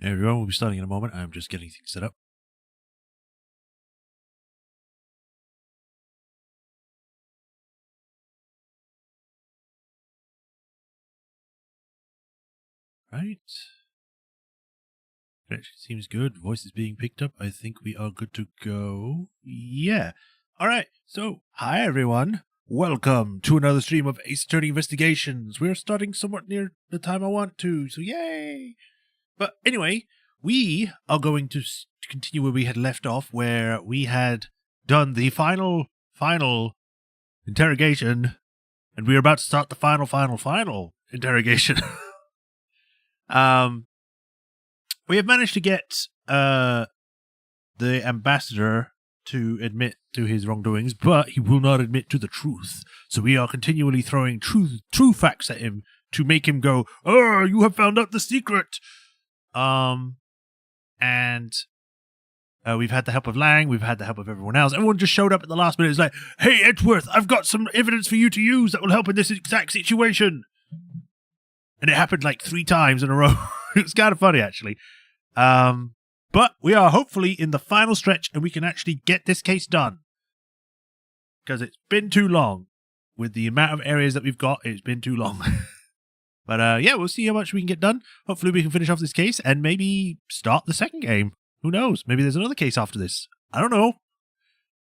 There we go. We'll be starting in a moment. I'm just getting things set up. Right. It actually seems good. Voice is being picked up. I think we are good to go. Yeah. All right. So, hi everyone. Welcome to another stream of Ace Attorney Investigations. We're starting somewhat near the time I want to, so yay! But anyway, we are going to continue where we had left off, where we had done the final interrogation, and we are about to start the final interrogation. We have managed to get the ambassador to admit to his wrongdoings, but he will not admit to the truth. So we are continually throwing true facts at him to make him go, "Oh, you have found out the secret." And we've had the help of Lang, we've had the help of everyone else. Everyone just showed up at the last minute. It's like, "Hey, Edgeworth, I've got some evidence for you to use that will help in this exact situation." And it happened like 3 times in a row. It was kind of funny, actually. But we are hopefully in the final stretch and we can actually get this case done. Because it's been too long. With the amount of areas that we've got, it's been too long. But yeah, we'll see how much we can get done. Hopefully we can finish off this case and maybe start the second game. Who knows? Maybe there's another case after this. I don't know.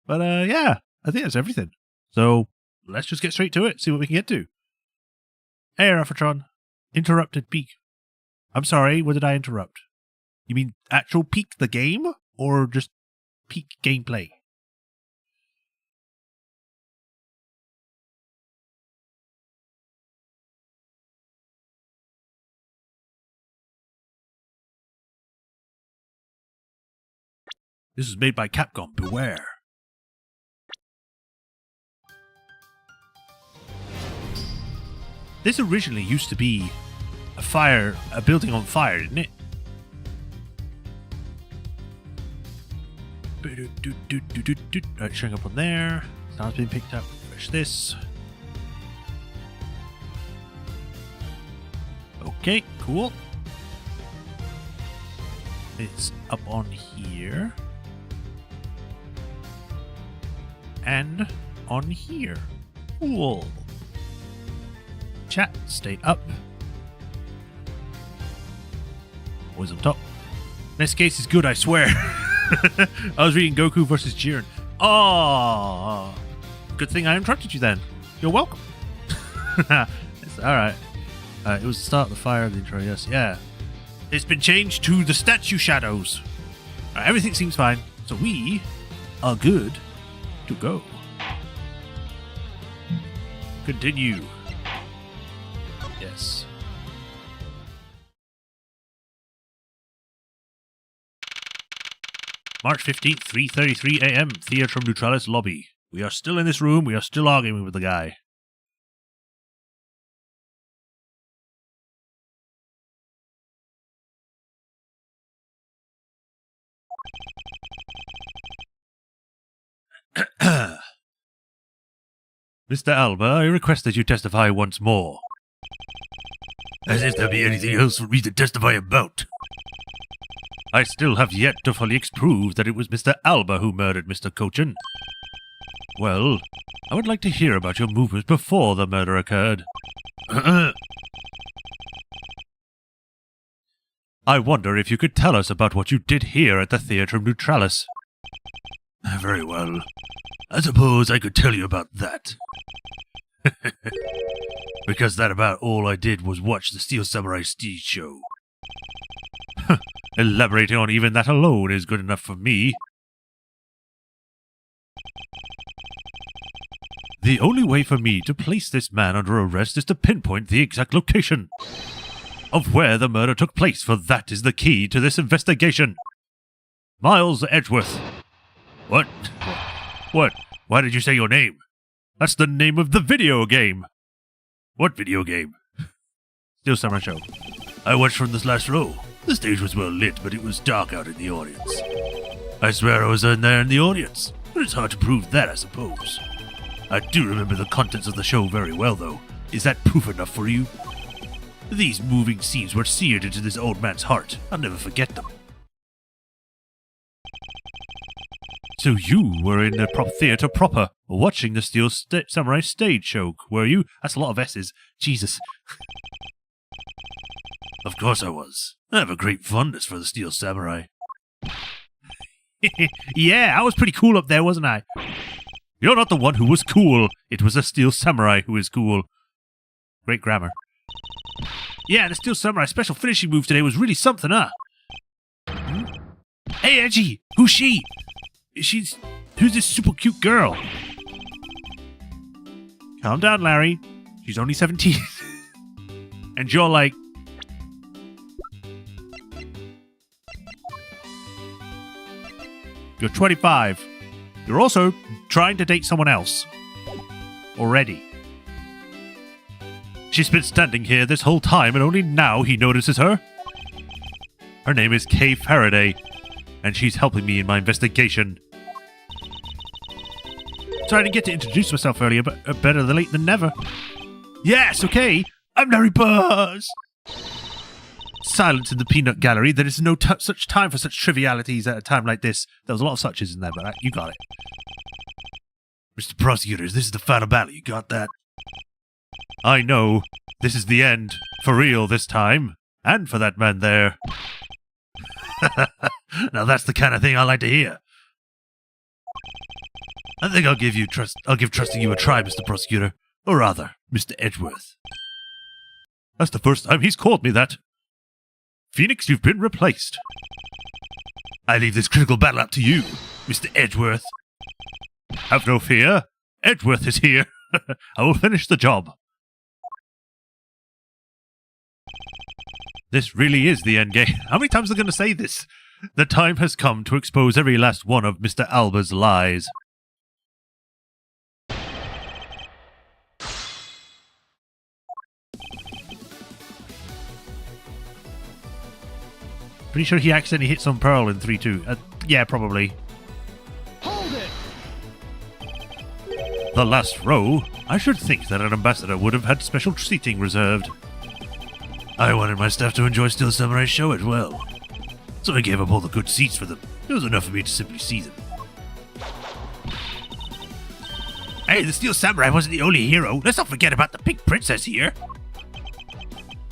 But yeah, I think that's everything. So let's just get straight to it, see what we can get to. Hey, Rafatron. Interrupted peak. I'm sorry, what did I interrupt? You mean actual peak the game? Or just peak gameplay? This was made by Capcom, beware. This originally used to be a building on fire, didn't it? Right, showing up on there. Sound's being picked up. Refresh this. Okay, cool. It's up on here. And on here. Cool. Chat, stay up. Always on top. This case is good, I swear. I was reading Goku versus Jiren. Oh, good thing I interrupted you then. You're welcome. It's alright. It was the start of the fire of the intro, yes. Yeah. It's been changed to the statue shadows. Everything seems fine. So we are good to go. Continue. Yes. March 15th, 3:33 a.m. Theatrum Neutralis lobby. We are still in this room. We are still arguing with the guy. Mr. Alba, I request that you testify once more. As if there be anything else for me to testify about. I still have yet to fully prove that it was Mr. Alba who murdered Mr. Cochin. Well, I would like to hear about your movements before the murder occurred. I wonder if you could tell us about what you did here at the Theatrum Neutralis. Very well. I suppose I could tell you about that. Because that about all I did was watch the Steel Samurai stage show. Elaborating on even that alone is good enough for me. The only way for me to place this man under arrest is to pinpoint the exact location of where the murder took place, for that is the key to this investigation. Miles Edgeworth. What? What? Why did you say your name? That's the name of the video game. What video game? Steel Samurai Show. I watched from this last row. The stage was well lit, but it was dark out in the audience. I swear I was in there in the audience, but it's hard to prove that, I suppose. I do remember the contents of the show very well, though. Is that proof enough for you? These moving scenes were seared into this old man's heart. I'll never forget them. So you were in the theatre proper, watching the Steel Samurai stage show, were you? That's a lot of S's. Jesus. Of course I was. I have a great fondness for the Steel Samurai. Yeah, I was pretty cool up there, wasn't I? You're not the one who was cool. It was the Steel Samurai who is cool. Great grammar. Yeah, the Steel Samurai special finishing move today was really something, huh? Hey, Edgy! Who's she? Who's this super cute girl? Calm down, Larry. She's only 17. And you're like... You're 25. You're also trying to date someone else. Already. She's been standing here this whole time and only now he notices her. Her name is Kay Faraday, and she's helping me in my investigation. Sorry I didn't get to introduce myself earlier, but better than late than never. Yes, okay. I'm Larry Buzz. Silence in the peanut gallery. There is no such time for such trivialities at a time like this. There was a lot of suches in there, but you got it. Mr. Prosecutors, this is the final battle. You got that? I know. This is the end. For real this time. And for that man there. Now that's the kind of thing I like to hear. I think I'll give trusting you a try, Mr. Prosecutor. Or rather, Mr. Edgeworth. That's the first time he's called me that. Phoenix, you've been replaced. I leave this critical battle up to you, Mr. Edgeworth. Have no fear. Edgeworth is here. I will finish the job. This really is the end game. How many times are they going to say this? The time has come to expose every last one of Mr. Alba's lies. Pretty sure he accidentally hit some Pearl in 3-2. Yeah, probably. Hold it! The last row? I should think that an ambassador would have had special seating reserved. I wanted my staff to enjoy Steel Samurai's show as well. So I gave up all the good seats for them. It was enough for me to simply see them. Hey, the Steel Samurai wasn't the only hero. Let's not forget about the Pink Princess here.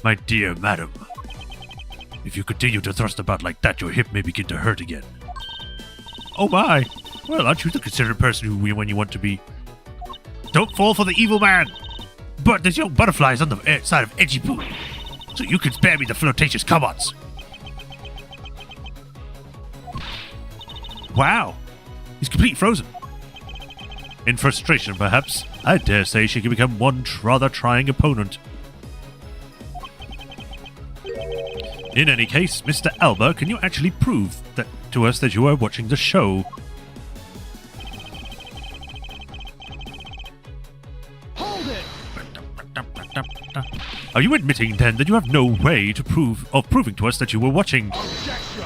My dear madam. If you continue to thrust about like that, your hip may begin to hurt again. Oh my! Well, aren't you the considerate person who when you want to be? Don't fall for the evil man! But there's young butterflies on the side of Edgy Poo, so you can spare me the flirtatious comments. Wow! He's completely frozen. In frustration, perhaps, I dare say she can become one rather trying opponent. In any case, Mr. Alba, can you actually prove that to us that you are watching the show? Hold it! Are you admitting then that you have no way to proving to us that you were watching? Objection!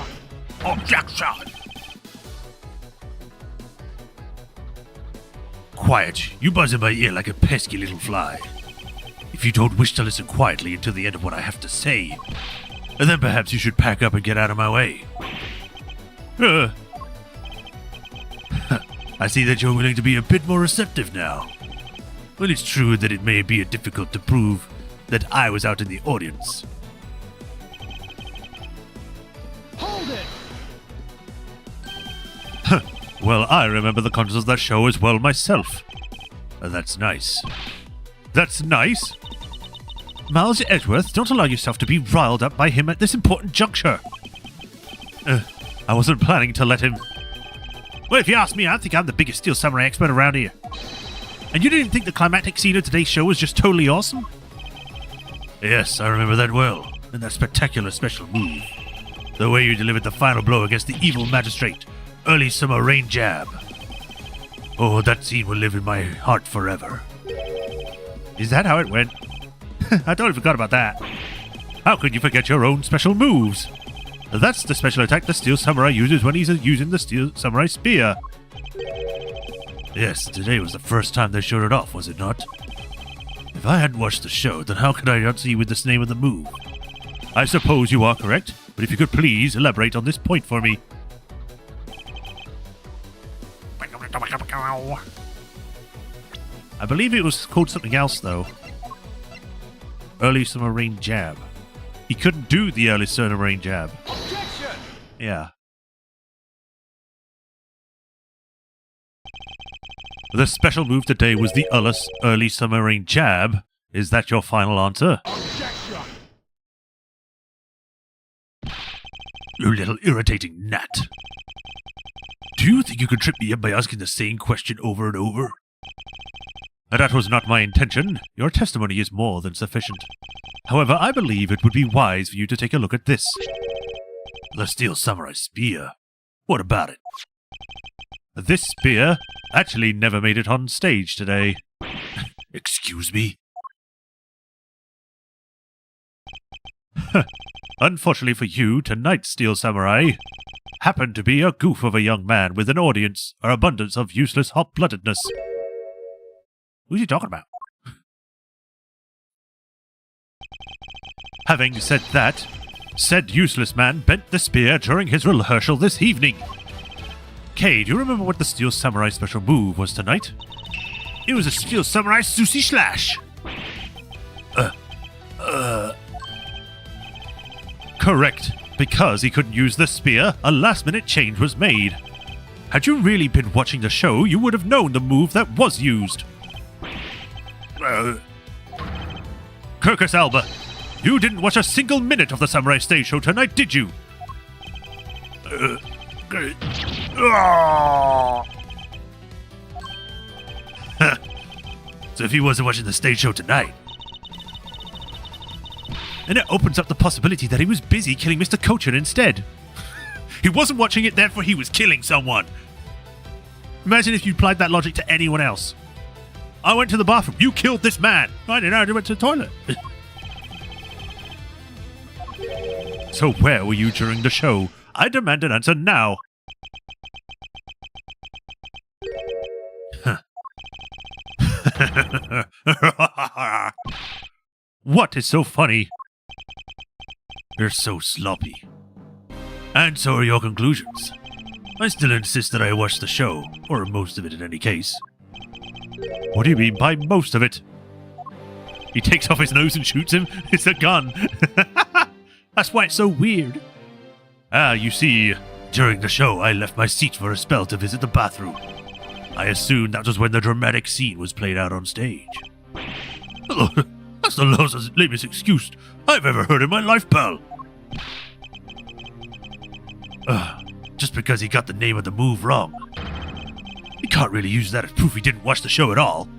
Objection! Quiet! You buzz in my ear like a pesky little fly. If you don't wish to listen quietly until the end of what I have to say, then perhaps you should pack up and get out of my way. I see that you're willing to be a bit more receptive now. Well, it's true that it may be difficult to prove that I was out in the audience. Hold it! Well, I remember the contents of that show as well myself. That's nice. That's nice? Miles Edgeworth, don't allow yourself to be riled up by him at this important juncture. I wasn't planning to let him... Well, if you ask me, I think I'm the biggest Steel Samurai expert around here. And you didn't think the climactic scene of today's show was just totally awesome? Yes, I remember that well. And that spectacular special move. The way you delivered the final blow against the evil magistrate. Early summer rain jab. Oh, that scene will live in my heart forever. Is that how it went? I totally forgot about that. How could you forget your own special moves? That's the special attack the Steel Samurai uses when he's using the Steel Samurai Spear. Yes, today was the first time they showed it off, was it not? If I hadn't watched the show, then how could I not see with this name of the move? I suppose you are correct, but if you could please elaborate on this point for me. I believe it was called something else, though. Early summer rain jab. He couldn't do the early summer rain jab. Objection! Yeah. The special move today was the early summer rain jab. Is that your final answer? Objection! You little irritating gnat. Do you think you could trip me up by asking the same question over and over? That was not my intention. Your testimony is more than sufficient. However, I believe it would be wise for you to take a look at this. The Steel Samurai Spear. What about it? This spear actually never made it on stage today. Excuse me? Unfortunately for you, tonight's Steel Samurai happened to be a goof of a young man with an audience or abundance of useless hot-bloodedness. Who's he talking about? Having said that, said useless man bent the spear during his rehearsal this evening. Kay, do you remember what the Steel Samurai special move was tonight? It was a Steel Samurai Sushi Slash. Correct. Because he couldn't use the spear, a last-minute change was made. Had you really been watching the show, you would have known the move that was used. Kirkus Alba, you didn't watch a single minute of the Samurai Stage Show tonight, did you? So if he wasn't watching the stage show tonight, then it opens up the possibility that he was busy killing Mr. Cochin instead. He wasn't watching it, therefore he was killing someone. Imagine if you applied that logic to anyone else. I went to the bathroom. You killed this man. I didn't know. I went to the toilet. So where were you during the show? I demand an answer now. What is so funny? You're so sloppy. And so are your conclusions. I still insist that I watched the show, or most of it in any case. What do you mean by most of it? He takes off his nose and shoots him. It's a gun. That's why it's so weird. You see, during the show I left my seat for a spell to visit the bathroom. I assumed that was when the dramatic scene was played out on stage. That's the lamest excuse I've ever heard in my life, pal. Just because he got the name of the move wrong. He can't really use that as proof he didn't watch the show at all.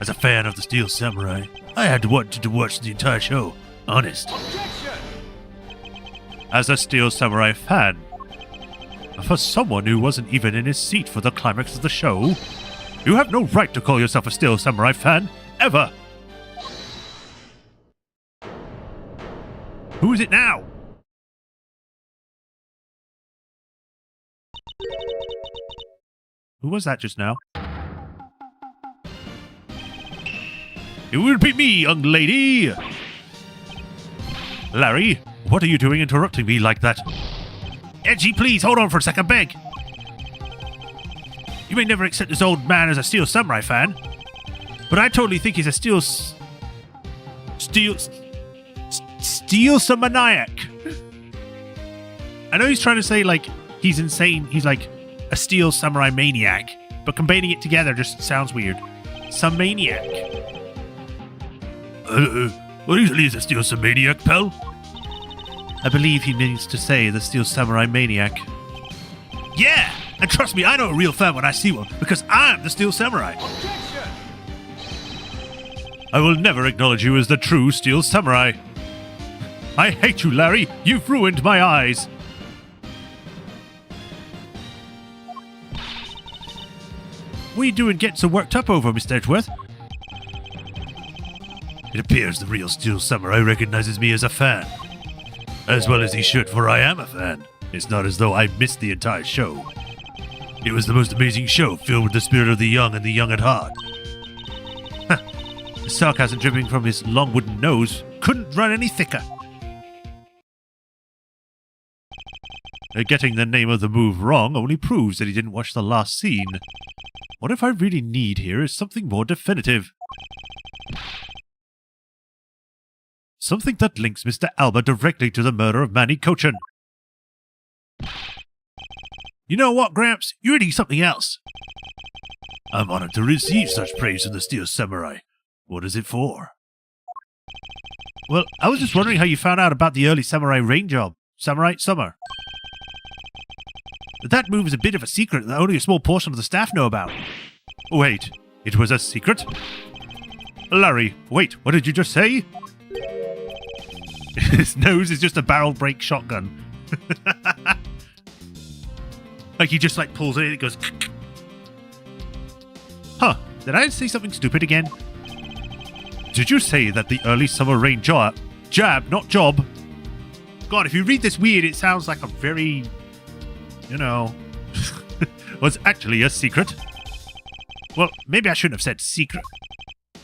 As a fan of the Steel Samurai, I had wanted to watch the entire show, honest. Objection! As a Steel Samurai fan, for someone who wasn't even in his seat for the climax of the show, you have no right to call yourself a Steel Samurai fan, ever! Who is it now? Who was that just now? It would be me, young lady! Larry, what are you doing interrupting me like that? Edgy, please, hold on for a second, beg! You may never accept this old man as a Steel Samurai fan, but I totally think he's a Steel Samaniac. I know he's trying to say, like, he's insane. He's like a Steel Samurai maniac, but combining it together just sounds weird. Some maniac. What usually is a Steel Samaniac, pal? I believe he means to say the Steel Samurai maniac. Yeah! And trust me, I know a real fan when I see one, because I'm the Steel Samurai. Objection! I will never acknowledge you as the true Steel Samurai. I hate you, Larry. You've ruined my eyes. What are you doing getting so worked up over, Mr. Edgeworth? It appears the real Steel Samurai recognizes me as a fan. As well as he should, for I am a fan. It's not as though I missed the entire show. It was the most amazing show, filled with the spirit of the young and the young at heart. The sarcasm dripping from his long wooden nose couldn't run any thicker. Getting the name of the move wrong only proves that he didn't watch the last scene. What if I really need here is something more definitive? Something that links Mr. Alba directly to the murder of Manny Cochin. You know what, Gramps? You need something else. I'm honored to receive such praise from the Steel Samurai. What is it for? Well, I was just wondering how you found out about the early Samurai rain job. Samurai Summer. That move is a bit of a secret that only a small portion of the staff know about. Wait, it was a secret? Larry, wait, what did you just say? His nose is just a barrel break shotgun. Like he just pulls it in, it goes... Huh, did I say something stupid again? Did you say that the early summer rain jab, not job? God, if you read this weird, it sounds like a very... was actually a secret. Well, maybe I shouldn't have said secret.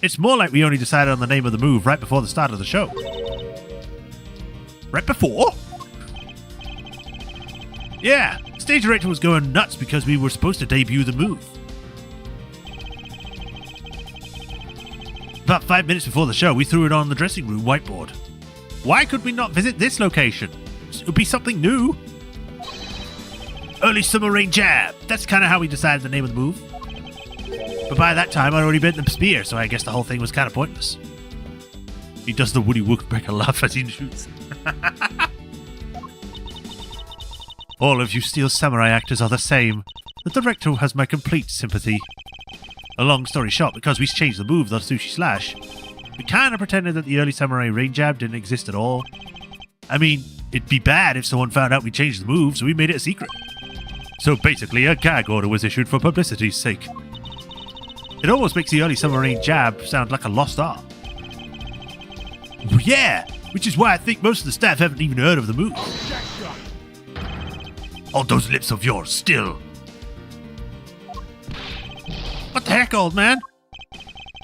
It's more like we only decided on the name of the move right before the start of the show. Right before? Yeah, stage director was going nuts because we were supposed to debut the move. About 5 minutes before the show, we threw it on the dressing room whiteboard. Why could we not visit this location? It would be something new. Early summer rain jab. That's kind of how we decided the name of the move. But by that time, I'd already bent the spear, so I guess the whole thing was kind of pointless. He does the Woody Woodpecker laugh as he shoots. All of you Steel Samurai actors are the same. The director has my complete sympathy. A long story short, because we changed the move, the Sushi Slash, we kind of pretended that the early Samurai rain jab didn't exist at all. I mean, it'd be bad if someone found out we changed the move, so we made it a secret. So basically, a gag order was issued for publicity's sake. It almost makes the early summer rain jab sound like a lost art. Yeah, which is why I think most of the staff haven't even heard of the move. Hold those lips of yours still. What the heck, old man?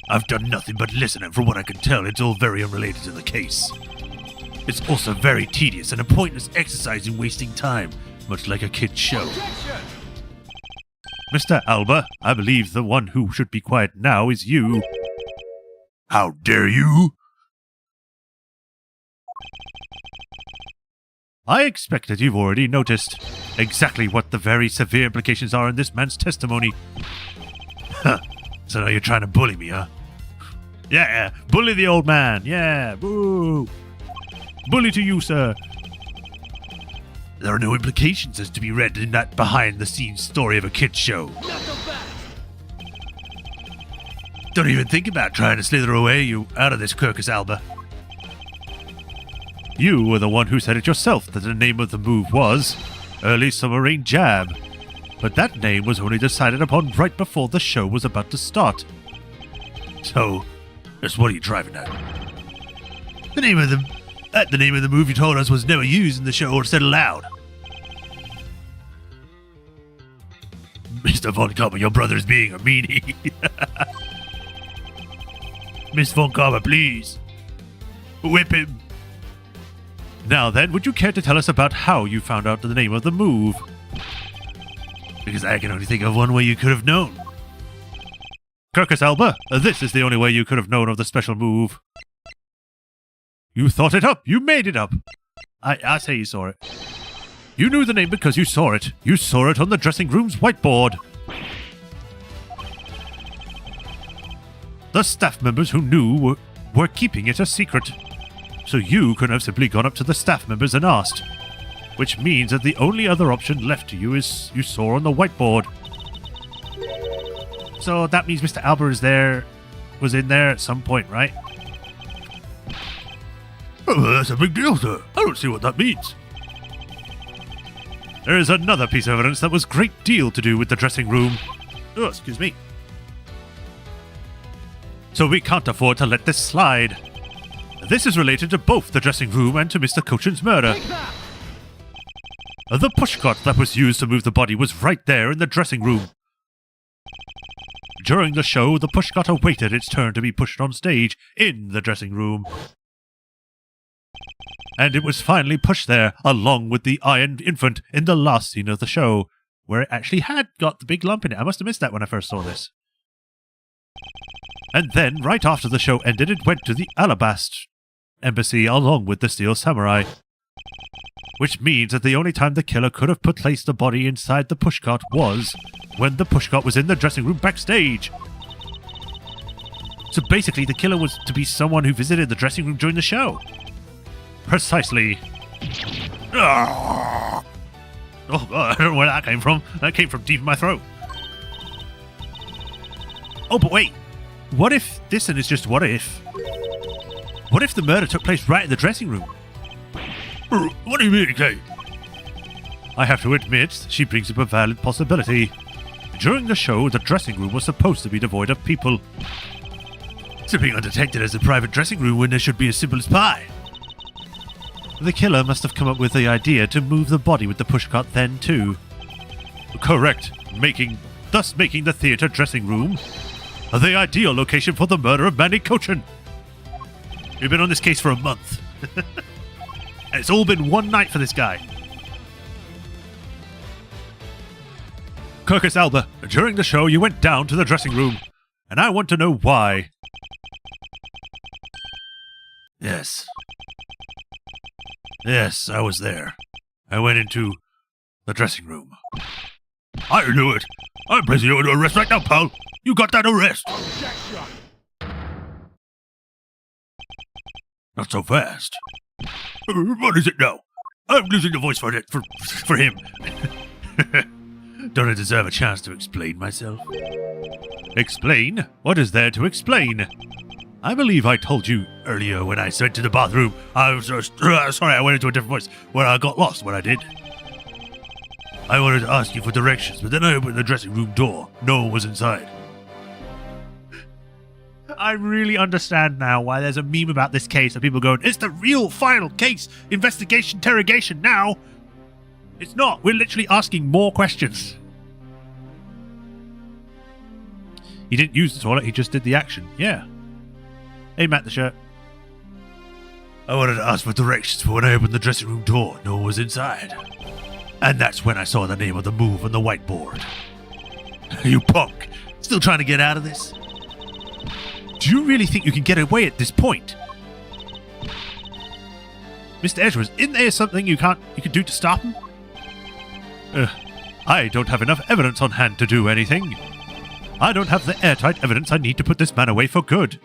I've done nothing but listen, and from what I can tell, it's all very unrelated to the case. It's also very tedious and a pointless exercise in wasting time, much like a kid's show. Objection! Mr. Alba, I believe the one who should be quiet now is you. How dare you? I expect that you've already noticed exactly what the very severe implications are in this man's testimony. Huh. So now you're trying to bully me, huh? Yeah, bully the old man. Yeah, boo. Bully to you, sir. There are no implications as to be read in that behind-the-scenes story of a kid's show. Don't even think about trying to slither away you out of this, Kirkus Alba. You were the one who said it yourself that the name of the move was Early Summer Rain Jab. But that name was only decided upon right before the show was about to start. So, just what are you driving at? The name of the move you told us was never used in the show or said aloud. Mr. Von Karma, your brother is being a meanie. Miss Von Karma, please. Whip him. Now then, would you care to tell us about how you found out the name of the move? Because I can only think of one way you could have known. Kirkus Alba, this is the only way you could have known of the special move. You thought it up! You made it up! I say you saw it. You knew the name because you saw it. You saw it on the dressing room's whiteboard. The staff members who knew were keeping it a secret. So you could have simply gone up to the staff members and asked, which means that the only other option left to you is you saw on the whiteboard. So that means Mr. Albert was in there at some point, right? Oh, that's a big deal, sir. I don't see what that means. There is another piece of evidence that was a great deal to do with the dressing room. Oh, excuse me. So we can't afford to let this slide. This is related to both the dressing room and to Mr. Cochin's murder. Take that! The pushcart that was used to move the body was right there in the dressing room. During the show, the pushcart awaited its turn to be pushed on stage in the dressing room. And it was finally pushed there, along with the iron infant in the last scene of the show, where it actually had got the big lump in it. I must have missed that when I first saw this. And then, right after the show ended, it went to the Alabast embassy along with the Steel Samurai. Which means that the only time the killer could have placed the body inside the pushcart was when the pushcart was in the dressing room backstage. So basically, the killer was to be someone who visited the dressing room during the show. Precisely. Oh, God, I don't know where that came from. That came from deep in my throat. Oh, but wait. What if this is just what if? What if the murder took place right in the dressing room? What do you mean, Kate? I have to admit, she brings up a valid possibility. During the show, the dressing room was supposed to be devoid of people. Slipping undetected as a private dressing room when there should be as simple as pie. The killer must have come up with the idea to move the body with the pushcart then too. Correct, thus making the theatre dressing room the ideal location for the murder of Manny Cochin. We've been on this case for a month. And it's all been one night for this guy. Kirkus Alba, during the show you went down to the dressing room, and I want to know why. Yes. Yes, I was there. I went into the dressing room. I knew it. I'm placing you under arrest right now, pal. You got that arrest. Objection! Not so fast. What is it now? I'm losing the voice for it, for him. Don't I deserve a chance to explain myself? Explain? What is there to explain? I believe I told you earlier when I went to the bathroom. I was sorry, I went into a different voice when I got lost when I did. I wanted to ask you for directions, but then I opened the dressing room door. No one was inside. I really understand now why there's a meme about this case of people going, it's the real final case, investigation, interrogation now. It's not. We're literally asking more questions. He didn't use the toilet, he just did the action. Yeah. Hey, Matt the shirt. I wanted to ask for directions for when I opened the dressing room door. No one was inside. And that's when I saw the name of the move on the whiteboard. You punk. Still trying to get out of this? Do you really think you can get away at this point? Mr. Edgeworth, isn't there something you could do to stop him? I don't have enough evidence on hand to do anything. I don't have the airtight evidence I need to put this man away for good.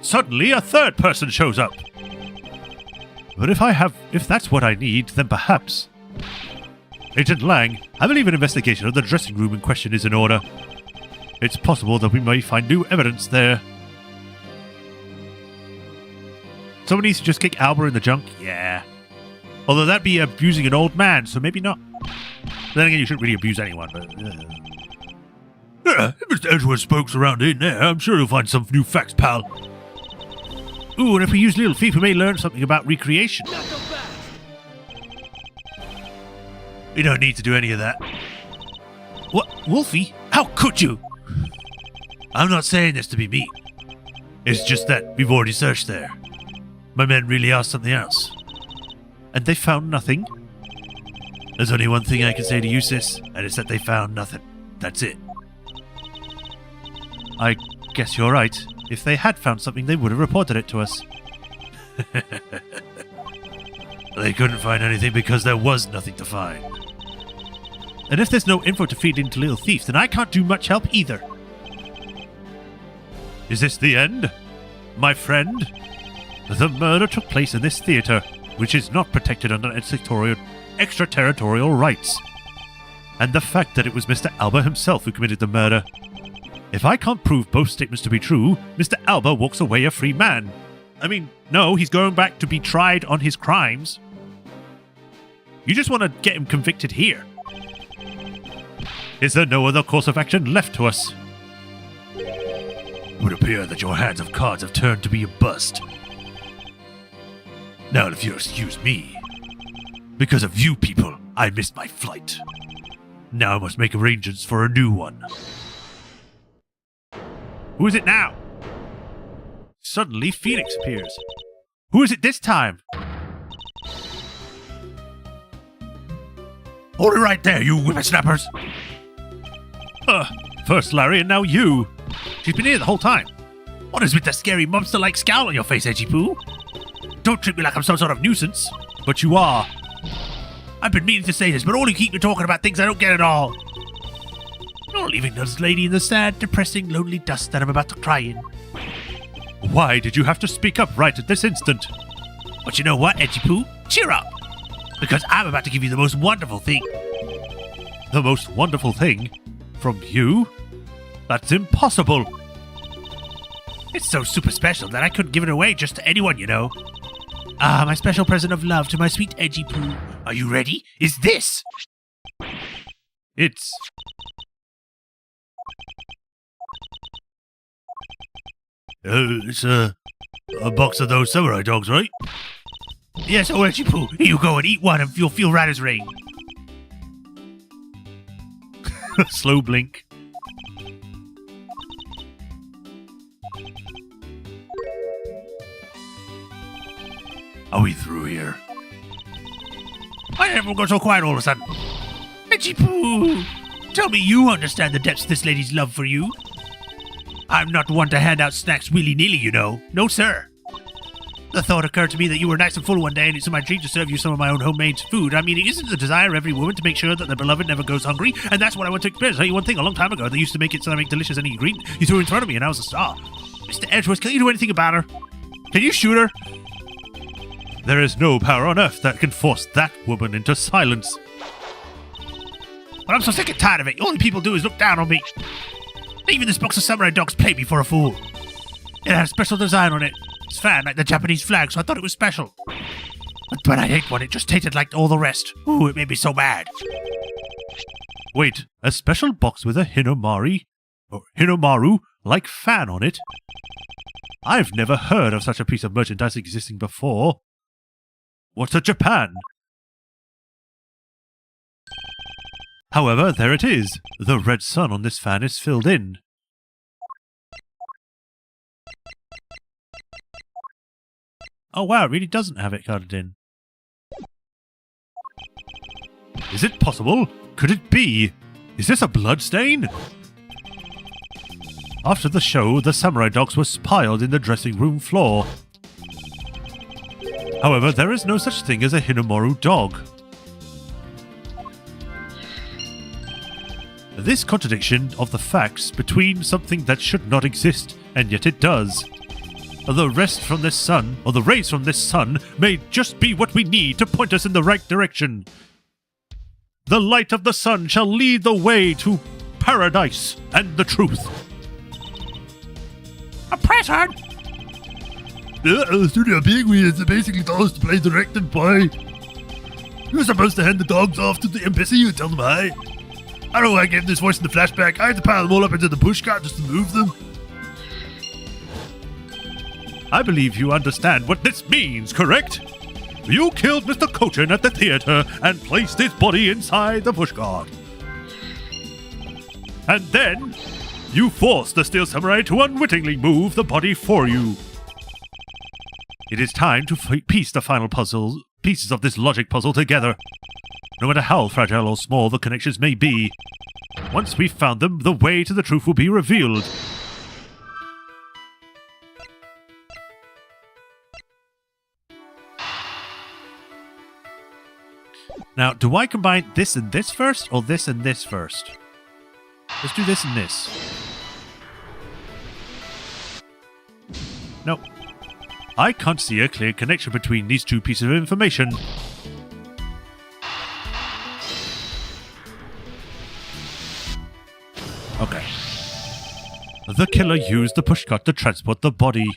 Suddenly, a third person shows up. But if that's what I need, then perhaps... Agent Lang, I believe an investigation of the dressing room in question is in order. It's possible that we may find new evidence there. Someone needs to just kick Albert in the junk? Yeah. Although that'd be abusing an old man, so maybe not. Then again, you shouldn't really abuse anyone, but... if Mr. Edgeworth spokes around in there, I'm sure he'll find some new facts, pal. Ooh, and if we use Little Thief, we may learn something about recreation. Not so fast! We don't need to do any of that. What? Wolfie? How could you? I'm not saying this to be mean. It's just that we've already searched there. My men really asked something else. And they found nothing? There's only one thing I can say to you, sis, and it's that they found nothing. That's it. I guess you're right. If they had found something, they would have reported it to us. They couldn't find anything because there was nothing to find. And if there's no info to feed into Little Thief, then I can't do much help either. Is this the end? My friend? The murder took place in this theatre, which is not protected under editorial extraterritorial rights. And the fact that it was Mr. Alba himself who committed the murder. If I can't prove both statements to be true, Mr. Alba walks away a free man. I mean, no, he's going back to be tried on his crimes. You just want to get him convicted here. Is there no other course of action left to us? It would appear that your hands of cards have turned to be a bust. Now, if you'll excuse me, because of you people, I missed my flight. Now I must make arrangements for a new one. Who is it now? Suddenly, Phoenix appears. Who is it this time? Hold it right there, you whippersnappers! First Larry and now you. She's been here the whole time. What is with the scary monster-like scowl on your face, Edgy Poo? Don't treat me like I'm some sort of nuisance. But you are. I've been meaning to say this, but all you keep me talking about things I don't get at all. You're leaving this lady in the sad, depressing, lonely dust that I'm about to cry in. Why did you have to speak up right at this instant? But you know what, Edgy Poo? Cheer up! Because I'm about to give you the most wonderful thing. The most wonderful thing? From you? That's impossible! It's so super special that I couldn't give it away just to anyone, you know. Ah, my special present of love to my sweet Edgy Poo. Are you ready? Is this? It's a box of those samurai dogs, right? Yes, oh Edgy Poo, here you go and eat one and you'll feel right as rain. Slow blink. Are we through here? Why did everyone go so quiet all of a sudden? Edgy Poo! Tell me you understand the depths of this lady's love for you. I'm not one to hand out snacks willy-nilly, you know. No, sir. The thought occurred to me that you were nice and full one day and it's in my dream to serve you some of my own homemade food. I mean, it isn't the desire of every woman to make sure that their beloved never goes hungry, and that's what I want to experience. I'll tell you one thing, a long time ago, they used to make it so I make delicious any ingredient you threw in front of me and I was a star. Mr. Edgeworth, can you do anything about her? Can you shoot her? There is no power on earth that can force that woman into silence. But I'm so sick and tired of it. All people do is look down on me. Even this box of samurai dogs played me for a fool. It had a special design on it. It's fan like the Japanese flag, so I thought it was special. But when I ate one, it just tasted like all the rest. Ooh, it made me so mad. Wait, a special box with a Hinomaru-like fan on it? I've never heard of such a piece of merchandise existing before. What's a Japan? However, there it is. The red sun on this fan is filled in. Oh wow, it really doesn't have it colored in. Is it possible? Could it be? Is this a blood stain? After the show, the samurai dogs were piled in the dressing room floor. However, there is no such thing as a Hinomaru dog. This contradiction of the facts between something that should not exist, and yet it does. The rays from this sun may just be what we need to point us in the right direction. The light of the sun shall lead the way to paradise and the truth. A present? Studio Pigweed is basically told us to play directed by. You're supposed to hand the dogs off to the embassy and tell them hi. I don't know why I gave this voice in the flashback. I had to pile them all up into the pushcart just to move them. I believe you understand what this means, correct? You killed Mr. Cochin at the theater and placed his body inside the pushcart. And then, you forced the Steel Samurai to unwittingly move the body for you. It is time to piece the final pieces of this logic puzzle together. No matter how fragile or small the connections may be, once we've found them, the way to the truth will be revealed. Now, do I combine this and this first, or this and this first? Let's do this and this. Nope. I can't see a clear connection between these two pieces of information. Okay. The killer used the pushcart to transport the body,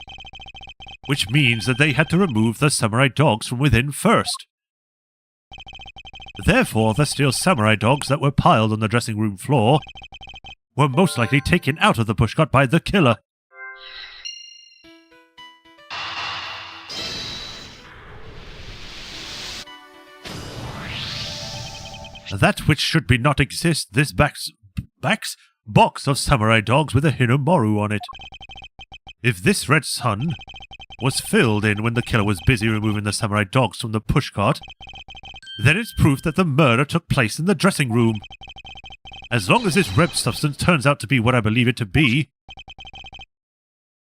which means that they had to remove the samurai dogs from within first. Therefore, the steel samurai dogs that were piled on the dressing room floor were most likely taken out of the pushcart by the killer. That which should be not exist, this box of samurai dogs with a Hinamaru on it. If this red sun was filled in when the killer was busy removing the samurai dogs from the pushcart, then it's proof that the murder took place in the dressing room. As long as this red substance turns out to be what I believe it to be,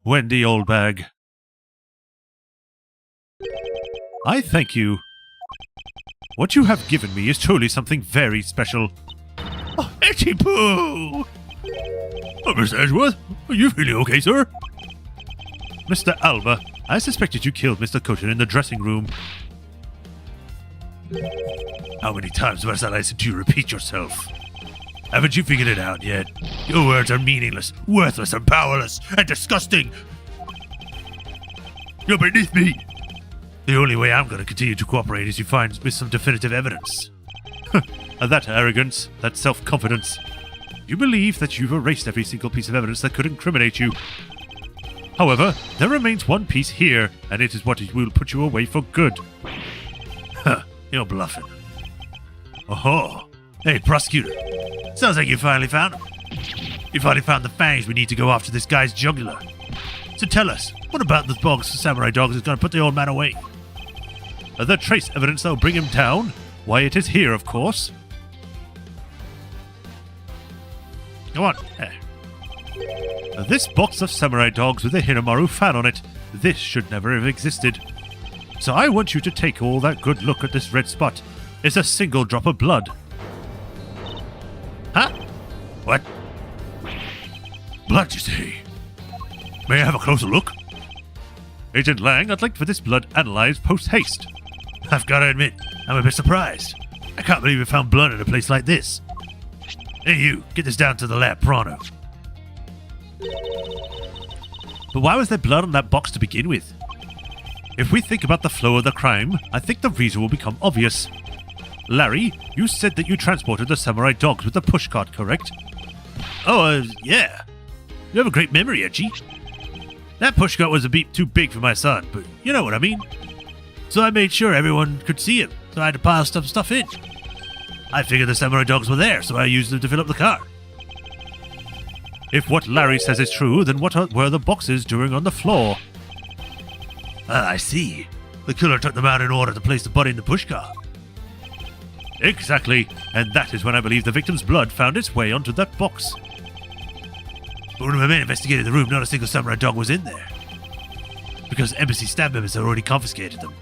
Wendy Oldbag, I thank you. What you have given me is truly something very special. Oh, Etchy Poo! Oh, Mr. Edgeworth, are you feeling okay, sir? Mr. Alba, I suspected you killed Mr. Cochin in the dressing room. How many times must I listen to you repeat yourself? Haven't you figured it out yet? Your words are meaningless, worthless, and powerless, and disgusting. You're beneath me. The only way I'm going to continue to cooperate is you find with some definitive evidence. That arrogance, that self-confidence. You believe that you've erased every single piece of evidence that could incriminate you. However, there remains one piece here, and it is what will put you away for good. Huh, you're bluffing. Oh, hey, prosecutor. Sounds like you finally found him. You finally found the fangs we need to go after this guy's jugular. So tell us, what about the box of samurai dogs is going to put the old man away? The trace evidence that will bring him down? Why, it is here, of course. Come on. This box of samurai dogs with a Hinamaru fan on it, this should never have existed. So I want you to take all that good look at this red spot. It's a single drop of blood. Huh? What? Blood, you say? May I have a closer look? Agent Lang, I'd like for this blood analyzed post-haste. I've got to admit, I'm a bit surprised. I can't believe we found blood in a place like this. Hey, you, get this down to the lab, pronto. But why was there blood on that box to begin with? If we think about the flow of the crime, I think the reason will become obvious. Larry, you said that you transported the samurai dogs with the pushcart, correct? Oh, yeah. You have a great memory, Edgy. That pushcart was a bit too big for my son, but you know what I mean. So I made sure everyone could see him, so I had to pile stuff in. I figured the samurai dogs were there, so I used them to fill up the car. If what Larry says is true, then what were the boxes doing on the floor? Ah, I see. The killer took them out in order to place the body in the pushcart. Exactly, and that is when I believe the victim's blood found its way onto that box. But when my men investigated the room, not a single samurai dog was in there. Because embassy staff members had already confiscated them.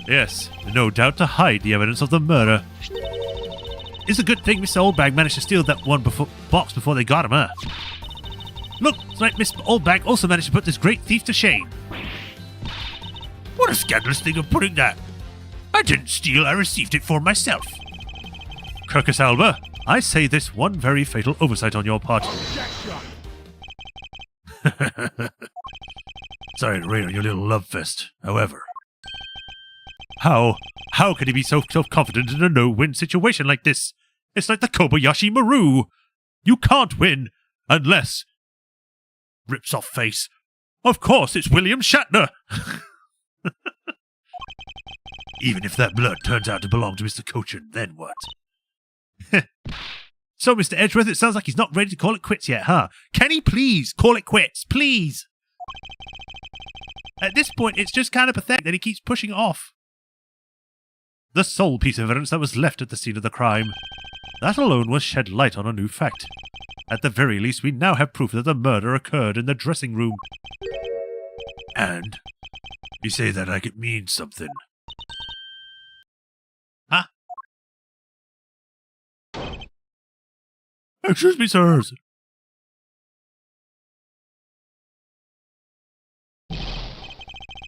Yes, no doubt to hide the evidence of the murder. It's a good thing Mr. Oldbag managed to steal that one box before they got him, huh? Look, it's like Mr. Oldbag also managed to put this great thief to shame. What a scandalous thing of putting that. I didn't steal, I received it for myself. Kirkus Alba, I say this one very fatal oversight on your part. Sorry to rain on your little love fest, however. How can he be so self-confident in a no-win situation like this? It's like the Kobayashi Maru. You can't win unless... Rips off face. Of course, it's William Shatner. Even if that blood turns out to belong to Mr. Cochin, then what? So, Mr. Edgeworth, it sounds like he's not ready to call it quits yet, huh? Can he please call it quits? Please! At this point, it's just kind of pathetic that he keeps pushing it off. The sole piece of evidence that was left at the scene of the crime. That alone will shed light on a new fact. At the very least, we now have proof that the murder occurred in the dressing room. And? You say that like it means something. Huh? Excuse me, sirs.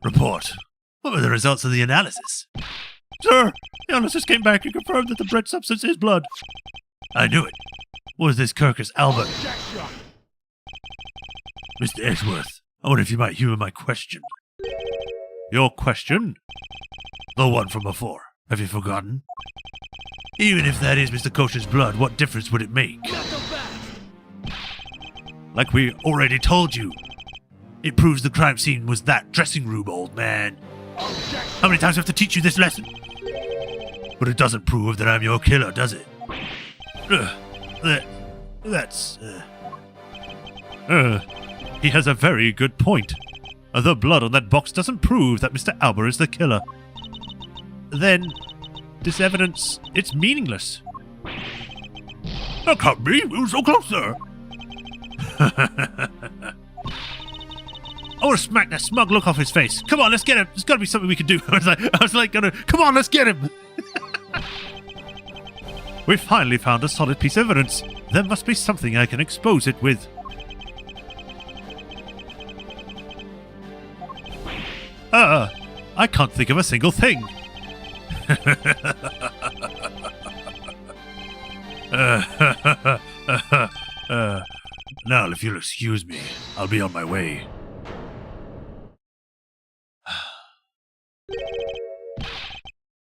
Report. What were the results of the analysis? Sir, the analysis came back and confirmed that the red substance is blood. I knew it. Was this Kirkus Albert? Mr. Edgeworth, I wonder if you might humor my question. Your question? The one from before. Have you forgotten? Even if that is Mr. Kosher's blood, what difference would it make? Like we already told you, it proves the crime scene was that dressing room, old man. How many times do I have to teach you this lesson? But it doesn't prove that I'm your killer, does it? He has a very good point. The blood on that box doesn't prove that Mr. Albert is the killer. Then, this evidence, it's meaningless. That can't be. We were so close there. I want to smack that smug look off his face. Come on, let's get him. There's got to be something we can do. I was like, come on, let's get him. We finally found a solid piece of evidence. There must be something I can expose it with. I can't think of a single thing. Now, if you'll excuse me, I'll be on my way.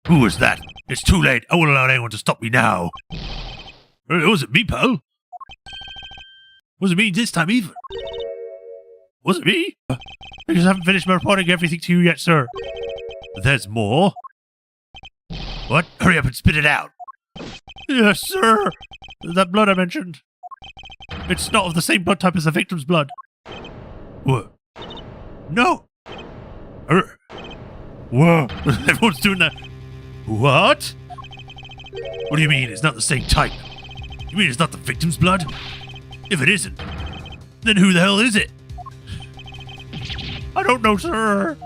Who was that? It's too late. I won't allow anyone to stop me now. It wasn't me, pal. Wasn't me this time either. Was it me? I just haven't finished my reporting everything to you yet, sir. There's more. What? Hurry up and spit it out. Yes, sir. That blood I mentioned. It's not of the same blood type as the victim's blood. What? No. Whoa. Everyone's doing that. What? What do you mean it's not the same type? You mean it's not the victim's blood? If it isn't, then who the hell is it? I don't know, sir.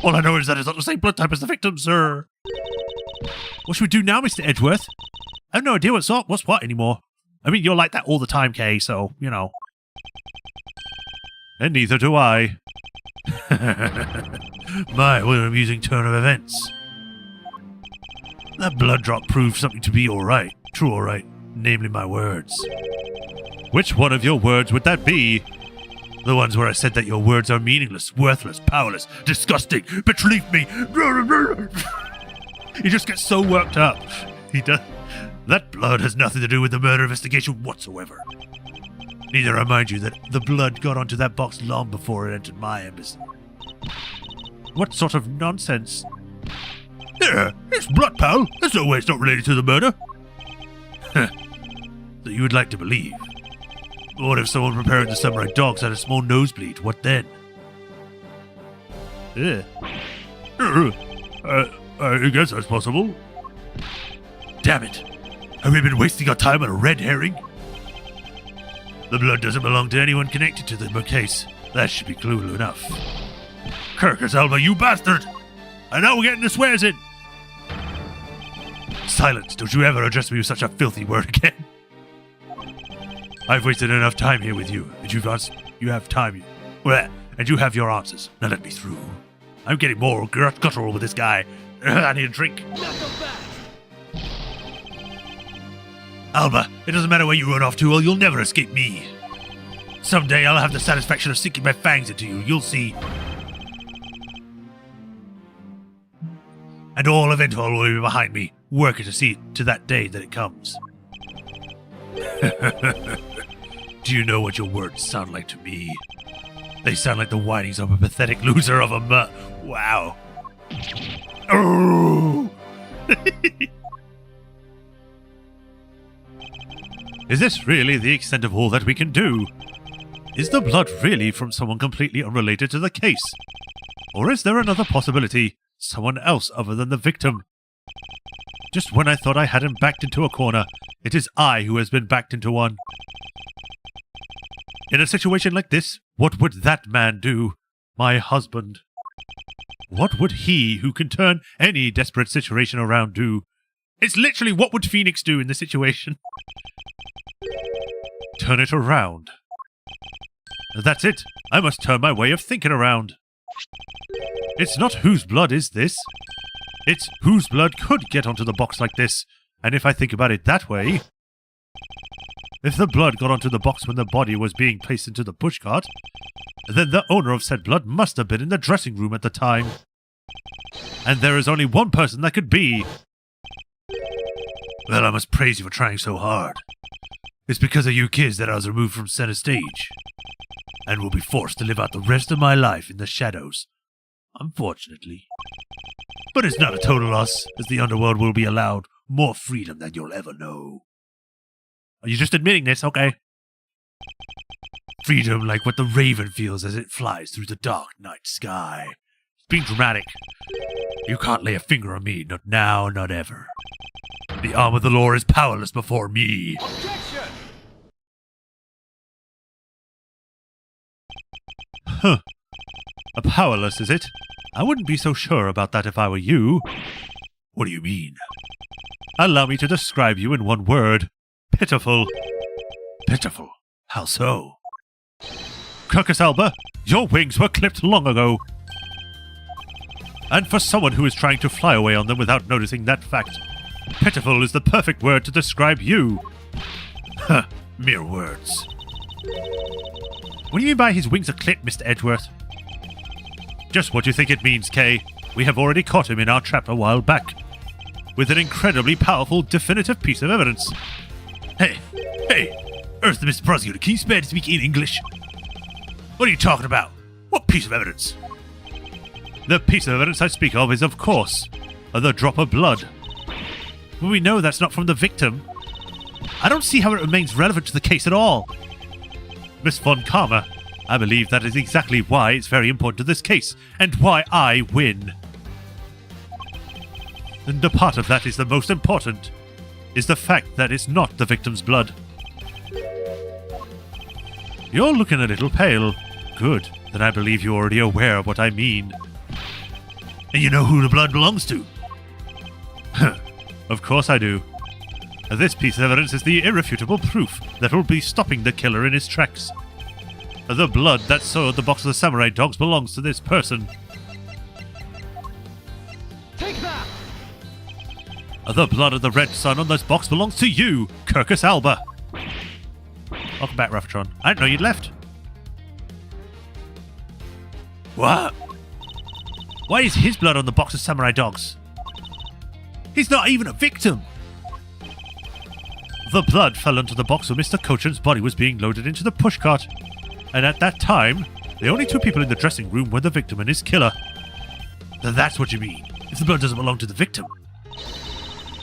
All I know is that it's not the same blood type as the victim, sir. What should we do now, Mr. Edgeworth? I have no idea what's what anymore. I mean, you're like that all the time, Kay, so, you know. And neither do I. My, what an amusing turn of events. That blood drop proved something to be alright. True alright. Namely my words. Which one of your words would that be? The ones where I said that your words are meaningless, worthless, powerless, disgusting, beneath me. He just gets so worked up. He does. That blood has nothing to do with the murder investigation whatsoever. Neither I mind you that the blood got onto that box long before it entered my embassy. What sort of nonsense? Yeah, it's blood, pal. There's no way it's not related to the murder. That you would like to believe. But what if someone preparing the samurai dogs had a small nosebleed? What then? I guess that's possible. Damn it. Have we been wasting our time on a red herring? The blood doesn't belong to anyone connected to the case. That should be clue enough. Kirkus Alba, you bastard! And now we're getting the swears in. Silence. Don't you ever address me with such a filthy word again. I've wasted enough time here with you. And you have time. And you have your answers. Now let me through. I'm getting more guttural with this guy. I need a drink. Alba, it doesn't matter where you run off to, or you'll never escape me. Someday I'll have the satisfaction of sinking my fangs into you. You'll see. And all of Ventol will be behind me, working to see to that day that it comes. Do you know what your words sound like to me? They sound like the whinings of a pathetic loser of a wow. Oh! Is this really the extent of all that we can do? Is the blood really from someone completely unrelated to the case? Or is there another possibility? Someone else other than the victim? Just when I thought I had him backed into a corner, it is I who has been backed into one. In a situation like this, what would that man do? My husband. What would he, who can turn any desperate situation around, do? It's literally what would Phoenix do in this situation? Turn it around. That's it. I must turn my way of thinking around. It's not whose blood is this. It's whose blood could get onto the box like this. And if I think about it that way, If the blood got onto the box when the body was being placed into the pushcart, then the owner of said blood must have been in the dressing room at the time. And there is only one person that could be. Well, I must praise you for trying so hard. It's because of you kids that I was removed from center stage, and will be forced to live out the rest of my life in the shadows, unfortunately. But it's not a total loss, as the underworld will be allowed more freedom than you'll ever know. Are you just admitting this? Okay. Freedom like what the raven feels as it flies through the dark night sky. It's being dramatic. You can't lay a finger on me, not now, not ever. The arm of the law is powerless before me. Objection! Huh. A powerless, is it? I wouldn't be so sure about that if I were you. What do you mean? Allow me to describe you in one word. Pitiful. Pitiful? How so? Kirkus Alba, your wings were clipped long ago. And for someone who is trying to fly away on them without noticing that fact, pitiful is the perfect word to describe you. Huh, mere words. What do you mean by his wings are clipped, Mr. Edgeworth? Just what you think it means, Kay. We have already caught him in our trap a while back, with an incredibly powerful, definitive piece of evidence. Hey, Earth the Mr. Prosecutor, can you spare to speak in English? What are you talking about? What piece of evidence? The piece of evidence I speak of is, of course, the drop of blood. But we know that's not from the victim. I don't see how it remains relevant to the case at all. Miss Von Karma, I believe that is exactly why it's very important to this case, and why I win. And a part of that is the most important, is the fact that it's not the victim's blood. You're looking a little pale. Good, then I believe you're already aware of what I mean. And you know who the blood belongs to? Of course I do. This piece of evidence is the irrefutable proof that will be stopping the killer in his tracks. The blood that soiled the box of the samurai dogs belongs to this person. Take that! The blood of the red sun on this box belongs to you, Kirkus Alba. Welcome back, Raffatron. I didn't know you'd left. What? Why is his blood on the box of samurai dogs? He's not even a victim! The blood fell onto the box when Mr. Cochin's body was being loaded into the pushcart. And at that time, the only two people in the dressing room were the victim and his killer. That's what you mean. If the blood doesn't belong to the victim,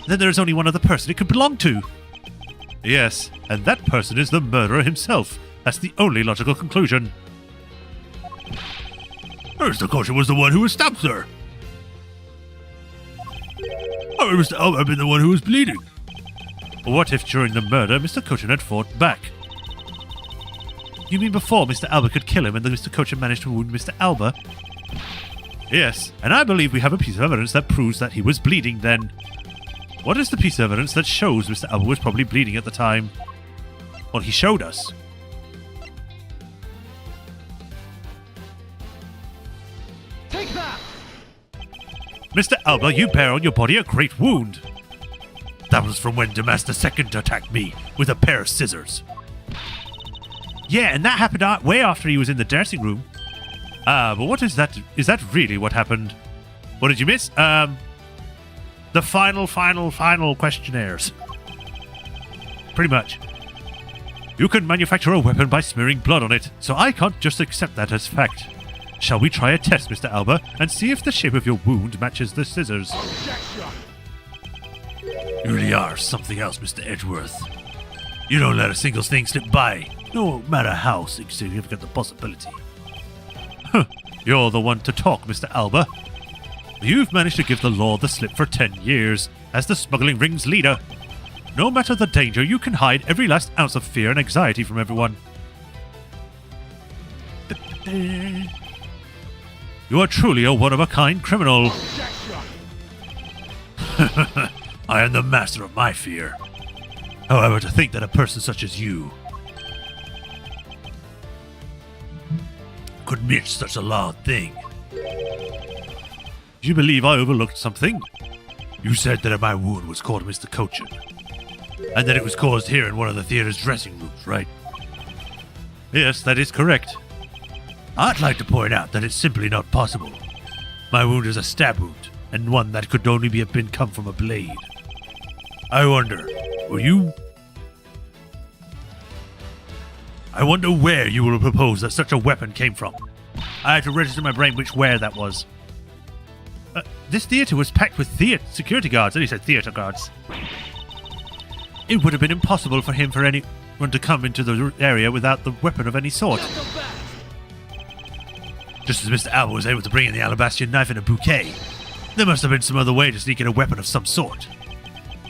then there is only one other person it could belong to. Yes, and that person is the murderer himself. That's the only logical conclusion. Mr. Cochin was the one who was stabbed, sir. Or Mr. Alba had been the one who was bleeding. What if during the murder Mr. Cochin had fought back? You mean before Mr. Alba could kill him and then Mr. Cochin managed to wound Mr. Alba? Yes, and I believe we have a piece of evidence that proves that he was bleeding then. What is the piece of evidence that shows Mr. Alba was probably bleeding at the time? Well, he showed us. Take that! Mr. Alba, you bear on your body a great wound. That was from when Damas II attacked me with a pair of scissors. Yeah, and that happened way after he was in the dressing room. But what is that? Is that really what happened? What did you miss? The final questionnaires. Pretty much. You can manufacture a weapon by smearing blood on it, so I can't just accept that as fact. Shall we try a test, Mr. Alba, and see if the shape of your wound matches the scissors? Objection! You really are something else, Mr. Edgeworth. You don't let a single thing slip by, no matter how significant the possibility. You're the one to talk, Mr. Alba. You've managed to give the law the slip for 10 years as the smuggling ring's leader. No matter the danger, you can hide every last ounce of fear and anxiety from everyone. You are truly a one-of-a-kind criminal. Objection! I am the master of my fear. However, to think that a person such as you could admit such a loud thing. Do you believe I overlooked something? You said that my wound was called Mr. Cochin. And that it was caused here in one of the theater's dressing rooms, right? Yes, that is correct. I'd like to point out that it's simply not possible. My wound is a stab wound, and one that could only been come from a blade. I wonder, I wonder where you will propose that such a weapon came from. I had to register in my brain where that was. This theater was packed with security guards. And he said theater guards. It would have been impossible for anyone to come into the area without the weapon of any sort. Just as Mr. Alba was able to bring in the alabastrian knife in a bouquet, there must have been some other way to sneak in a weapon of some sort.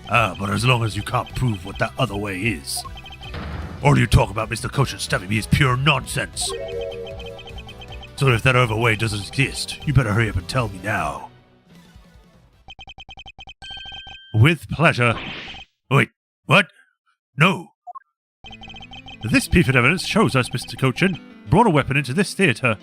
But as long as you can't prove what that other way is. All you talk about, Mr. Coach, and stabbing me is pure nonsense. So if that other way doesn't exist, you better hurry up and tell me now. With pleasure. Wait, what? No. This piece of evidence shows us Mr. Cochin brought a weapon into this theater.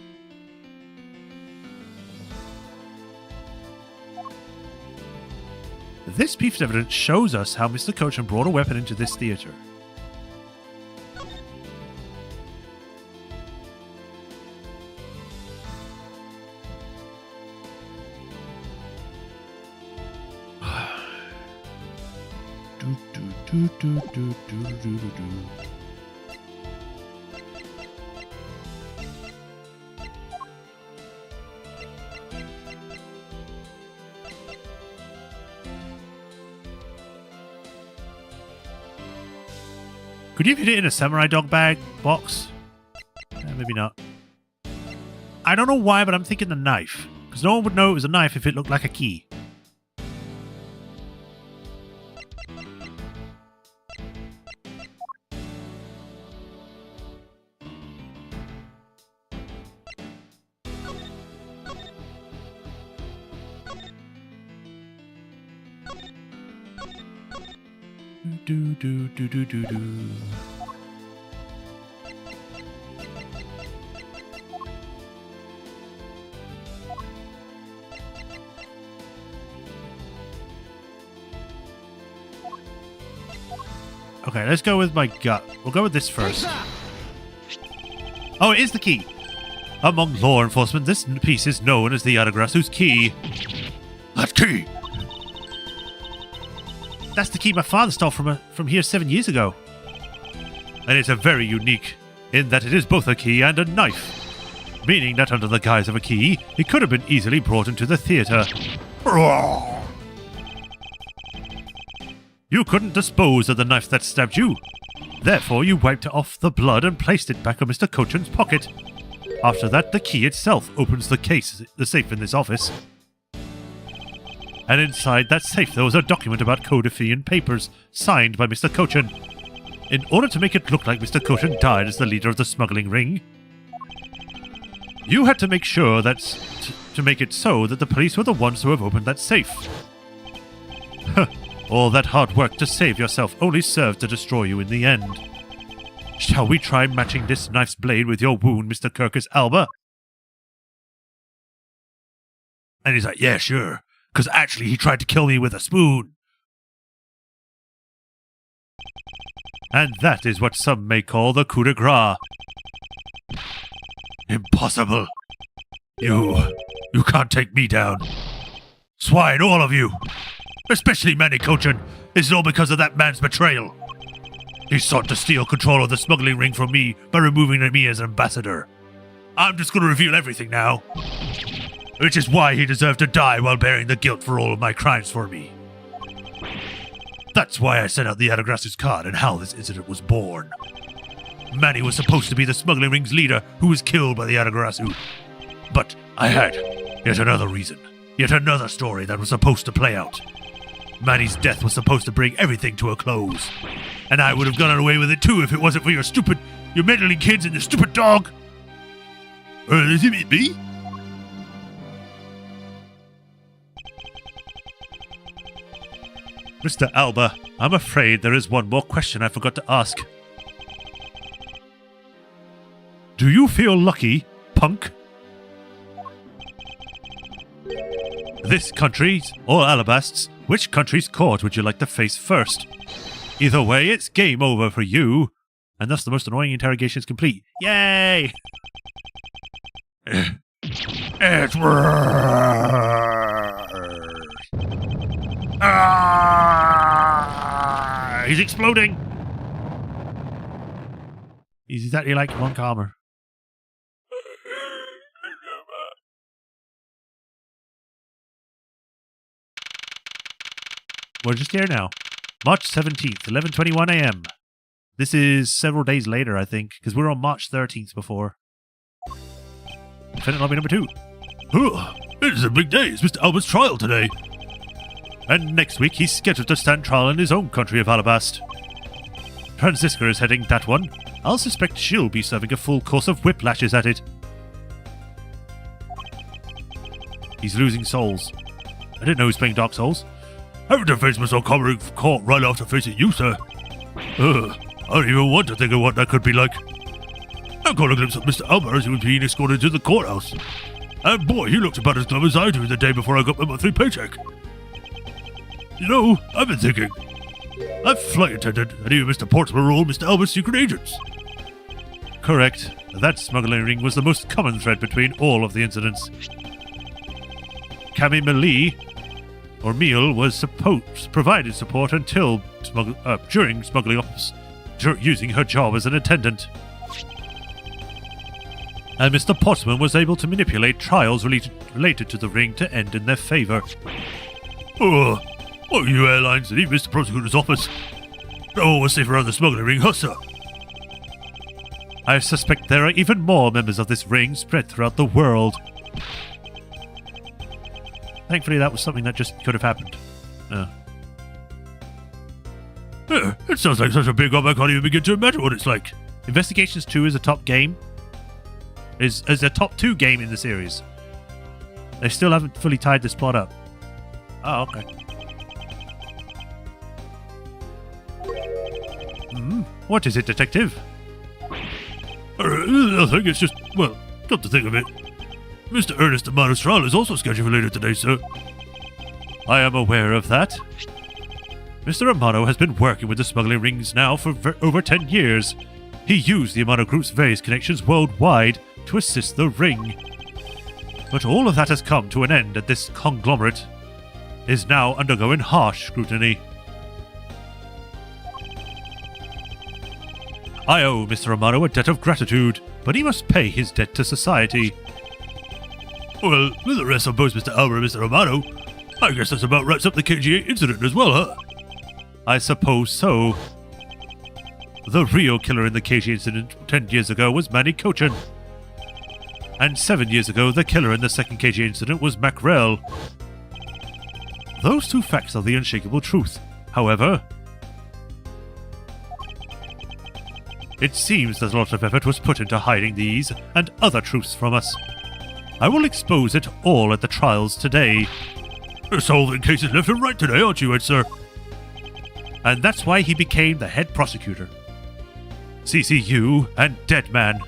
This piece of evidence shows us how Mr. Cochin brought a weapon into this theater. Could you fit it in a samurai dog bag box? Maybe not. I don't know why, but I'm thinking the knife. Because no one would know it was a knife if it looked like a key. Do. Okay, let's go with my gut. We'll go with this first. Oh, it is the key. Among law enforcement, this piece is known as the Yadagrasu's key. That key! That's the key my father stole from here 7 years ago. And it's a very unique in that it is both a key and a knife. Meaning that under the guise of a key, it could have been easily brought into the theater. You couldn't dispose of the knife that stabbed you. Therefore, you wiped off the blood and placed it back in Mr. Cochin's pocket. After that, the key itself opens the safe in this office. And inside that safe there was a document about Codifian papers, signed by Mr. Cochin. In order to make it look like Mr. Cochin died as the leader of the smuggling ring, you had to make sure to make it so that the police were the ones who have opened that safe. All that hard work to save yourself only served to destroy you in the end. Shall we try matching this knife's blade with your wound, Mr. Kirkus Alba? And he's like, yeah, sure. Because actually he tried to kill me with a spoon. And that is what some may call the coup de grace. Impossible. You can't take me down. Swine, all of you. Especially Manny Cochin. This is all because of that man's betrayal. He sought to steal control of the smuggling ring from me by removing me as an ambassador. I'm just going to reveal everything now. Which is why he deserved to die while bearing the guilt for all of my crimes for me. That's why I sent out the Yadagrasu's card and how this incident was born. Manny was supposed to be the smuggling ring's leader who was killed by the Yadagrasu. But I had yet another reason, yet another story that was supposed to play out. Manny's death was supposed to bring everything to a close. And I would have gotten away with it too if it wasn't for your meddling kids and your stupid dog. Does he mean me? Mr. Alba, I'm afraid there is one more question I forgot to ask. Do you feel lucky, punk? This country's or Alabasts, which country's court would you like to face first? Either way, it's game over for you. And thus the most annoying interrogation is complete. Yay! It's worse. Ah! He's exploding! He's exactly like Von Calmer. We're just here now. March 17th, 11:21 a.m. This is several days later, I think, because we were on March 13th before. Defendant lobby number 2. It is a big day. It's Mr. Albert's trial today. And next week, he's scheduled to stand trial in his own country of Alabast. Franziska is heading that one. I'll suspect she'll be serving a full course of whiplashes at it. He's losing souls. I didn't know he was playing Dark Souls. Having to face myself coming caught right after facing you, sir. I don't even want to think of what that could be like. I got a glimpse of Mr. Albert as he was being escorted to the courthouse. And boy, he looked about as glum as I do the day before I got my monthly paycheck. You know, I've been thinking. That flight attendant and even Mr. Portsmouth were all Mr. Albert's secret agents. Correct. That smuggling ring was the most common thread between all of the incidents. Cammy Melee, or Meal, was provided support until during smuggling ops, using her job as an attendant. And Mr. Portsmouth was able to manipulate trials related to the ring to end in their favour. What are you airlines and even Mr. Prosecutor's office? They're always safe around the smuggling ring, huh, sir? I suspect there are even more members of this ring spread throughout the world. Thankfully, that was something that just could have happened. Yeah, it sounds like such a big job I can't even begin to imagine what it's like. Investigations 2 is a top game. Is a top 2 game in the series. They still haven't fully tied this plot up. Oh, okay. What is it, detective? I think it's just, well, come to think of it, Mr. Ernest Amato's trial is also scheduled for later today, sir. I am aware of that. Mr. Amato has been working with the smuggling rings now for over 10 years. He used the Amato Group's various connections worldwide to assist the ring. But all of that has come to an end, and this conglomerate is now undergoing harsh scrutiny. I owe Mr. Amato a debt of gratitude, but he must pay his debt to society. Well, with the rest of both Mr. Albert and Mr. Amato, I guess that's about wraps up the KGA incident as well, huh? I suppose so. The real killer in the KGA incident 10 years ago was Manny Cochin. And 7 years ago, the killer in the second KGA incident was Macrell. Those two facts are the unshakable truth. However, it seems that a lot of effort was put into hiding these and other truths from us. I will expose it all at the trials today. You're solving cases left and right today, aren't you, Ed, sir? And that's why he became the head prosecutor. CCU and Deadman.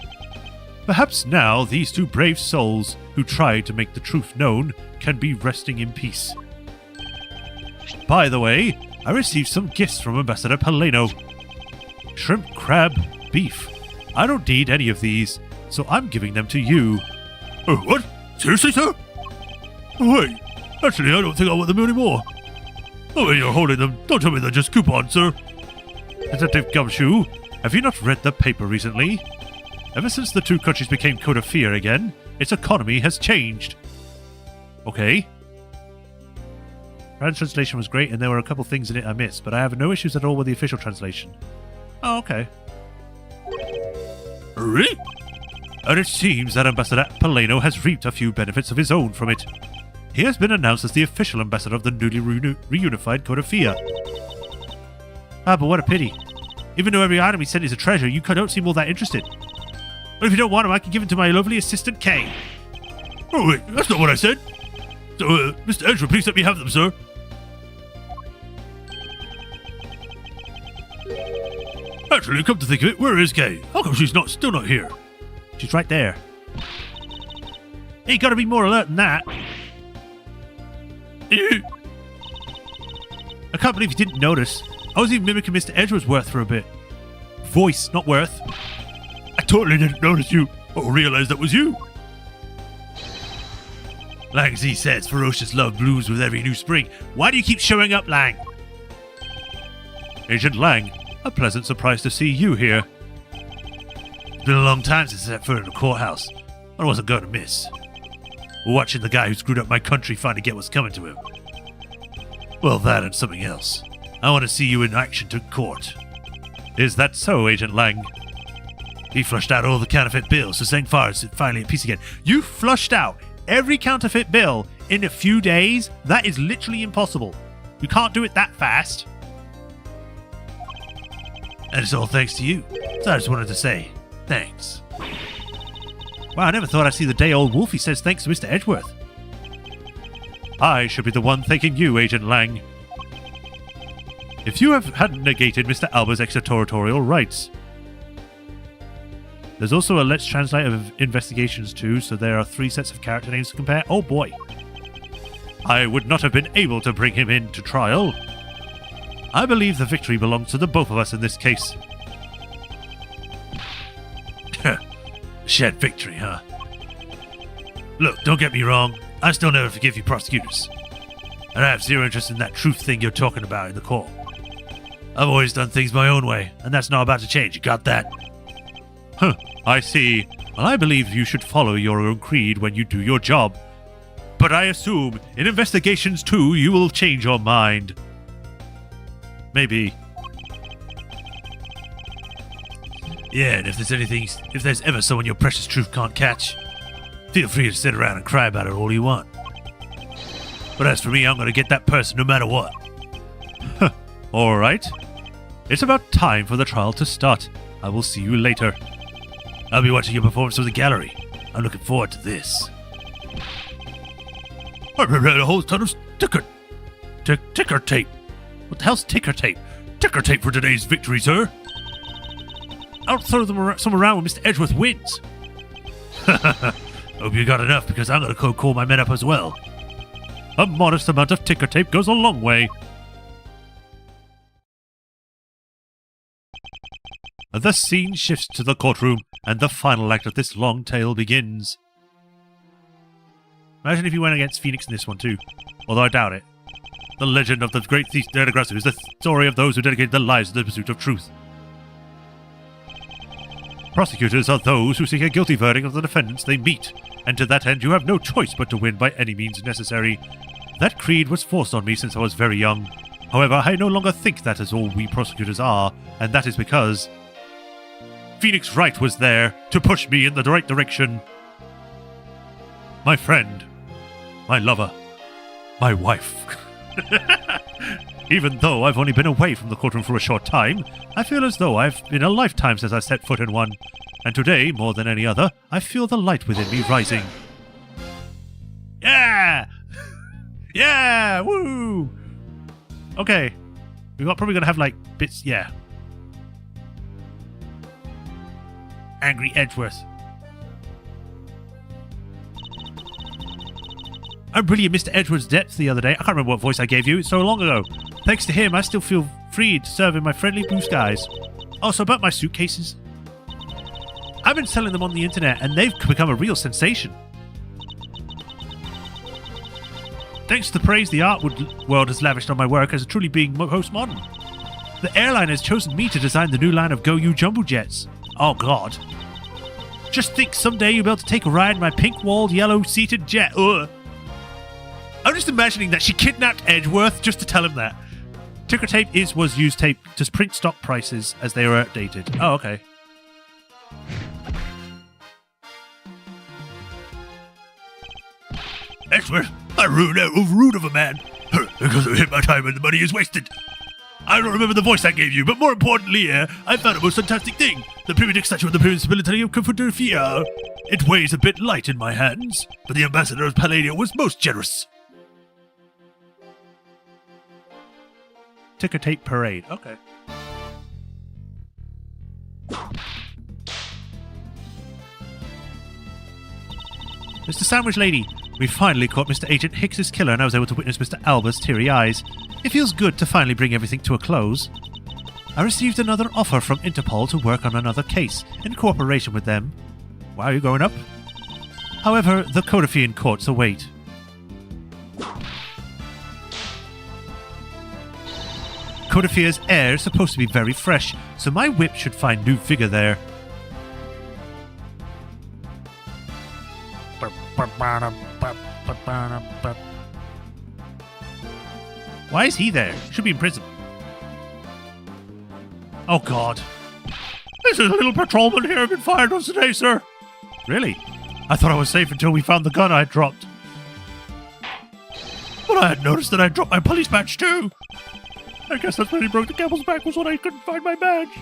Perhaps now these two brave souls who tried to make the truth known can be resting in peace. By the way, I received some gifts from Ambassador Paleno. Shrimp, crab, beef. I don't need any of these, so I'm giving them to you. What? Seriously, sir? Wait, actually, I don't think I want them anymore. Oh, when you're holding them, don't tell me they're just coupons, sir. Detective Gumshoe, have you not read the paper recently? Ever since the two countries became Code of Fear again, its economy has changed. Okay. French translation was great, and there were a couple things in it I missed, but I have no issues at all with the official translation. Oh, okay. Really? And it seems that Ambassador Paleno has reaped a few benefits of his own from it. He has been announced as the official ambassador of the newly reunified Code of Fear. Ah, but what a pity. Even though every item he sent is a treasure, you don't seem all that interested. But if you don't want him, I can give him to my lovely assistant, Kay. Oh, wait, that's not what I said. So, Mr. Ezra, please let me have them, sir. Actually, come to think of it, where is Kay? How come she's still not here? She's right there. Hey, you gotta be more alert than that. I can't believe you didn't notice. I was even mimicking Mr. Edgeworth for a bit. Voice, not Worth. I totally didn't notice you or realize that was you. Lang Z says ferocious love blooms with every new spring. Why do you keep showing up, Lang? Agent Lang, a pleasant surprise to see you here. It's been a long time since I set foot in the courthouse. I wasn't going to miss. We're watching the guy who screwed up my country finally get what's coming to him. Well, that and something else. I want to see you in action to court. Is that so, Agent Lang? He flushed out all the counterfeit bills, so Sang Far is finally at peace again. You flushed out every counterfeit bill in a few days? That is literally impossible. You can't do it that fast. And it's all thanks to you. So I just wanted to say, thanks. Wow, I never thought I'd see the day old Wolfie says thanks to Mr. Edgeworth. I should be the one thanking you, Agent Lang. If you hadn't negated Mr. Alba's extraterritorial rights. There's also a Let's Translate of investigations too, so there are 3 sets of character names to compare. Oh boy. I would not have been able to bring him into trial. I believe the victory belongs to the both of us in this case. Shared victory, huh? Look, don't get me wrong. I still never forgive you prosecutors. And I have zero interest in that truth thing you're talking about in the court. I've always done things my own way, and that's not about to change. You got that? Huh, I see. Well, I believe you should follow your own creed when you do your job. But I assume, in investigations too, you will change your mind. Maybe. Yeah, and if there's ever someone your precious truth can't catch, feel free to sit around and cry about it all you want. But as for me, I'm gonna get that person no matter what. Alright. It's about time for the trial to start. I will see you later. I'll be watching your performance from the gallery. I'm looking forward to this. I read a whole ton of ticker tape. What the hell's ticker tape? Ticker tape for today's victory, sir. I'll throw some around when Mr. Edgeworth wins. Hope you got enough, because I'm going to call my men up as well. A modest amount of ticker tape goes a long way. The scene shifts to the courtroom, and the final act of this long tale begins. Imagine if you went against Phoenix in this one too, although I doubt it. The legend of the great thief dared aggressor is the story of those who dedicated their lives to the pursuit of truth. Prosecutors are those who seek a guilty verdict of the defendants they meet, and to that end you have no choice but to win by any means necessary. That creed was forced on me since I was very young. However, I no longer think that is all we prosecutors are, and that is because Phoenix Wright was there to push me in the right direction. My friend, my lover, my wife. Even though I've only been away from the courtroom for a short time, I feel as though I've been a lifetime since I set foot in one. And today, more than any other, I feel the light within me rising. Yeah! Yeah! Woo! Okay. We're probably going to have, like, bits... Yeah. Angry Edgeworth. I'm really in Mr. Edgeworth's depths the other day. I can't remember what voice I gave you. It's so long ago. Thanks to him, I still feel free to serve in my friendly blue skies. Also, about my suitcases. I've been selling them on the internet, and they've become a real sensation. Thanks to the praise the art world has lavished on my work as truly being postmodern. The airline has chosen me to design the new line of Go You Jumbo Jets. Oh, God. Just think someday you'll be able to take a ride in my pink-walled, yellow-seated jet. Ugh. I'm just imagining that she kidnapped Edgeworth just to tell him that. Ticker tape was used tape to print stock prices as they were updated. Oh, okay. Edgeworth, I ruined out rude of a man. Because of him, my time and the money is wasted. I don't remember the voice I gave you, but more importantly, I found a most fantastic thing. The periodic statue of the Principality of Confederafia. It weighs a bit light in my hands, but the ambassador of Palladio was most generous. Ticker tape parade. Okay. Mr. Sandwich Lady, we finally caught Mr. Agent Hicks's killer and I was able to witness Mr. Alba's teary eyes. It feels good to finally bring everything to a close. I received another offer from Interpol to work on another case in cooperation with them. Why are you going up? However, the Codifian courts await. Codifia's air is supposed to be very fresh, so my whip should find new vigor there. Why is he there? Should be in prison. Oh God. There's a little patrolman here been fired on today, sir. Really? I thought I was safe until we found the gun I dropped. But I had noticed that I dropped my police badge too. I guess that's when he broke the camel's back, was when I couldn't find my badge.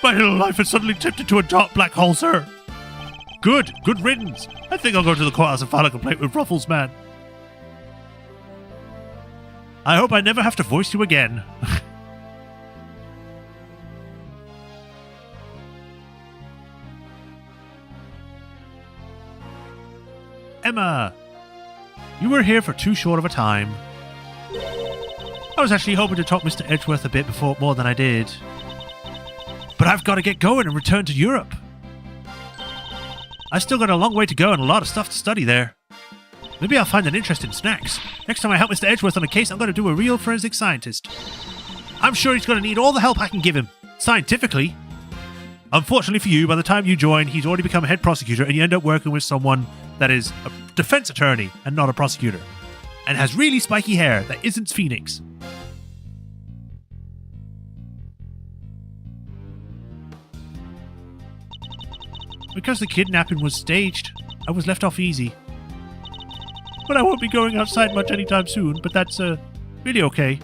My little life has suddenly tipped into a dark black hole, sir. Good riddance. I think I'll go to the courthouse and file a complaint with Ruffles, man. I hope I never have to voice you again. Emma, you were here for too short of a time. I was actually hoping to talk Mr. Edgeworth a bit more than I did. But I've got to get going and return to Europe. I still got a long way to go and a lot of stuff to study there. Maybe I'll find an interest in snacks. Next time I help Mr. Edgeworth on a case, I'm going to do a real forensic scientist. I'm sure he's going to need all the help I can give him, scientifically. Unfortunately for you, by the time you join, he's already become head prosecutor and you end up working with someone that is a defense attorney and not a prosecutor, and has really spiky hair that isn't Phoenix. Because the kidnapping was staged, I was left off easy. But I won't be going outside much anytime soon, but that's, really okay.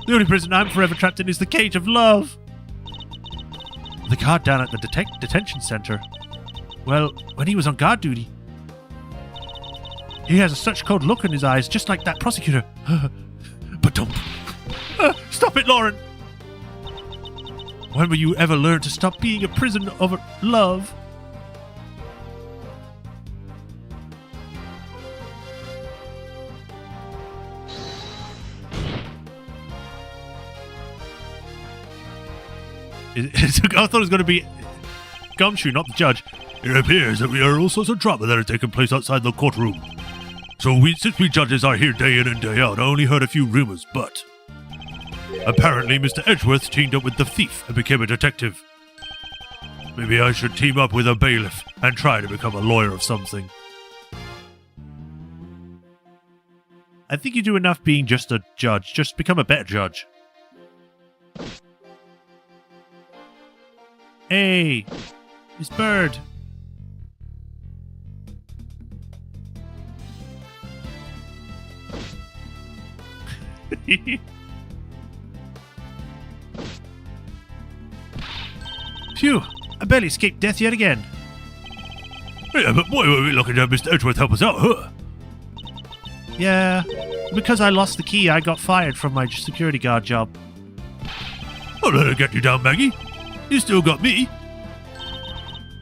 The only prison I'm forever trapped in is the cage of love. The guard down at the detention center. Well, when he was on guard duty, he has such cold look in his eyes, just like that prosecutor. But don't. Stop it, Lauren! When will you ever learn to stop being a prison of love? I thought it was going to be Gumshoe, not the judge. It appears that we are all sorts of drama that are taking place outside the courtroom. Since we judges are here day in and day out, I only heard a few rumors, but apparently Mr. Edgeworth teamed up with the thief and became a detective. Maybe I should team up with a bailiff and try to become a lawyer of something. I think you do enough being just a judge. Just become a better judge. Hey, it's Bird. Phew, I barely escaped death yet again. Yeah, but boy, were we lucky to have Mr. Edgeworth help us out, huh? Yeah, because I lost the key, I got fired from my security guard job. I'll let her get you down, Maggie. You still got me.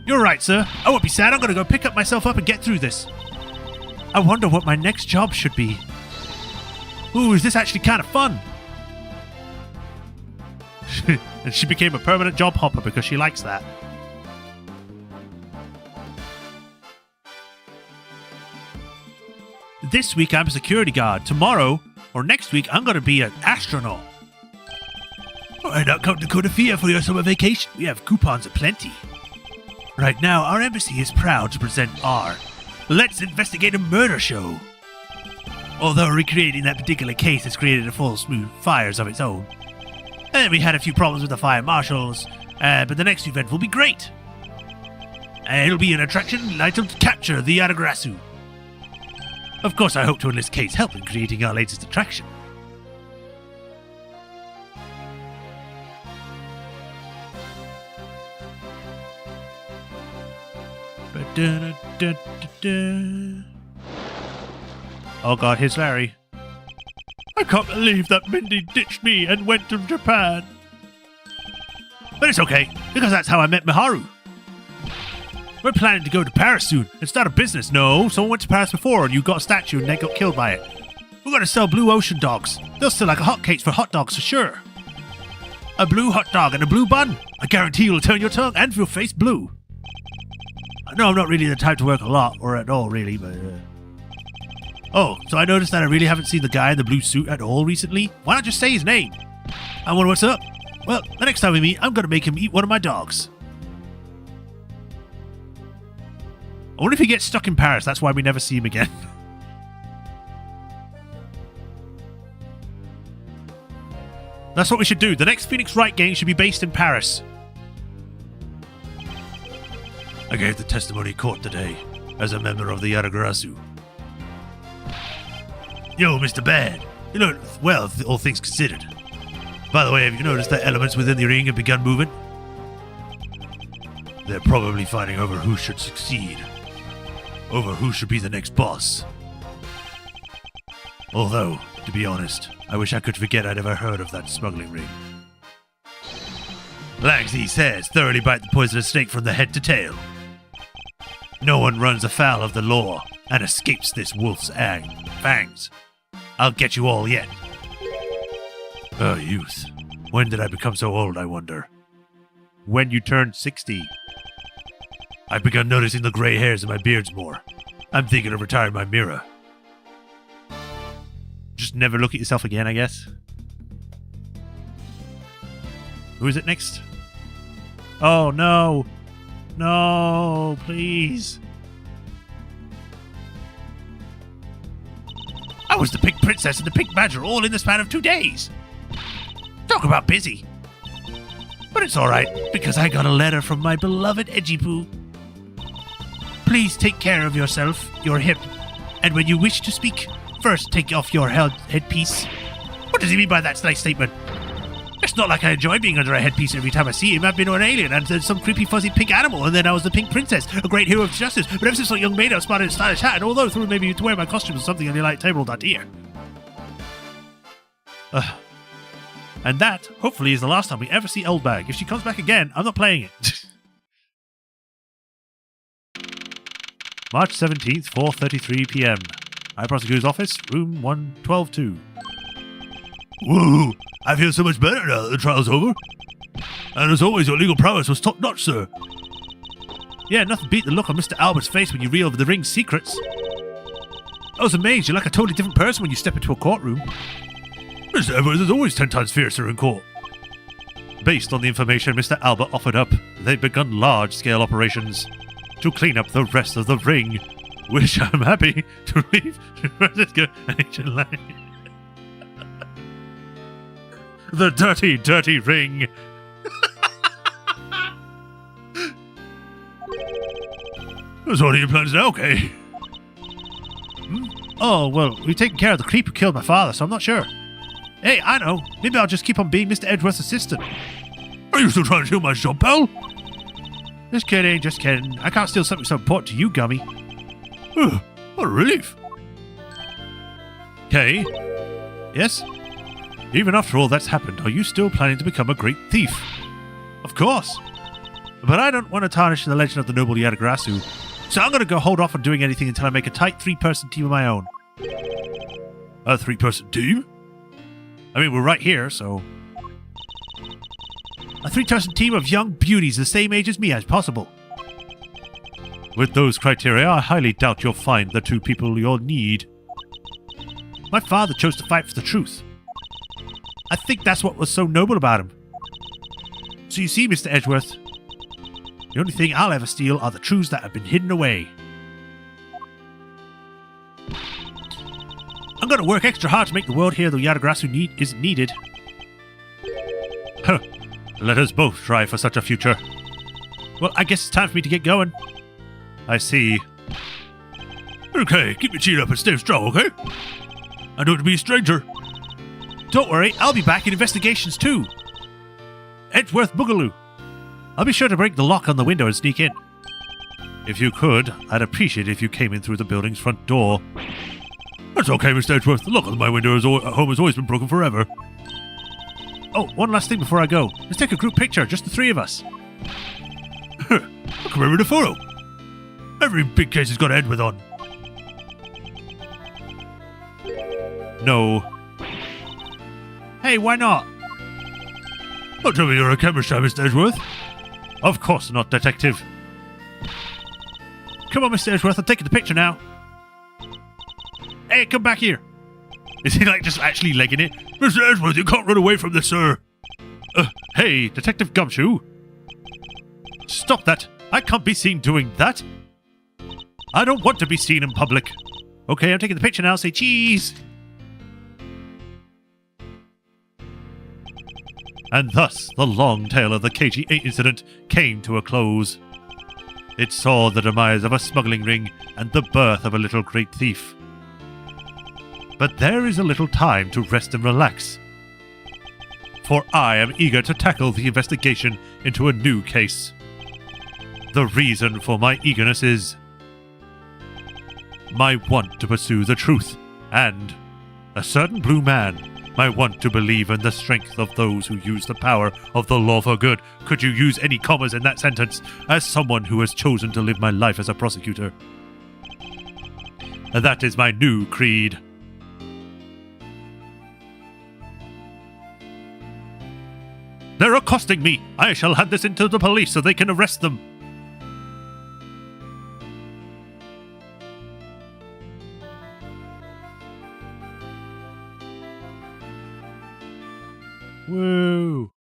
You're right, sir. I won't be sad. I'm going to go pick myself up and get through this. I wonder what my next job should be. Ooh, is this actually kind of fun? And she became a permanent job hopper because she likes that. This week I'm a security guard. Tomorrow, or next week, I'm going to be an astronaut. Why not come to Codifia for your summer vacation? We have coupons aplenty. Right now, our embassy is proud to present our Let's Investigate a Murder show. Although recreating that particular case has created a full smooth fires of its own. And we had a few problems with the fire marshals, but the next event will be great. It'll be an attraction titled Capture the Adagrasu. Of course, I hope to enlist Kate's help in creating our latest attraction. Oh god, here's Larry. I can't believe that Mindy ditched me and went to Japan. But it's okay, because that's how I met Miharu. We're planning to go to Paris soon and start a business. No, someone went to Paris before and you got a statue and they got killed by it. We're going to sell blue ocean dogs. They'll sell like a hotcakes for hot dogs for sure. A blue hot dog and a blue bun. I guarantee you'll turn your tongue and your face blue. No, I'm not really the type to work a lot, or at all, really, but... Oh, so I noticed that I really haven't seen the guy in the blue suit at all recently. Why not just say his name? I wonder what's up. Well, the next time we meet, I'm going to make him eat one of my dogs. I wonder if he gets stuck in Paris. That's why we never see him again. That's what we should do. The next Phoenix Wright game should be based in Paris. I gave the testimony in court today as a member of the Yaragrasu. Yo, Mr. Bad. You know, well, all things considered. By the way, have you noticed that elements within the ring have begun moving? They're probably fighting over who should succeed. Over who should be the next boss. Although, to be honest, I wish I could forget I'd ever heard of that smuggling ring. Langsy says, thoroughly bite the poisonous snake from the head to tail. No one runs afoul of the law and escapes this wolf's fangs. I'll get you all yet. Oh, youth. When did I become so old, I wonder? When you turned 60. I've begun noticing the gray hairs in my beards more. I'm thinking of retiring my mirror. Just never look at yourself again, I guess. Who is it next? Oh, no. No, please. I was the Pink Princess and the Pink Badger all in the span of 2 days. Talk about busy. But it's alright, because I got a letter from my beloved Edgy-Poo. Please take care of yourself, your hip, and when you wish to speak, first take off your headpiece. What does he mean by that nice statement? It's not like I enjoy being under a headpiece every time I see him. I've been an alien and then some creepy fuzzy pink animal, and then I was the Pink Princess, a great hero of justice. But ever since a young maid, I've spotted a stylish hat, and although through maybe to wear my costume or something on your light table that here. And that, hopefully, is the last time we ever see Oldbag. If she comes back again, I'm not playing it. March 17th, 4:33 p.m. High Prosecutor's Office, room 1122. Woo! I feel so much better now that the trial's over. And as always, your legal prowess was top-notch, sir. Yeah, nothing beat the look on Mr. Albert's face when you revealed the ring's secrets. I was amazed. You're like a totally different person when you step into a courtroom. Mr. Edwards is always 10 times fiercer in court. Based on the information Mr. Albert offered up, they've begun large-scale operations to clean up the rest of the ring, which I'm happy to leave to Francisco Ancient Line. The dirty, dirty ring. So what are your plans now, Kay? Oh, well, we've taken care of the creep who killed my father, so I'm not sure. Hey, I know. Maybe I'll just keep on being Mr. Edgeworth's assistant. Are you still trying to steal my job, pal? Just kidding, just kidding. I can't steal something so important to you, Gummy. What a relief. Kay? Yes? Even after all that's happened, are you still planning to become a great thief? Of course. But I don't want to tarnish the legend of the noble Yadagrasu, so I'm going to go hold off on doing anything until I make a tight 3-person team of my own. A 3-person team? I mean, we're right here, so... A 3-person team of young beauties the same age as me as possible. With those criteria, I highly doubt you'll find the 2 people you'll need. My father chose to fight for the truth. I think that's what was so noble about him. So you see, Mr. Edgeworth, the only thing I'll ever steal are the truths that have been hidden away. I'm going to work extra hard to make the world here the Yadagrasu isn't needed. Huh. Let us both try for such a future. Well, I guess it's time for me to get going. I see. Okay, keep your chin up and stay strong, okay? I don't want to be a stranger. Don't worry, I'll be back in investigations too. Edgeworth Boogaloo. I'll be sure to break the lock on the window and sneak in. If you could, I'd appreciate it if you came in through the building's front door. That's okay, Mr. Edgeworth. The lock on my window at home has always been broken forever. Oh, one last thing before I go. Let's take a group picture, just the 3 of us. I can remember the photo. Every big case has got Edgeworth on. No. Hey, why not? Don't tell me you're a camera shy, Mr. Edgeworth. Of course not, detective. Come on, Mr. Edgeworth, I'm taking the picture now. Hey, come back here. Is he like just actually legging it? Mr. Edgeworth, you can't run away from this, sir. Hey, Detective Gumshoe. Stop that. I can't be seen doing that. I don't want to be seen in public. Okay, I'm taking the picture now. Say cheese. And thus, the long tale of the KG8 incident came to a close. It saw the demise of a smuggling ring and the birth of a little great thief. But there is a little time to rest and relax. For I am eager to tackle the investigation into a new case. The reason for my eagerness is my want to pursue the truth, and a certain blue man, my want to believe in the strength of those who use the power of the law for good. Could you use any commas in that sentence? As someone who has chosen to live my life as a prosecutor. And that is my new creed. They're accosting me. I shall hand this into the police so they can arrest them. Woo.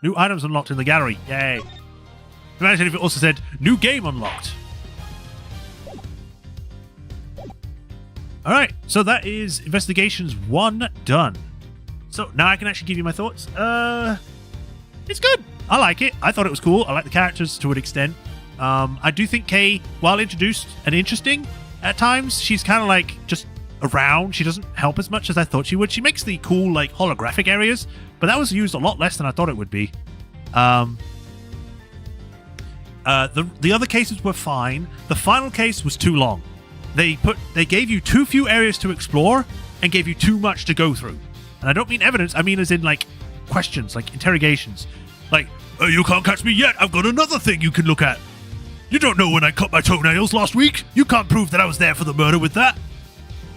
New items unlocked in the gallery. Yay. Imagine if it also said, new game unlocked. Alright, so that is Investigations 1 done. So now I can actually give you my thoughts. It's good. I like it. I thought it was cool. I like the characters to an extent. I do think Kay, while introduced and interesting, at times, she's kind of like just around. She doesn't help as much as I thought she would. She makes the cool like holographic areas, but that was used a lot less than I thought it would be. The other cases were fine. The final case was too long. They gave you too few areas to explore and gave you too much to go through. And I don't mean evidence. I mean as in like questions, like interrogations. Like, you can't catch me yet. I've got another thing you can look at. You don't know when I cut my toenails last week. You can't prove that I was there for the murder with that.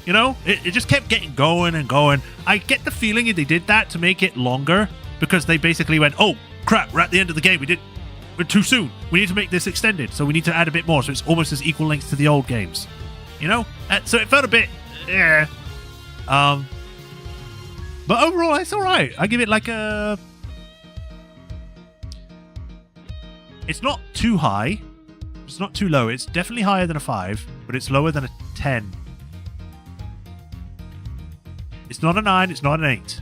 You know, it just kept getting going and going. I get the feeling they did that to make it longer because they basically went, oh, crap, we're at the end of the game. We're too soon. We need to make this extended, so we need to add a bit more so it's almost as equal length to the old games. You know? So it felt a bit, but overall, it's all right. I give it like a... It's not too high. It's not too low. It's definitely higher than a 5, but it's lower than a 10. It's not a 9. It's not an 8.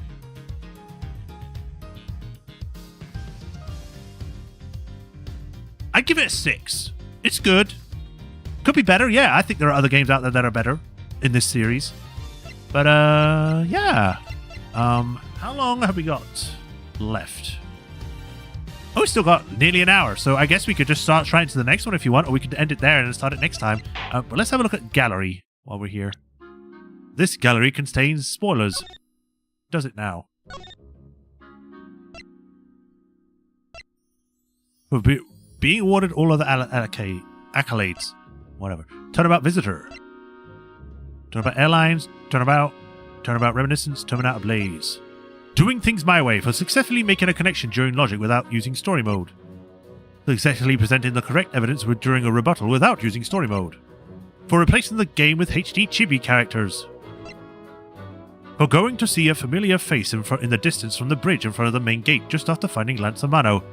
I'd give it a 6. It's good. Could be better. Yeah, I think there are other games out there that are better in this series. But, yeah. How long have we got left? Oh, we still got nearly an hour, so I guess we could just start trying to the next one if you want, or we could end it there and start it next time. But let's have a look at gallery while we're here. This gallery contains spoilers. Does it now? Being awarded all other accolades. Whatever. Turnabout visitor. Turnabout airlines. Turnabout reminiscence. Turnabout ablaze. Doing things my way for successfully making a connection during logic without using story mode. Successfully presenting the correct evidence during a rebuttal without using story mode. For replacing the game with HD chibi characters. For going to see a familiar face in the distance from the bridge in front of the main gate just after finding Lance Amano.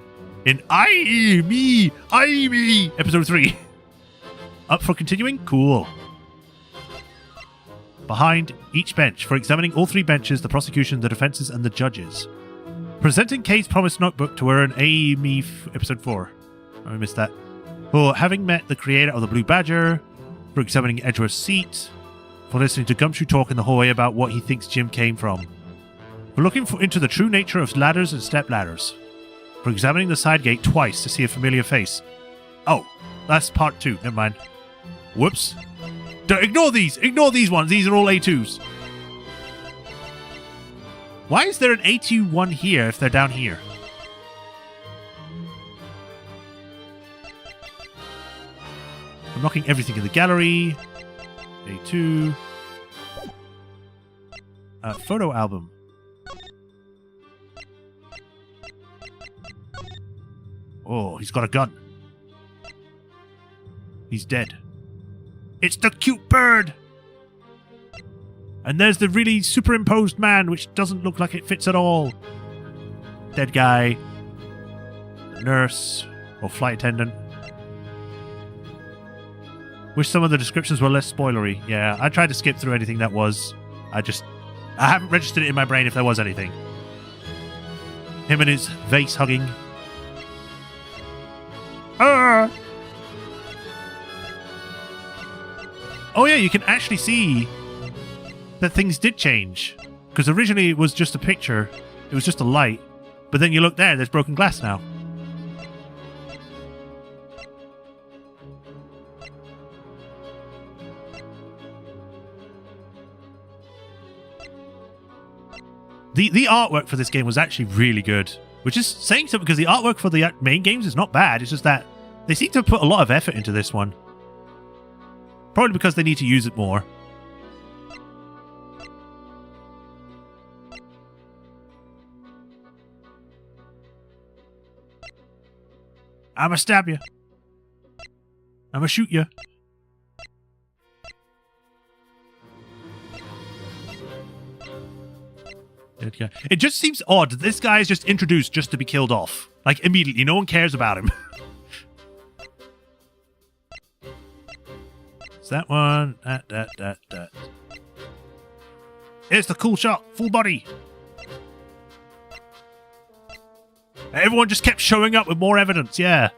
In I Me episode 3. Up for continuing? Cool. Behind each bench for examining all 3 benches, the prosecution, the defenses, and the judges. Presenting Kate's promised notebook to her in A.Me episode 4. I missed that. For having met the creator of the Blue Badger. For examining Edgeworth's seat. For listening to Gumshoe talk in the hallway about what he thinks Jim came from. For looking into the true nature of ladders and step ladders. For examining the side gate twice to see a familiar face. Oh, that's part 2. Never mind. Whoops. Ignore these ones. These are all A2s. Why is there an A2 one here if they're down here? Unlocking everything in the gallery. A2. Photo album. Oh, he's got a gun. He's dead. It's the cute bird! And there's the really superimposed man, which doesn't look like it fits at all. Dead guy. Nurse. Or flight attendant. Wish some of the descriptions were less spoilery. Yeah, I tried to skip through anything that was. I haven't registered it in my brain if there was anything. Him and his vase hugging. Ah! Oh yeah, you can actually see that things did change. Because originally it was just a picture. It was just a light. But then you look there, there's broken glass now. The artwork for this game was actually really good. Which is saying something because the artwork for the main games is not bad. It's just that they seem to have put a lot of effort into this one. Probably because they need to use it more. I'ma stab you. I'ma shoot you. It just seems odd that this guy is just introduced just to be killed off. Like, immediately. No one cares about him. It's that one. That. It's the cool shot. Full body. Everyone just kept showing up with more evidence. Yeah.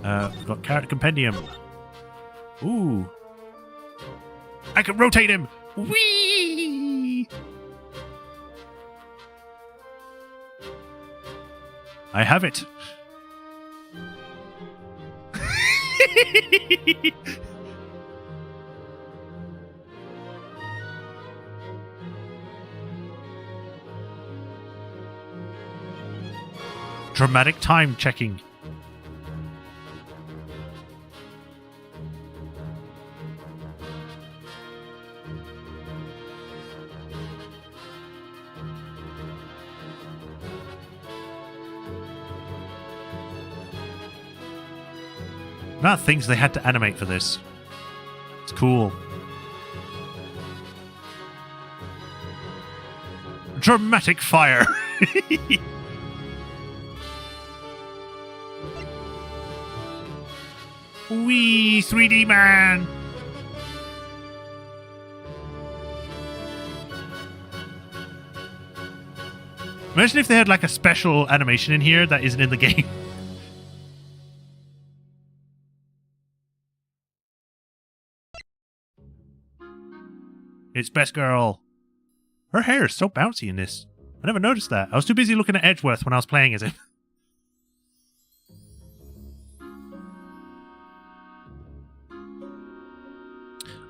We've got character compendium. Ooh. I can rotate him. Whee! I have it. Dramatic time checking. Not things they had to animate for this. It's cool. Dramatic fire. Wee 3D man. Imagine if they had like a special animation in here that isn't in the game. It's Best Girl. Her hair is so bouncy in this. I never noticed that. I was too busy looking at Edgeworth when I was playing as it.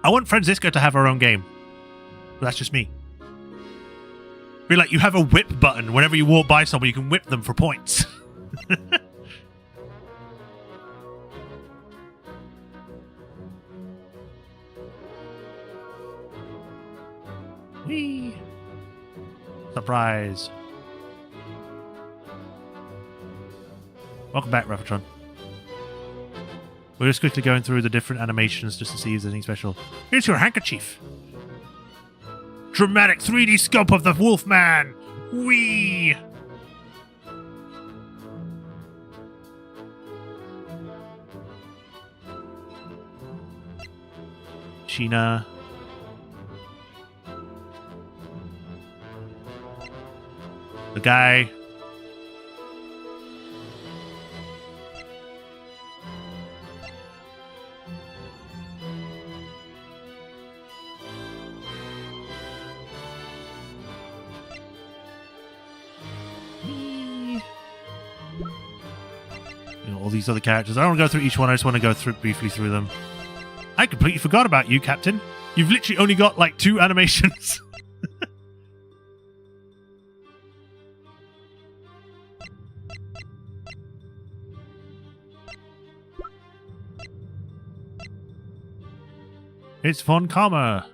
I want Franziska to have her own game. But that's just me. Be like, you have a whip button. Whenever you walk by someone, you can whip them for points. Whee! Surprise. Welcome back, Rafatron. We're just quickly going through the different animations just to see if there's anything special. Here's your handkerchief. Dramatic 3D scope of the Wolfman. Whee! Sheena. The guy. All these other characters. I don't want to go through each one. I just want to go briefly through them. I completely forgot about you, Captain. You've literally only got like 2 animations. It's Von Comma.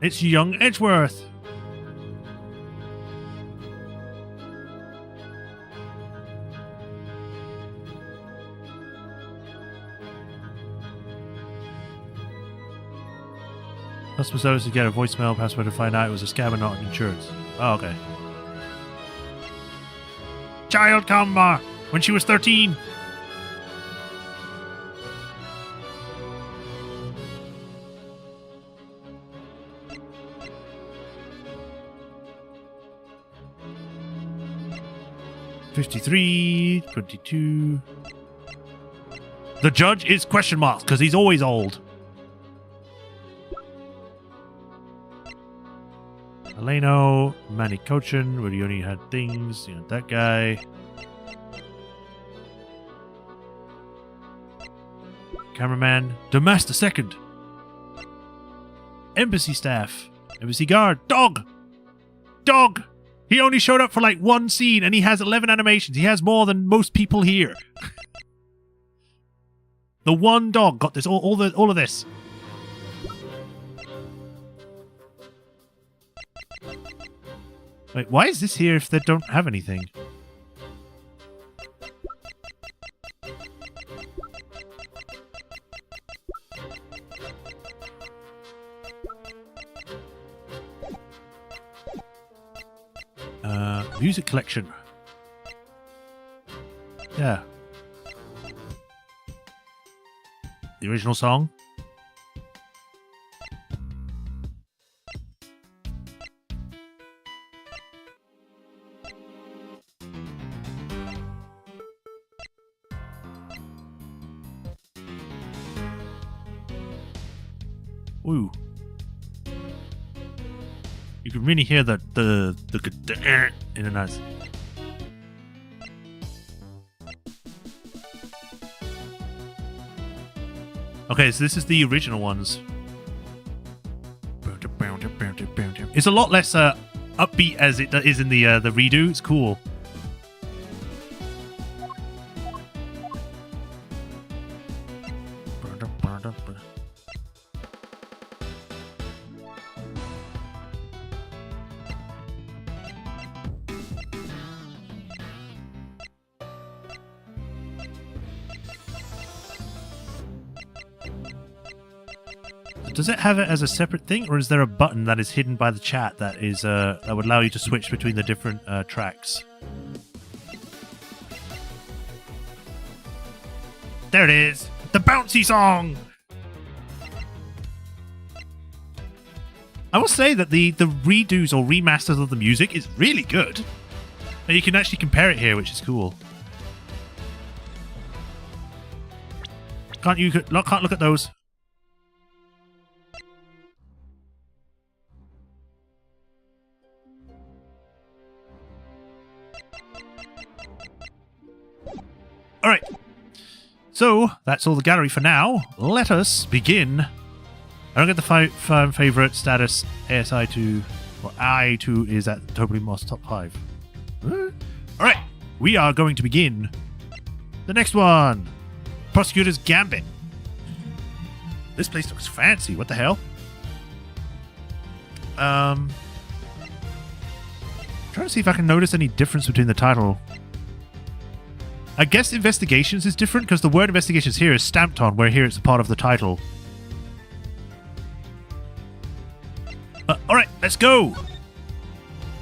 It's young Edgeworth. Customer service to get a voicemail password to find out it was a scam and not insurance. Oh, okay. Child Comma when she was 13. $53, $22. The judge is question marks because he's always old. Eleno, Manny Cochin, where you only had things. You know, that guy. Cameraman, Damas II. Embassy staff. Embassy guard. Dog! Dog! He only showed up for like one scene and he has 11 animations. He has more than most people here. The one dog got this, all of this. Wait, why is this here if they don't have anything? Music collection. Yeah. The original song. Ooh. You can really hear the in and out. Okay, so this is the original ones. It's a lot less upbeat as it is in the redo. It's cool. Does it have it as a separate thing, or is there a button that is hidden by the chat that is that would allow you to switch between the different tracks? There it is, the bouncy song. I will say that the redos or remasters of the music is really good. And you can actually compare it here, which is cool. Can't look at those. Alright, so that's all the gallery for now. Let us begin. I don't get the fan favourite status. ASI2 or I2 is at Totally Moss top 5. Alright, we are going to begin the next one. Prosecutor's Gambit. This place looks fancy. What the hell? Trying to see if I can notice any difference between the title. I guess investigations is different because the word investigations here is stamped on, where here it's a part of the title. Alright, let's go!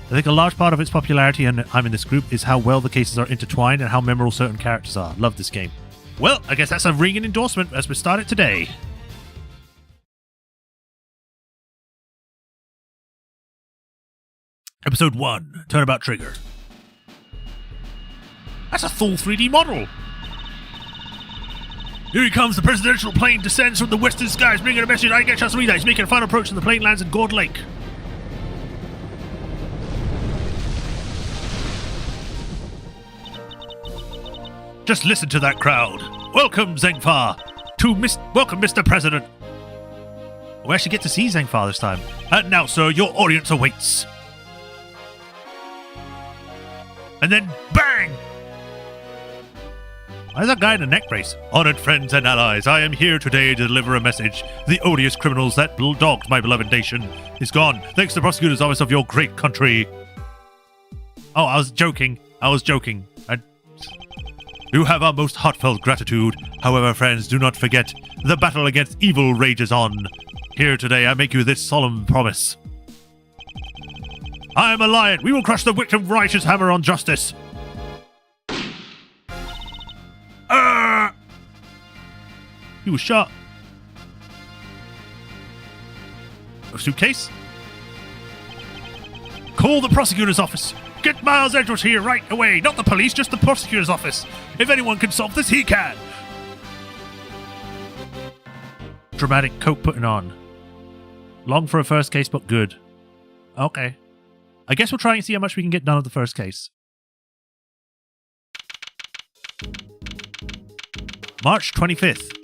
I think a large part of its popularity, and I'm in this group, is how well the cases are intertwined and how memorable certain characters are. Love this game. Well, I guess that's a ringing endorsement as we start it today. Episode 1, Turnabout Trigger. That's a full 3D model! Here he comes, the presidential plane descends from the western skies, bringing a message. I get a chance to read that. He's making a final approach and the plane lands in Gourd Lake. Just listen to that crowd. Welcome, Zhengfa. Welcome, Mr. President. We actually get to see Zhengfa this time. And now, sir, your audience awaits. And then, bang! Why is that guy in a neck brace? Honored friends and allies, I am here today to deliver a message. The odious criminals that dogged my beloved nation is gone, thanks to the prosecutor's office of your great country. Oh, I was joking. You have our most heartfelt gratitude. However, friends, do not forget, the battle against evil rages on. Here today, I make you this solemn promise. I am a lion. We will crush the victim righteous hammer on justice. He was shot. A suitcase? Call the prosecutor's office. Get Miles Edgeworth here right away. Not the police, just the prosecutor's office. If anyone can solve this, he can. Dramatic coat putting on. Long for a first case, but good. Okay. I guess we'll try and see how much we can get done of the first case. March 25th.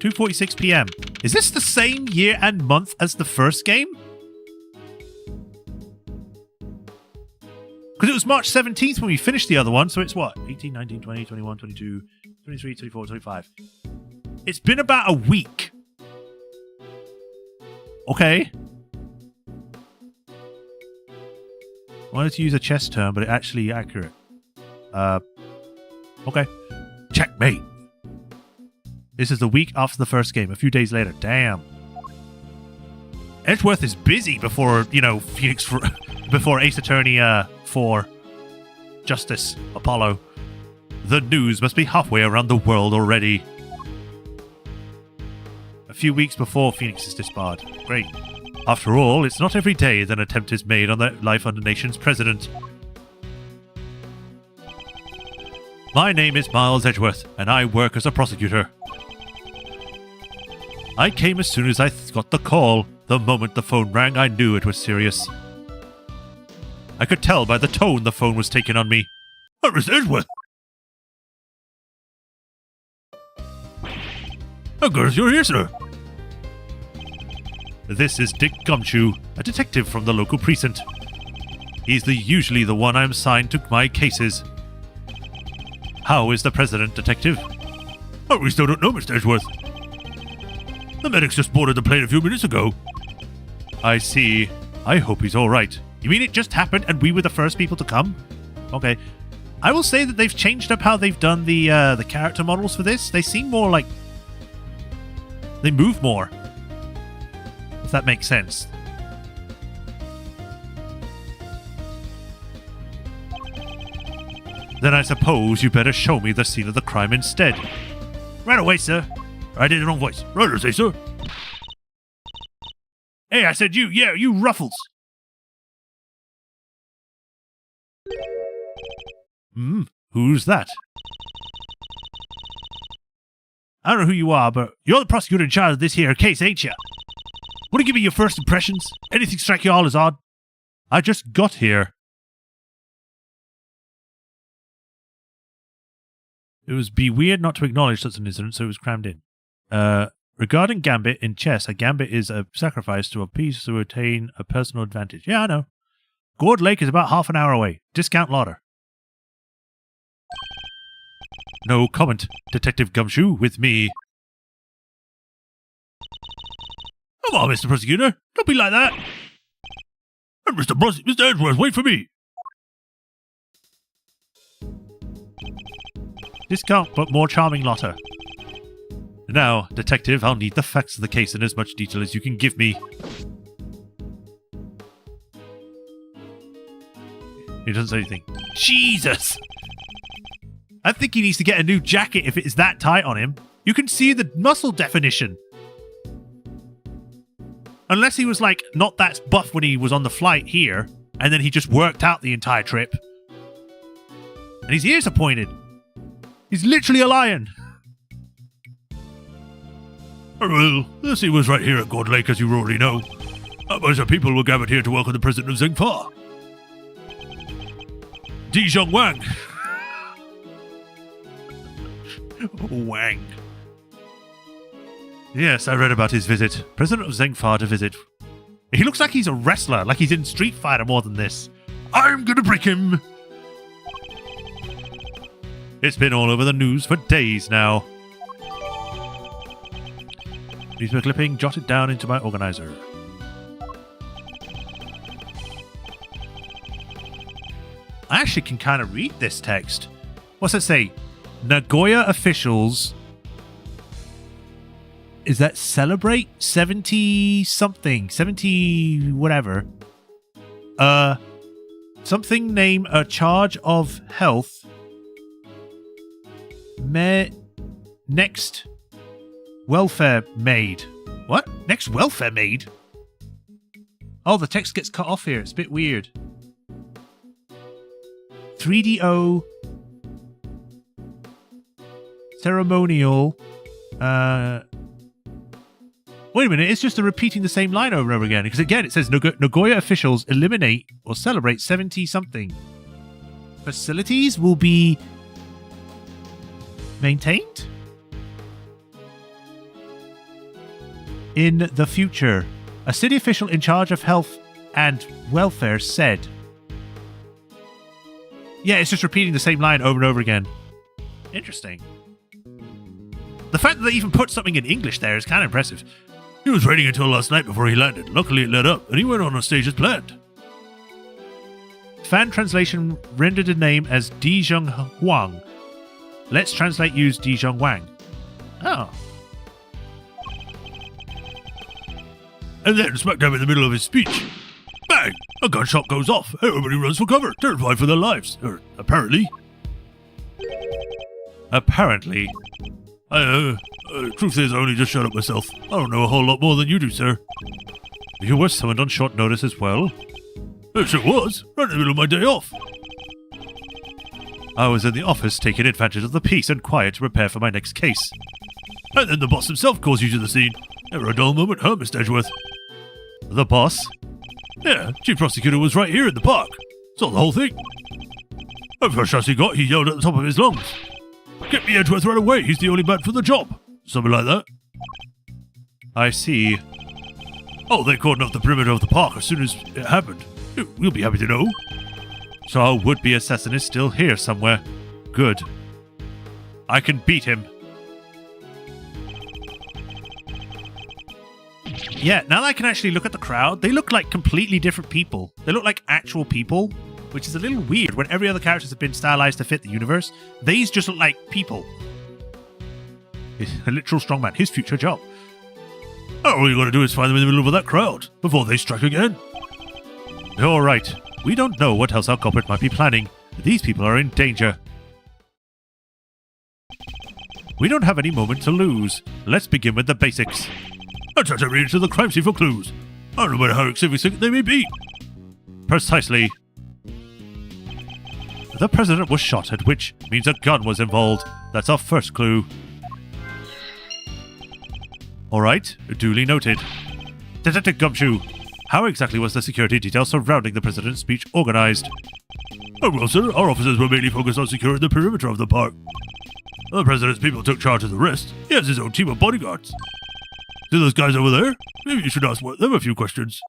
2:46 p.m. Is this the same year and month as the first game? Because it was March 17th when we finished the other one, so it's what? 18, 19, 20, 21, 22, 23, 24, 25. It's been about a week. Okay. I wanted to use a chess term, but it's actually accurate. Okay. Checkmate. This is the week after the first game, a few days later. Damn. Edgeworth is busy before, Phoenix... before Ace Attorney 4. Justice. Apollo. The news must be halfway around the world already. A few weeks before Phoenix is disbarred. Great. After all, it's not every day that an attempt is made on the life of the nation's president. My name is Miles Edgeworth, and I work as a prosecutor. I came as soon as I got the call. The moment the phone rang, I knew it was serious. I could tell by the tone the phone was taken on me. Miss Edgeworth! Of course you're here, sir. This is Dick Gumshoe, a detective from the local precinct. He's usually the one I'm assigned to my cases. How is the president, detective? Oh, we still don't know, Mr. Edgeworth. The medics just boarded the plane a few minutes ago. I see. I hope he's alright. You mean it just happened and we were the first people to come? Okay. I will say that they've changed up how they've done the character models for this. They seem more like... they move more. If that makes sense. Then I suppose you better show me the scene of the crime instead. Right away, sir. I did the wrong voice. Right, say, sir. Hey, I said you. Yeah, you Ruffles. Who's that? I don't know who you are, but you're the prosecutor in charge of this here case, ain't you? Want to give me your first impressions? Anything strike you all as odd? I just got here. It would be weird not to acknowledge such an incident, so it was crammed in. Regarding gambit in chess, a gambit is a sacrifice to a piece to attain a personal advantage. Yeah, I know. Gourd Lake is about half an hour away. Discount Lauder. No comment. Detective Gumshoe with me. Come on, Mr. Prosecutor. Don't be like that. And Mr. Edgeworth, wait for me. Discount, but more charming Lotter. Now, Detective, I'll need the facts of the case in as much detail as you can give me. He doesn't say anything. Jesus! I think he needs to get a new jacket if it is that tight on him. You can see the muscle definition. Unless he was, like, not that buff when he was on the flight here, and then he just worked out the entire trip. And his ears are pointed. He's literally a lion. Well, the scene was right here at Gourd Lake, as you already know. A bunch of people were gathered here to welcome the president of Zengfa. Dijong Wang. Wang. Yes, I read about his visit. President of Zengfa to visit. He looks like he's a wrestler, like he's in Street Fighter more than this. I'm gonna break him. It's been all over the news for days now. Newspaper clipping jotted down into my organizer. I actually can kind of read this text. What's it say? Nagoya officials... Is that celebrate? 70 something. 70 whatever. Something name a charge of health. Next welfare maid. What? Next welfare maid? Oh, the text gets cut off here. It's a bit weird. 3DO ceremonial. Wait a minute, it's just repeating the same line over and over again. Because again, it says Nagoya officials eliminate or celebrate 70 something. Facilities will be maintained in the future. A city official in charge of health and welfare said. Yeah, it's just repeating the same line over and over again. Interesting. The fact that they even put something in English there is kind of impressive. He was waiting until last night before he landed. Luckily it let up, and he went on stage as planned. Fan translation rendered a name as Dijong Huang. Let's translate use Dijong Wang. Oh. And then, smack dab in the middle of his speech, bang! A gunshot goes off. Everybody runs for cover, terrified for their lives. Apparently. Apparently. Truth is, I only just shut up myself. I don't know a whole lot more than you do, sir. You were summoned on short notice as well? It sure was. Right in the middle of my day off. I was in the office taking advantage of the peace and quiet to prepare for my next case. And then the boss himself calls you to the scene. Never a dull moment, huh, Mr. Edgeworth? The boss? Yeah, chief prosecutor was right here in the park. Saw the whole thing. The first chance he got, he yelled at the top of his lungs. Get me Edgeworth right away, he's the only man for the job. Something like that. I see. Oh, they cordoned off the perimeter of the park as soon as it happened. You'll be happy to know. So our would-be assassin is still here somewhere. Good. I can beat him. Yeah, now that I can actually look at the crowd, they look like completely different people. They look like actual people, which is a little weird when every other characters have been stylized to fit the universe. These just look like people. A literal strongman, his future job. All you gotta do is find them in the middle of that crowd, before they strike again. You're right. We don't know what else our culprit might be planning. These people are in danger. We don't have any moment to lose. Let's begin with the basics. I'll try to read into the crime scene for clues. I don't know matter how insignificant they may be. Precisely. The president was shot at, which means a gun was involved. That's our first clue. Alright, duly noted. Detective Gumshoe, how exactly was the security detail surrounding the president's speech organized? Oh well, sir, our officers were mainly focused on securing the perimeter of the park. The president's people took charge of the rest. He has his own team of bodyguards. See those guys over there? Maybe you should ask them a few questions.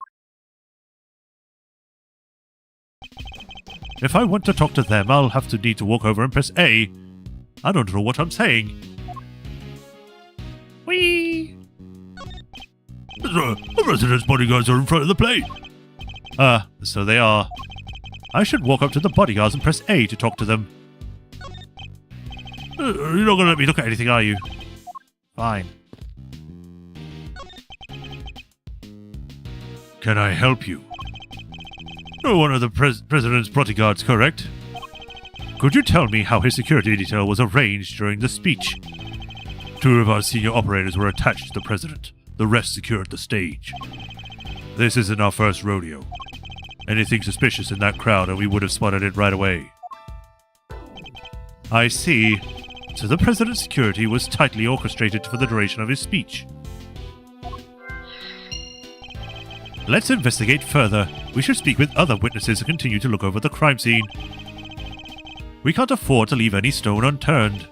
If I want to talk to them, I'll have to need to walk over and press A. I don't know what I'm saying. Whee! Sir, the president's bodyguards are in front of the plane. So they are. I should walk up to the bodyguards and press A to talk to them. You're not going to let me look at anything, are you? Fine. Can I help you? You're one of the president's bodyguards, correct? Could you tell me how his security detail was arranged during the speech? 2 of our senior operators were attached to the president. The rest secured the stage. This isn't our first rodeo. Anything suspicious in that crowd and we would have spotted it right away. I see. So the president's security was tightly orchestrated for the duration of his speech. Let's investigate further. We should speak with other witnesses and continue to look over the crime scene. We can't afford to leave any stone unturned.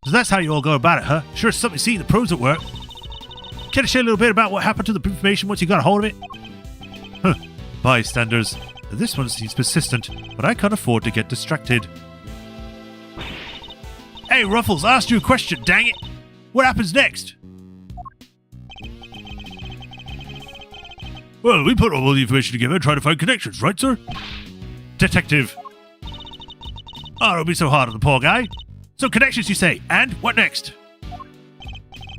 So that's how you all go about it, huh? Sure, it's something to see the pros at work. Can you share a little bit about what happened to the information once you got a hold of it? Bystanders. This one seems persistent, but I can't afford to get distracted. Hey, Ruffles, I asked you a question, dang it! What happens next? Well, we put all the information together and try to find connections, right, sir? Detective. Oh, don't be so hard on the poor guy. So connections, you say, and what next?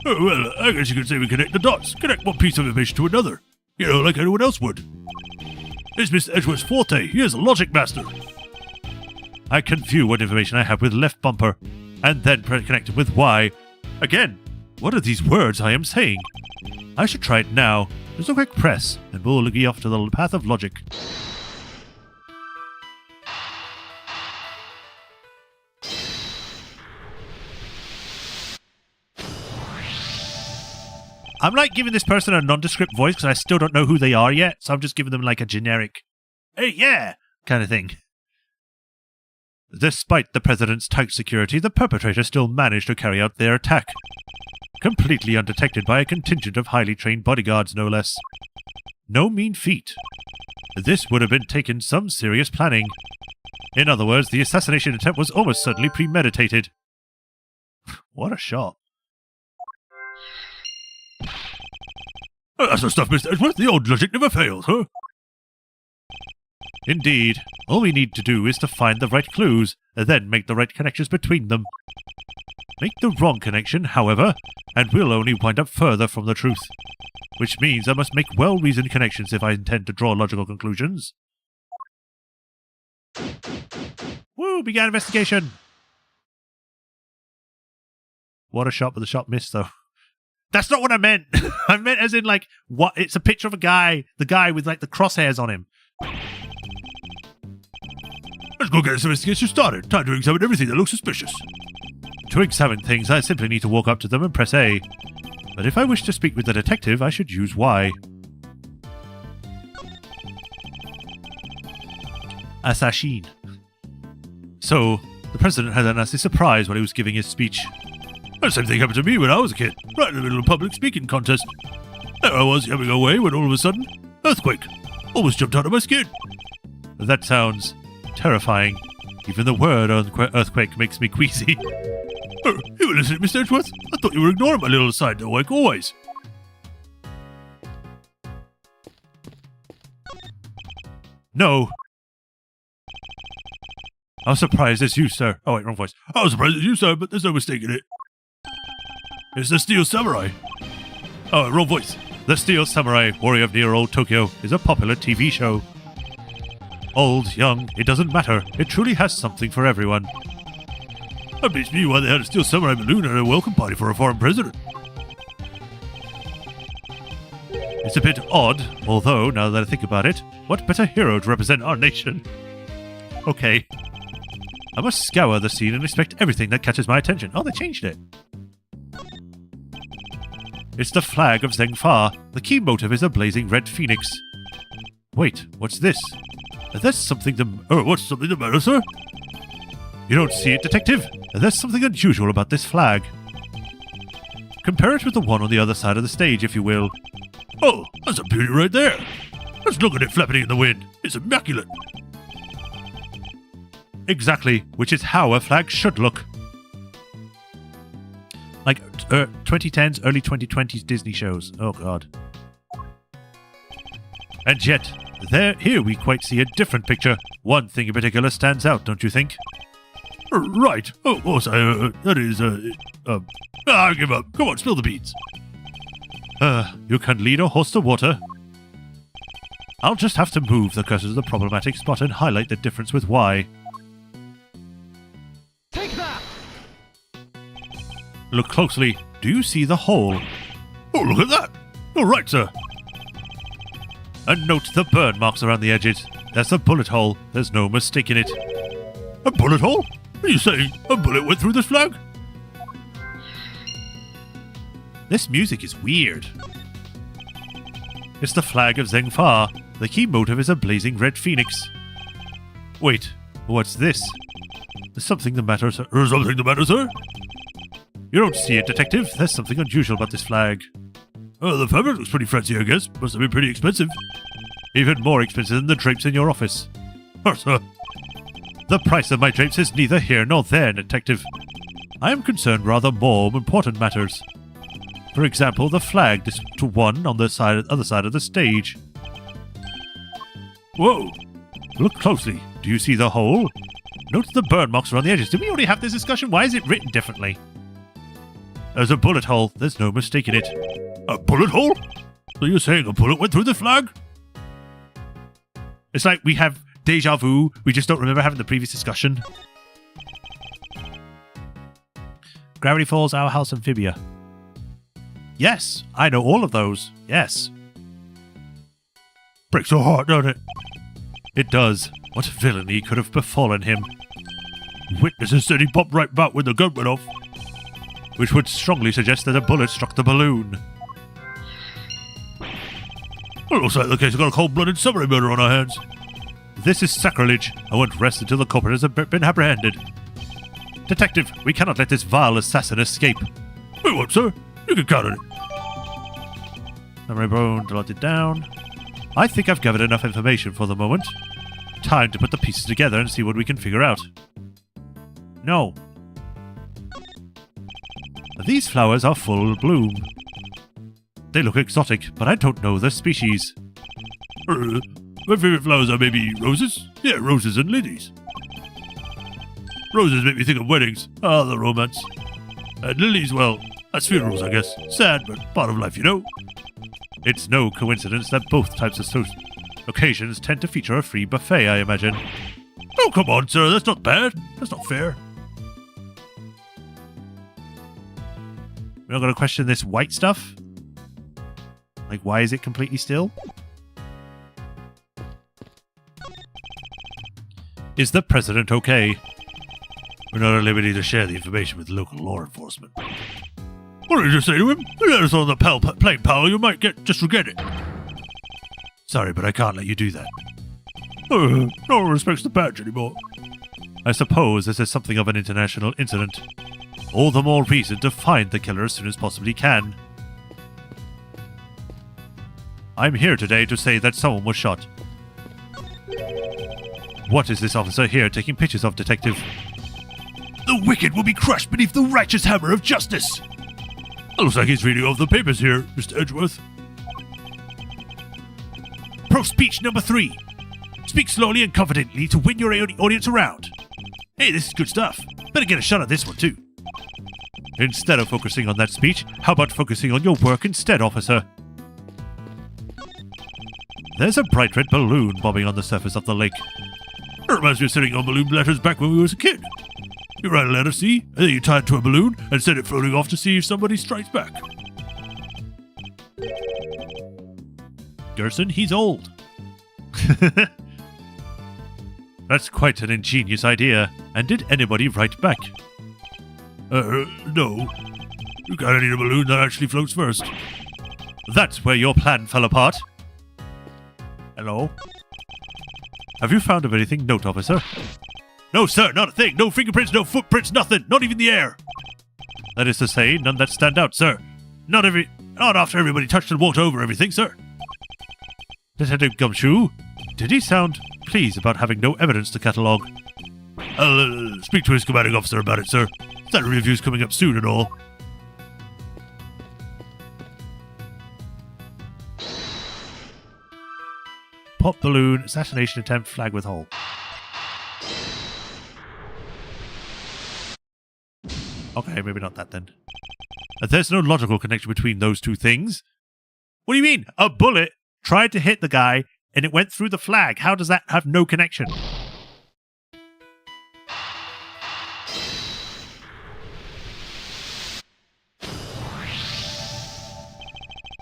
Oh, well, I guess you could say we connect the dots. Connect one piece of information to another. You know, like anyone else would. It's Mr. Edgeworth's forte. He is a logic master. I can view what information I have with left bumper, and then connect it with Y. Again, what are these words I am saying? I should try it now. Just a quick press, and we'll be off to the path of logic. I'm like giving this person a nondescript voice because I still don't know who they are yet, so I'm just giving them like a generic, hey, yeah, kind of thing. Despite the president's tight security, the perpetrators still managed to carry out their attack, completely undetected by a contingent of highly trained bodyguards, no less. No mean feat. This would have been taken some serious planning. In other words, the assassination attempt was almost certainly premeditated. What a shot. That's the stuff, Mr. Edgeworth. The old logic never fails, huh? Indeed. All we need to do is to find the right clues, and then make the right connections between them. Make the wrong connection, however, and we'll only wind up further from the truth. Which means I must make well-reasoned connections if I intend to draw logical conclusions. Woo! Began investigation! What a shot, but the shot missed, though. That's not what I meant! I meant as in, like, what? It's a picture of a guy, the guy with, like, the crosshairs on him. Let's go get this investigation started. Time to examine everything that looks suspicious. To examine things, I simply need to walk up to them and press A. But if I wish to speak with the detective, I should use Y. Assassin. So, the president had a nasty surprise when he was giving his speech. The same thing happened to me when I was a kid, right in the middle of a public speaking contest. There I was, yamming away, when all of a sudden, earthquake. Almost jumped out of my skin. That sounds terrifying. Even the word earthquake makes me queasy. You were listening, Mr. Edgeworth? I thought you were ignoring my little aside, like always. No. I was surprised as you, sir. Oh, wait, wrong voice. I was surprised as you, sir, but there's no mistake in it. It's the Steel Samurai. Oh, wrong voice. The Steel Samurai, Warrior of Near Old Tokyo, is a popular TV show. Old, young, it doesn't matter. It truly has something for everyone. That beats me why they had a Steel Samurai balloon at a welcome party for a foreign president. It's a bit odd, although, now that I think about it, what better hero to represent our nation? Okay. I must scour the scene and inspect everything that catches my attention. Oh, they changed it. It's the flag of Zhengfa. The key motive is a blazing red phoenix. Wait, what's this? There's something what's something the matter, sir? You don't see it, detective? There's something unusual about this flag. Compare it with the one on the other side of the stage, if you will. Oh, that's a beauty right there. Let's look at it flapping in the wind. It's immaculate. Exactly, which is how a flag should look. Like 2010s, early 2020s Disney shows. Oh, God. And yet, here we quite see a different picture. One thing in particular stands out, don't you think? Right. Oh, course, that is, I give up. Come on, spill the beans. You can lead a horse to water. I'll just have to move the cursor to the problematic spot and highlight the difference with Y. Take that! Look closely. Do you see the hole? Oh, look at that. All right, sir. And note the burn marks around the edges. That's a bullet hole. There's no mistaking it. A bullet hole? Are you saying a bullet went through this flag? This music is weird. It's the flag of Zhengfa. The key motive is a blazing red phoenix. Wait, what's this? There's something the matter, sir. There's something the matter, sir? You don't see it, detective. There's something unusual about this flag. The fabric looks pretty fancy, I guess. Must have been pretty expensive. Even more expensive than the drapes in your office. Oh, sir. The price of my drapes is neither here nor there, Detective. I am concerned rather more important matters. For example, the flag to one on the other side of the stage. Whoa! Look closely. Do you see the hole? Note the burn marks around the edges. Did we already have this discussion? Why is it written differently? There's a bullet hole. There's no mistaking it. A bullet hole? So you're saying a bullet went through the flag? It's like we have deja vu. We just don't remember having the previous discussion. Gravity Falls, Our House, Amphibia. Yes, I know all of those. Yes. Breaks your heart, don't it? It does. What villainy could have befallen him? Witnesses said he popped right back when the gun went off. Which would strongly suggest that a bullet struck the balloon. It looks like the case has got a cold-blooded summary murder on our hands. This is sacrilege. I won't rest until the culprit has been apprehended. Detective, we cannot let this vile assassin escape. We won't, sir. You can count on it. Memory bone jotted down. I think I've gathered enough information for the moment. Time to put the pieces together and see what we can figure out. No. These flowers are full bloom. They look exotic, but I don't know the species. My favorite flowers are maybe roses? Yeah, roses and lilies. Roses make me think of weddings. Ah, the romance. And lilies, well, that's funerals, I guess. Sad, but part of life, you know. It's no coincidence that both types of occasions tend to feature a free buffet, I imagine. Oh, come on, sir. That's not bad. That's not fair. We're not going to question this white stuff? Like, why is it completely still? Is the president okay? We're not at liberty to share the information with local law enforcement. What did you just say to him? Let us on the plane, pal. You might just forget it. Sorry, but I can't let you do that. No one respects the badge anymore. I suppose this is something of an international incident. All the more reason to find the killer as soon as possibly can. I'm here today to say that someone was shot. What is this officer here taking pictures of, Detective? The wicked will be crushed beneath the righteous hammer of justice. Looks like he's reading off the papers here, Mr. Edgeworth. Pro speech number 3. Speak slowly and confidently to win your audience around. Hey, this is good stuff. Better get a shot at this one, too. Instead of focusing on that speech, how about focusing on your work instead, officer? There's a bright red balloon bobbing on the surface of the lake. It reminds me of sitting on balloon letters back when we was a kid. You write a letter, see, and then you tie it to a balloon and send it floating off to see if somebody strikes back. Gerson, he's old. That's quite an ingenious idea. And did anybody write back? No. You kinda need a balloon that actually floats first. That's where your plan fell apart. Hello? Have you found of anything note, officer? No, sir, not a thing. No fingerprints, no footprints, nothing. Not even the air. That is to say, none that stand out, sir. Not after everybody touched and walked over everything, sir. Detective Gumshoe, did he sound pleased about having no evidence to catalogue? I'll speak to his commanding officer about it, sir. That review's coming up soon and all. Pop balloon, assassination attempt, flag with hole. Okay, maybe not that then. There's no logical connection between those two things. What do you mean? A bullet tried to hit the guy and it went through the flag. How does that have no connection?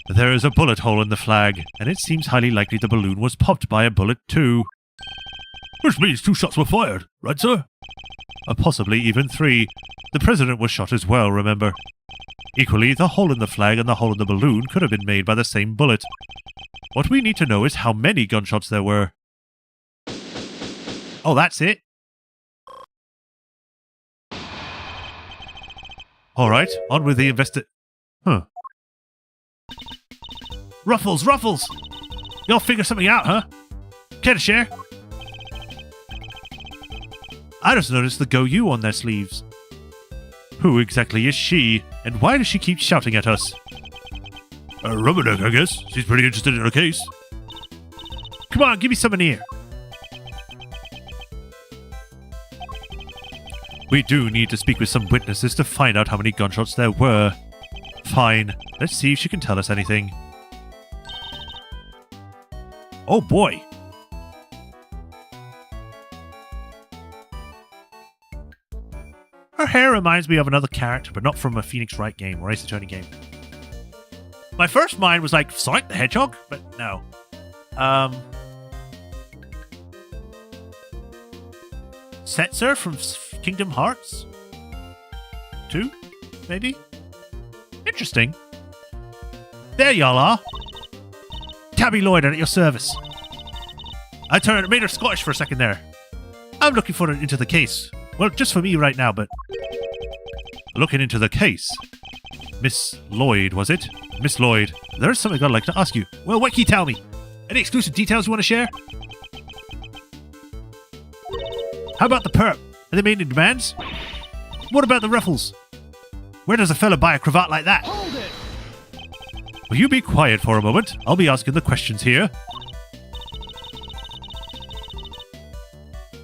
There is a bullet hole in the flag, and it seems highly likely the balloon was popped by a bullet too. Which means 2 shots were fired, right, sir? Possibly even 3. The president was shot as well, remember. Equally, the hole in the flag and the hole in the balloon could have been made by the same bullet. What we need to know is how many gunshots there were. Oh, that's it? Alright, on with the Ruffles, Ruffles! Y'all figure something out, huh? Care to share? I just noticed the Go You on their sleeves. Who exactly is she, and why does she keep shouting at us? Rubberneck, I guess. She's pretty interested in her case. Come on, give me some in here. We do need to speak with some witnesses to find out how many gunshots there were. Fine, let's see if she can tell us anything. Oh boy. Her hair reminds me of another character, but not from a Phoenix Wright game or Ace Attorney game. My first mind was like Sonic the Hedgehog, but no. Setzer from Kingdom Hearts 2, maybe? Interesting. There y'all are. Tabby Lloyd at your service. I made her Scottish for a second there. I'm looking for it into the case. Well, just for me right now, but... Looking into the case. Miss Lloyd, was it? Miss Lloyd, there is something I'd like to ask you. Well, what can you tell me? Any exclusive details you want to share? How about the perp? Are they made any demands? What about the ruffles? Where does a fella buy a cravat like that? Hold it! Will you be quiet for a moment? I'll be asking the questions here.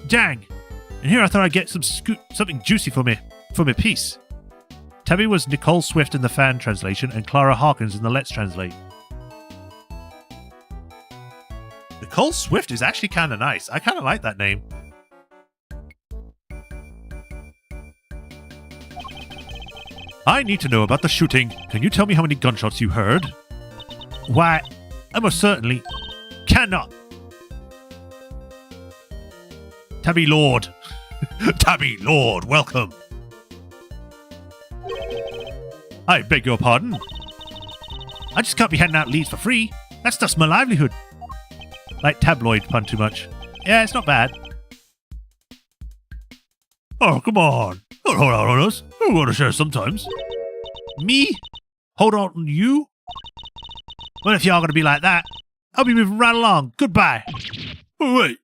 Dang. And here I thought I'd get something juicy for me piece. Tabby was Nicole Swift in the fan translation and Clara Hawkins in the Let's Translate. Nicole Swift is actually kind of nice. I kind of like that name. I need to know about the shooting. Can you tell me how many gunshots you heard? Why, I most certainly cannot. Tabby Lord. Tabby Lord, welcome. I beg your pardon. I just can't be handing out leads for free. That's just my livelihood. Like tabloid pun too much. Yeah, it's not bad. Oh, come on. Don't hold out on us. We want to share sometimes. Me? Hold on you? Well, if y'all gonna be like that, I'll be moving right along. Goodbye. Oh, wait.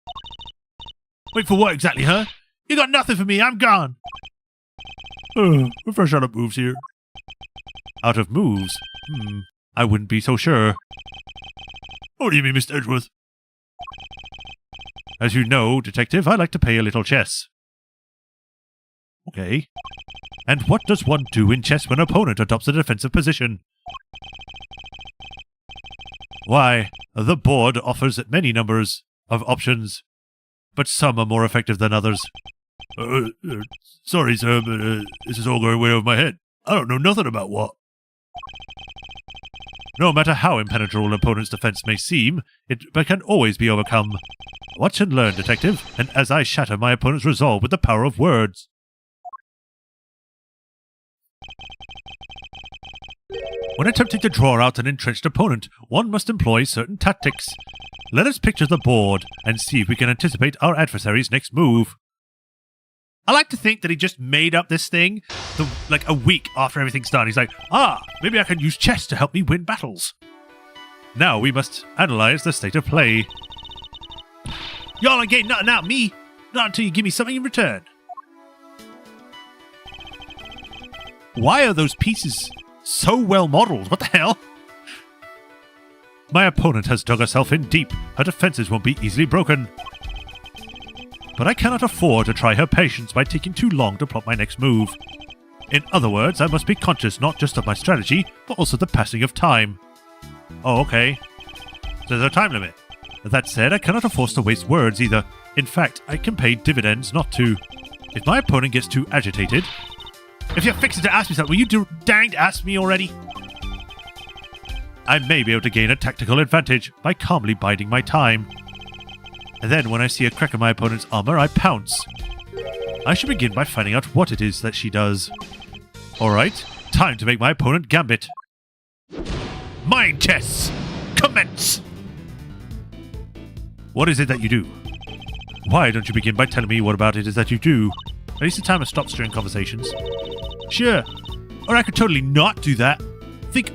Wait for what exactly, huh? You got nothing for me. I'm gone. We're fresh out of moves here. Out of moves? I wouldn't be so sure. What do you mean, Mr. Edgeworth? As you know, Detective, I like to play a little chess. Okay. And what does one do in chess when an opponent adopts a defensive position? Why, the board offers many numbers of options, but some are more effective than others. Sorry, sir, but this is all going way over my head. I don't know nothing about what. No matter how impenetrable an opponent's defense may seem, it can always be overcome. Watch and learn, Detective, and as I shatter my opponent's resolve with the power of words. When attempting to draw out an entrenched opponent, one must employ certain tactics. Let us picture the board and see if we can anticipate our adversary's next move. I like to think that he just made up this thing like a week after everything's done. He's like, maybe I can use chess to help me win battles. Now we must analyze the state of play. Y'all ain't getting nothing out of me. Not until you give me something in return. Why are those pieces so well modeled? What the hell? My opponent has dug herself in deep. Her defenses won't be easily broken. But I cannot afford to try her patience by taking too long to plot my next move. In other words, I must be conscious not just of my strategy, but also the passing of time. Oh, okay. So there's a time limit. That said, I cannot afford to waste words either. In fact, I can pay dividends not to. If my opponent gets too agitated... If you're fixing to ask me something, will you danged ask me already? I may be able to gain a tactical advantage by calmly biding my time. And then when I see a crack in my opponent's armor, I pounce. I should begin by finding out what it is that she does. Alright, time to make my opponent gambit. Mind chess! Commence! What is it that you do? Why don't you begin by telling me what about it is that you do? At least the timer stops during conversations. Sure. Or I could totally not do that. Think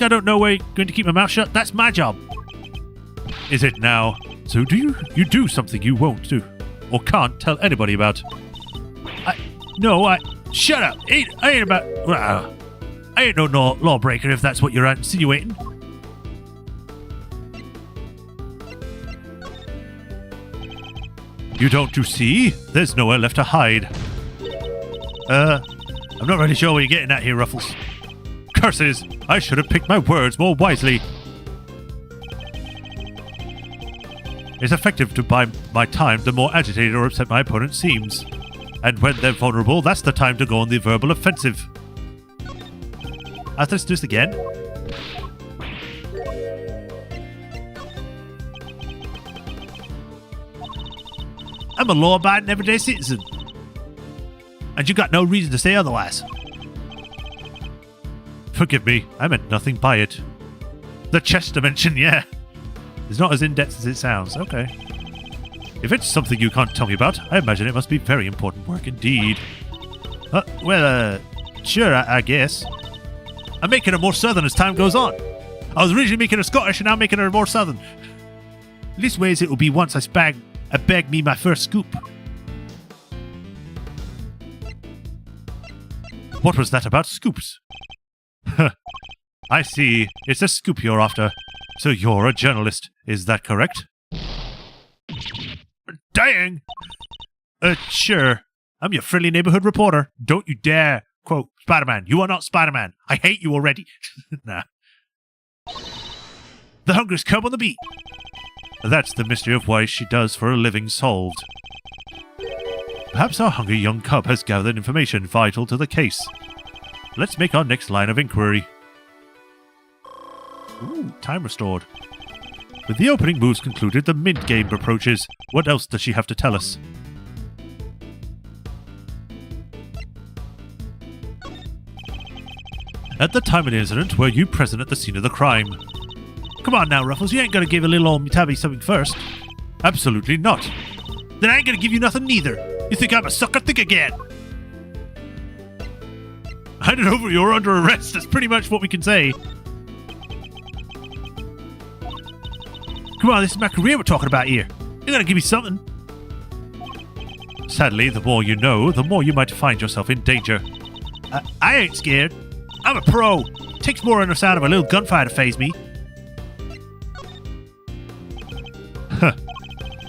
I don't know where you're going to keep my mouth shut? That's my job. Is it now? So do you do something you won't do or can't tell anybody about? Shut up. I ain't about. I ain't no lawbreaker if that's what you're insinuating. You don't see? There's nowhere left to hide. I'm not really sure what you're getting at here, Ruffles. Curses! I should have picked my words more wisely. It's effective to buy my time the more agitated or upset my opponent seems. And when they're vulnerable, that's the time to go on the verbal offensive. Let's do this again. I'm a law-abiding everyday citizen. And you got no reason to say otherwise. Forgive me, I meant nothing by it. The chess dimension, yeah. It's not as in-depth as it sounds. Okay. If it's something you can't tell me about, I imagine it must be very important work indeed. Sure, I guess. I'm making her more southern as time goes on. I was originally making her Scottish and now I'm making her more southern. Least ways it will be once I bag me my first scoop. What was that about scoops? I see. It's a scoop you're after. So you're a journalist, is that correct? Dang! Sure. I'm your friendly neighborhood reporter. Don't you dare quote Spider-Man. You are not Spider-Man. I hate you already. Nah. The hunger's come on the beat. That's the mystery of why she does for a living solved. Perhaps our hungry young cub has gathered information vital to the case. Let's make our next line of inquiry. Ooh, time restored. With the opening moves concluded, the mid-game approaches. What else does she have to tell us? At the time of the incident, were you present at the scene of the crime? Come on now, Ruffles, you ain't gonna give a little old Tabby something first. Absolutely not. Then I ain't gonna give you nothing neither. You think I'm a sucker? Think again. Hand it over, you're under arrest. That's pretty much what we can say. Come on, this is my career we're talking about here. You gotta give me something. Sadly, the more you know, the more you might find yourself in danger. I ain't scared. I'm a pro. Takes more than the sound of a little gunfire to faze me.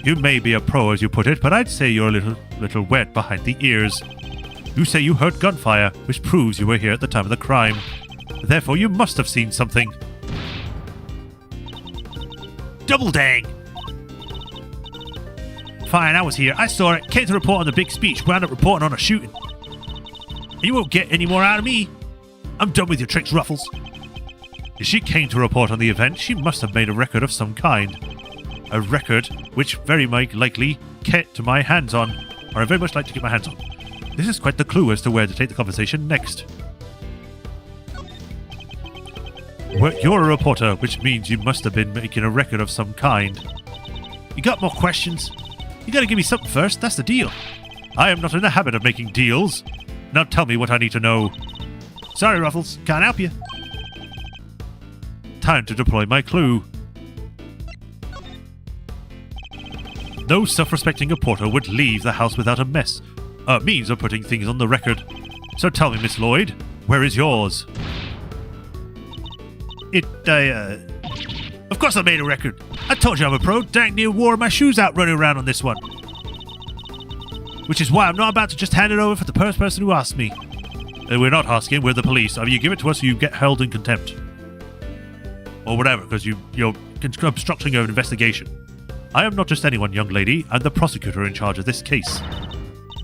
You may be a pro, as you put it, but I'd say you're a little wet behind the ears. You say you heard gunfire, which proves you were here at the time of the crime. Therefore, you must have seen something. Double dang! Fine, I was here. I saw it. Came to report on the big speech. Wound up reporting on a shooting. You won't get any more out of me. I'm done with your tricks, Ruffles. If she came to report on the event, she must have made a record of some kind. A record which very likely get to my hands on, or I very much like to get my hands on. This is quite the clue as to where to take the conversation next. Well, you're a reporter, which means you must have been making a record of some kind. You got more questions? You gotta give me something first, that's the deal. I am not in the habit of making deals. Now tell me what I need to know. Sorry, Ruffles, can't help you. Time to deploy my clue. No self-respecting reporter would leave the house without a means of putting things on the record. So tell me, Miss Lloyd, where is yours? Of course I made a record. I told you I'm a pro. Dang near wore my shoes out running around on this one. Which is why I'm not about to just hand it over for the first person who asks me. We're not asking, we're the police. Either you give it to us or you get held in contempt. Or whatever, because you're obstructing an investigation. I am not just anyone, young lady. I'm the prosecutor in charge of this case.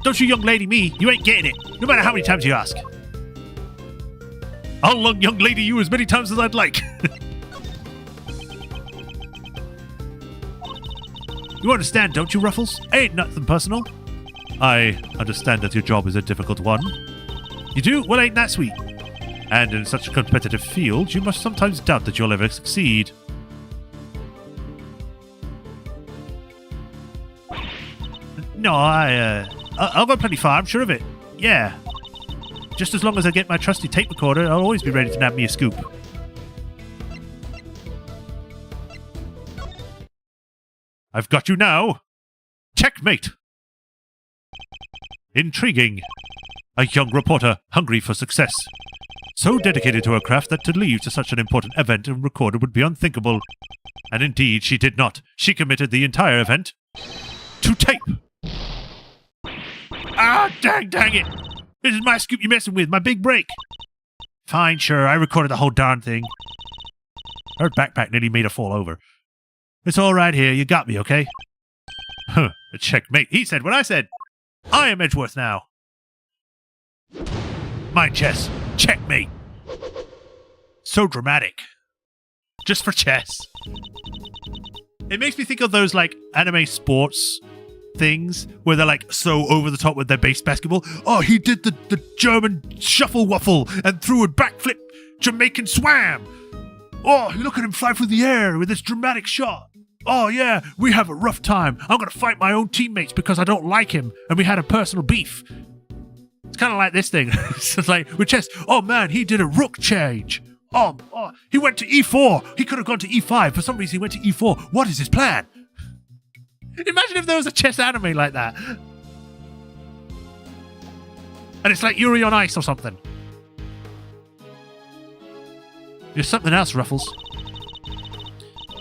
Don't you young lady me. You ain't getting it. No matter how many times you ask. I'll young lady you as many times as I'd like. You understand, don't you, Ruffles? Ain't nothing personal. I understand that your job is a difficult one. You do? Well, ain't that sweet? And in such a competitive field, you must sometimes doubt that you'll ever succeed. No, I'll go plenty far, I'm sure of it. Yeah. Just as long as I get my trusty tape recorder, I'll always be ready to nab me a scoop. I've got you now. Checkmate. Intriguing. A young reporter, hungry for success. So dedicated to her craft that to leave to such an important event unrecorded would be unthinkable. And indeed, she did not. She committed the entire event to tape. Ah, dang it. This is my scoop you're messing with, my big break. Fine, sure, I recorded the whole darn thing. Her backpack nearly made her fall over. It's all right here, you got me, okay? Huh, a checkmate. He said what I said. I am Edgeworth now. My chess. Checkmate. So dramatic. Just for chess. It makes me think of those, like, anime sports things where they're, like, so over the top with their base basketball. Oh, he did the German shuffle waffle and threw a backflip Jamaican swam. Oh, look at him fly through the air with this dramatic shot. Oh, yeah, we have a rough time. I'm going to fight my own teammates because I don't like him and we had a personal beef. It's kind of like this thing. It's like with chess. Oh, man, he did a rook change. Oh, he went to e4. He could have gone to e5. For some reason, he went to e4. What is his plan? Imagine if there was a chess anime like that. And it's like Yuri on Ice or something. You're something else, Ruffles.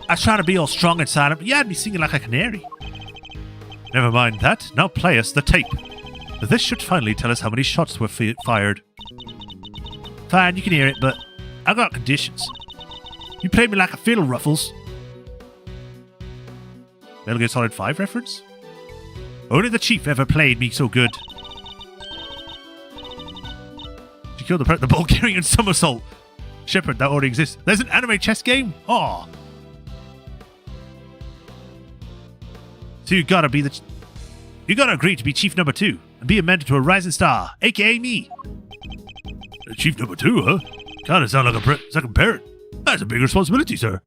I try to be all strong and silent, but you had me singing like a canary. Never mind that. Now play us the tape. This should finally tell us how many shots were fired. Fine, you can hear it, but I got conditions. You played me like a fiddle, Ruffles. Metal Gear Solid 5 reference? Only the Chief ever played me so good. She killed the Bulgarian somersault. Shepard, that already exists. There's an anime chess game? Aw. So you gotta agree to be Chief number 2 and be amended to a rising star, aka me. Chief number 2, huh? Kinda sound like a second parent. That's a big responsibility, sir.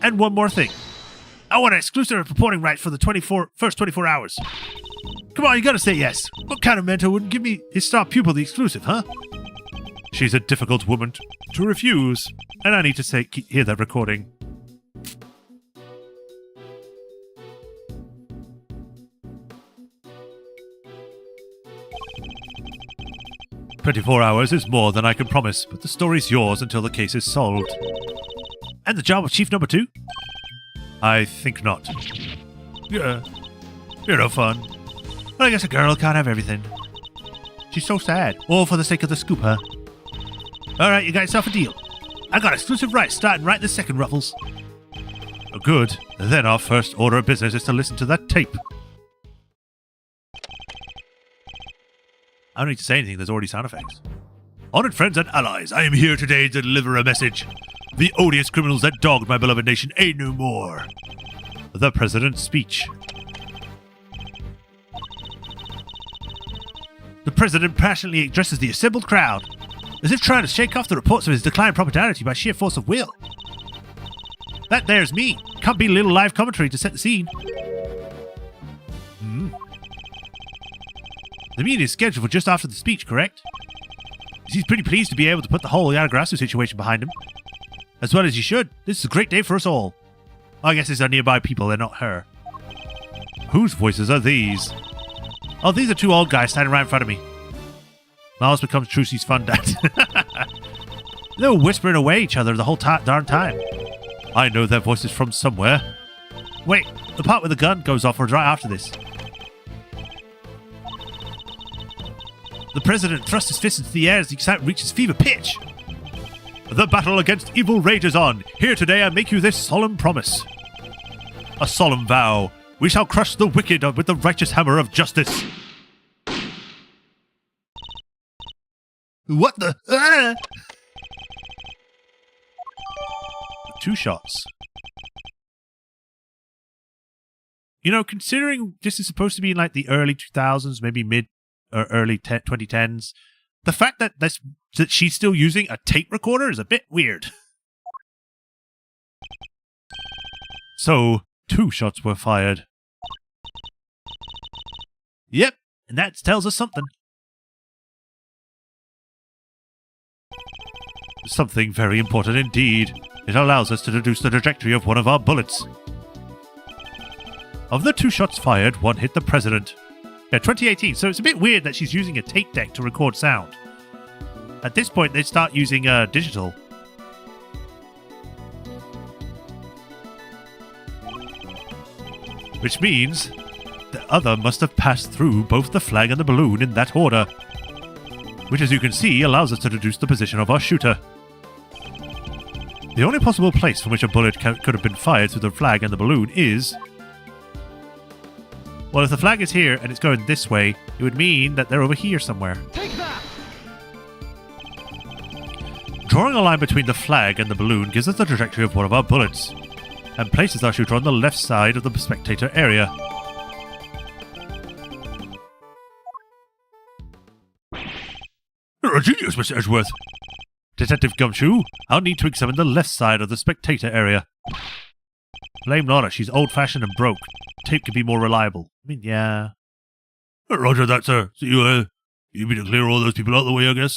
And one more thing. I want exclusive reporting rights for the first 24 hours. Come on, you gotta say yes. What kind of mentor wouldn't give me his star pupil the exclusive, huh? She's a difficult woman to refuse, and I need to hear that recording. "24 hours is more than I can promise, but the story's yours until the case is solved." "And the job of Chief number 2? "I think not." Yeah, you're no fun. Well, I guess a girl can't have everything. She's so sad. All for the sake of the scoop, huh? Alright, you got yourself a deal. I got exclusive rights starting right this second, Ruffles. Oh, good. Then our first order of business is to listen to that tape. I don't need to say anything, there's already sound effects. Honored friends and allies, I am here today to deliver a message. The odious criminals that dogged my beloved nation ain't no more. The President's speech. The President passionately addresses the assembled crowd, as if trying to shake off the reports of his declined popularity by sheer force of will. That there's me. Can't be a little live commentary to set the scene. The meeting is scheduled for just after the speech, correct? He's pretty pleased to be able to put the whole Yanagrasu situation behind him. As well as he should. This is a great day for us all. I guess it's our nearby people, they're not her. Whose voices are these? Oh, these are two old guys standing right in front of me. Miles becomes Trucy's fun dad. They were whispering away at each other the whole darn time. I know their voices from somewhere. Wait, the part where the gun goes off was right after this. The President thrusts his fist into the air as the excitement reaches fever pitch. The battle against evil rages on. Here today I make you this solemn promise. A solemn vow. We shall crush the wicked with the righteous hammer of justice. What the? Ah! 2 shots. You know, considering this is supposed to be in like the early 2000s, maybe mid or early 2010s, the fact that she's still using a tape recorder is a bit weird. So, 2 shots were fired. Yep, and that tells us something. Something very important indeed. It allows us to deduce the trajectory of one of our bullets. Of the 2 shots fired, 1 hit the president. Yeah, 2018, so it's a bit weird that she's using a tape deck to record sound. At this point, they start using digital. Which means the other must have passed through both the flag and the balloon in that order. Which, as you can see, allows us to deduce the position of our shooter. The only possible place from which a bullet could have been fired through the flag and the balloon is... Well, if the flag is here and it's going this way, it would mean that they're over here somewhere. Take that! Drawing a line between the flag and the balloon gives us the trajectory of one of our bullets, and places our shooter on the left side of the spectator area. You're a genius, Mr. Edgeworth. Detective Gumshoe, I'll need to examine the left side of the spectator area. Blame Laura, she's old-fashioned and broke. Tape can be more reliable. I mean, yeah. Roger that, sir. So you mean to clear all those people out of the way, I guess?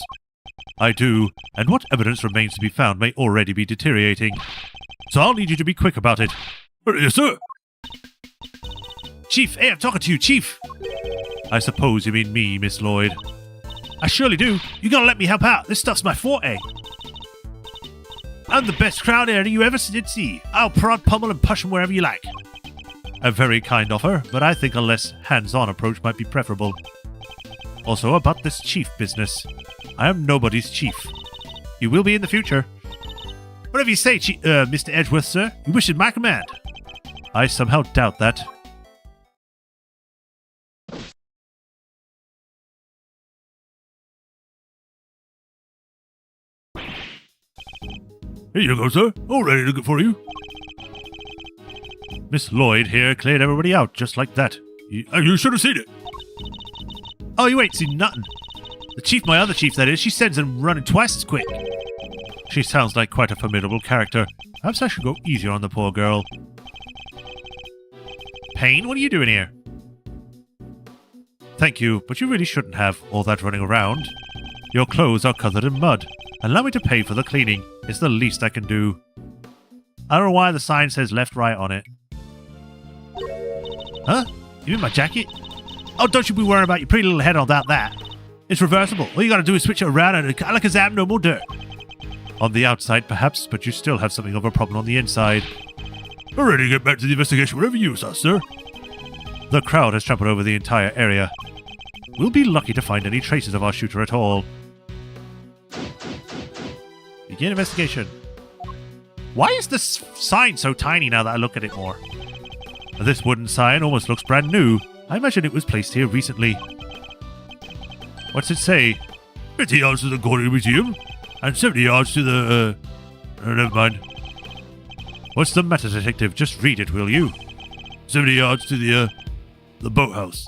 I do, and what evidence remains to be found may already be deteriorating. So I'll need you to be quick about it. Yes, sir. Chief, hey, I'm talking to you, Chief. I suppose you mean me, Miss Lloyd. I surely do. You gotta let me help out. This stuff's my forte. I'm the best crowd editor you ever did see. I'll prod, pummel, and push them wherever you like. A very kind offer, but I think a less hands-on approach might be preferable. Also, about this chief business. I am nobody's chief. You will be in the future. Whatever you say, Mr. Edgeworth, sir. You wish at my command. I somehow doubt that. Here you go, sir. All ready to go for you. Miss Lloyd here cleared everybody out just like that. You should have seen it. Oh, you ain't seen nothing. The chief, my other chief that is, she sends him running twice as quick. She sounds like quite a formidable character. Perhaps I should go easier on the poor girl. Payne, what are you doing here? Thank you, but you really shouldn't have all that running around. Your clothes are covered in mud. Allow me to pay for the cleaning. It's the least I can do. I don't know why the sign says left, right on it. Huh? You mean my jacket? Oh, don't you be worrying about your pretty little head about that. It's reversible. All you gotta do is switch it around and like a zap, no more dirt. On the outside, perhaps, but you still have something of a problem on the inside. We're ready to get back to the investigation wherever you are, sir. The crowd has trampled over the entire area. We'll be lucky to find any traces of our shooter at all. Begin investigation. Why is this sign so tiny now that I look at it more? This wooden sign almost looks brand new. I imagine it was placed here recently. What's it say? 50 yards to the Corner Museum, and 70 yards to the, never mind. What's the matter, detective? Just read it, will you? 70 yards to the boathouse.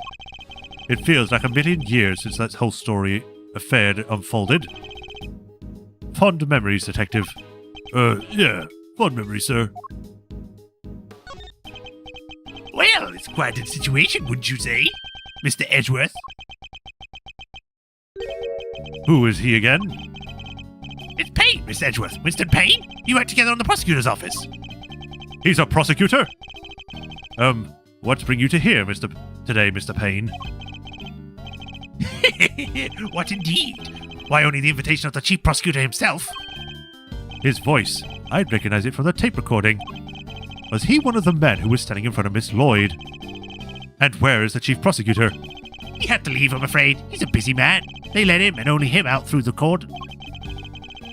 It feels like a million years since that whole story affair unfolded. Fond memories, detective. Yeah, fond memories, sir. Well, it's quite a situation, wouldn't you say, Mr. Edgeworth? Who is he again? It's Payne, Miss Edgeworth. Winston Payne? You work together on the prosecutor's office. He's a prosecutor? What bring you to here, today, Mr. Payne? What indeed? Why, only the invitation of the chief prosecutor himself. His voice. I'd recognize it from the tape recording. Was he one of the men who was standing in front of Miss Lloyd? And where is the chief prosecutor? He had to leave, I'm afraid. He's a busy man. They let him and only him out through the cordon.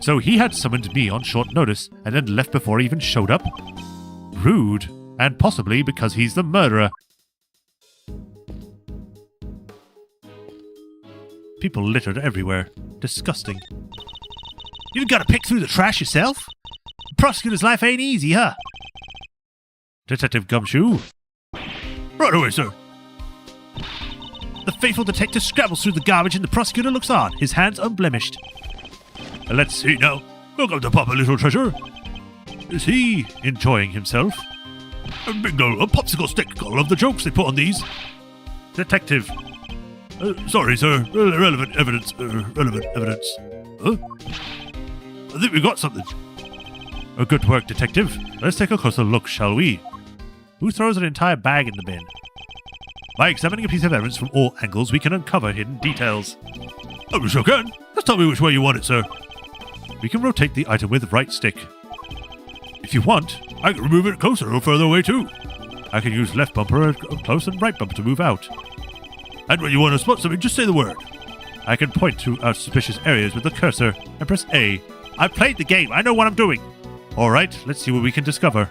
So he had summoned me on short notice and then left before he even showed up? Rude. And possibly because he's the murderer. People littered everywhere. Disgusting. You've got to pick through the trash yourself? The prosecutor's life ain't easy, huh? Detective Gumshoe? Right away, sir. The faithful detective scrabbles through the garbage and the prosecutor looks on, his hands unblemished. Let's see now. Welcome to Papa Little Treasure. Is he enjoying himself? Bingo, a popsicle stick. I love the jokes they put on these. Detective. Sorry, sir. Relevant evidence. Relevant evidence. Huh? I think we got something. Good work, detective. Let's take a closer look, shall we? Who throws an entire bag in the bin? By examining a piece of evidence from all angles, we can uncover hidden details. Oh, we sure can. Just tell me which way you want it, sir. We can rotate the item with right stick. If you want, I can remove it closer or further away, too. I can use left bumper up close and right bumper to move out. And when you want to spot something, just say the word. I can point to suspicious areas with the cursor and press A. I've played the game. I know what I'm doing. All right, let's see what we can discover.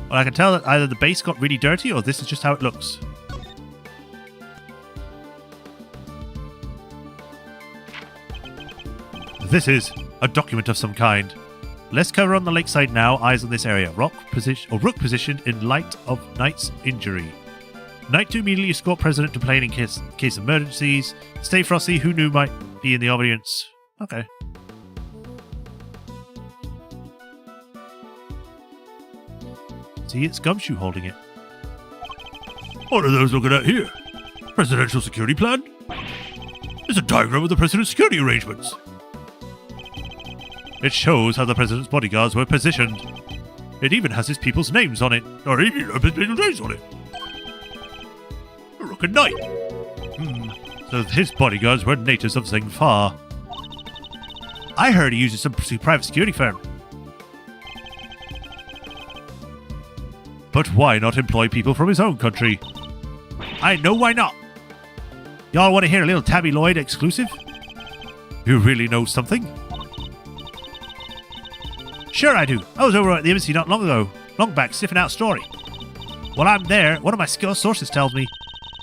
Well, I can tell that either the base got really dirty or this is just how it looks. This is a document of some kind. Less cover on the lakeside now. Eyes on this area. Rook positioned in light of Knight's injury. Knight to immediately escort President to plane in case of emergencies. Stay frosty. Who knew might be in the audience? Okay. See, it's Gumshoe holding it. What are those looking at here? Presidential security plan? It's a diagram of the president's security arrangements. It shows how the president's bodyguards were positioned. It even has his people's names on it. Or even his people's names on it. Rook and Knight. So his bodyguards were natives of Zengfar. I heard he uses some private security firm. But why not employ people from his own country? I know why not. Y'all want to hear a little Tabby Lloyd exclusive? You really know something? Sure I do. I was over at the embassy not long ago. Long back, sniffing out a story. While I'm there, one of my sources tells me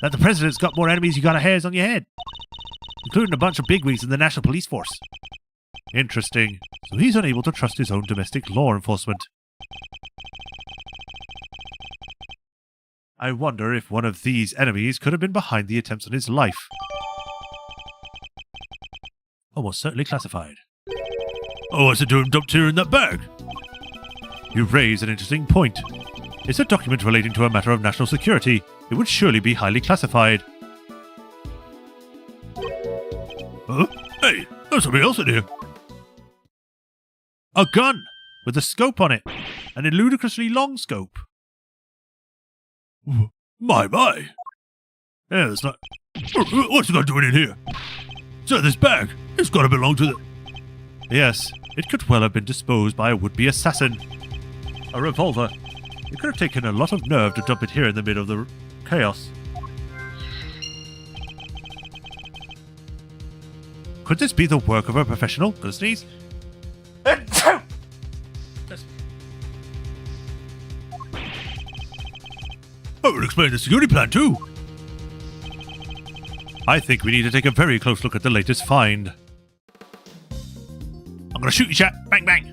that the president's got more enemies you got hairs on your head. Including a bunch of bigwigs in the National Police Force. Interesting. So he's unable to trust his own domestic law enforcement. I wonder if one of these enemies could have been behind the attempts on his life. Almost certainly classified. Oh, what's it doing dumped here in that bag? You raise an interesting point. It's a document relating to a matter of national security. It would surely be highly classified. Huh? Hey, there's something else in here. A gun! With a scope on it. And a ludicrously long scope. My. Yeah, it's not... What's the guy doing in here? Sir, this bag, it's got to belong to the... Yes, it could well have been disposed by a would-be assassin. A revolver. It could have taken a lot of nerve to dump it here in the middle of the chaos. Could this be the work of a professional? Gonna sneeze? That would explain the security plan too. I think we need to take a very close look at the latest find. I'm gonna shoot you, chat. Bang, bang.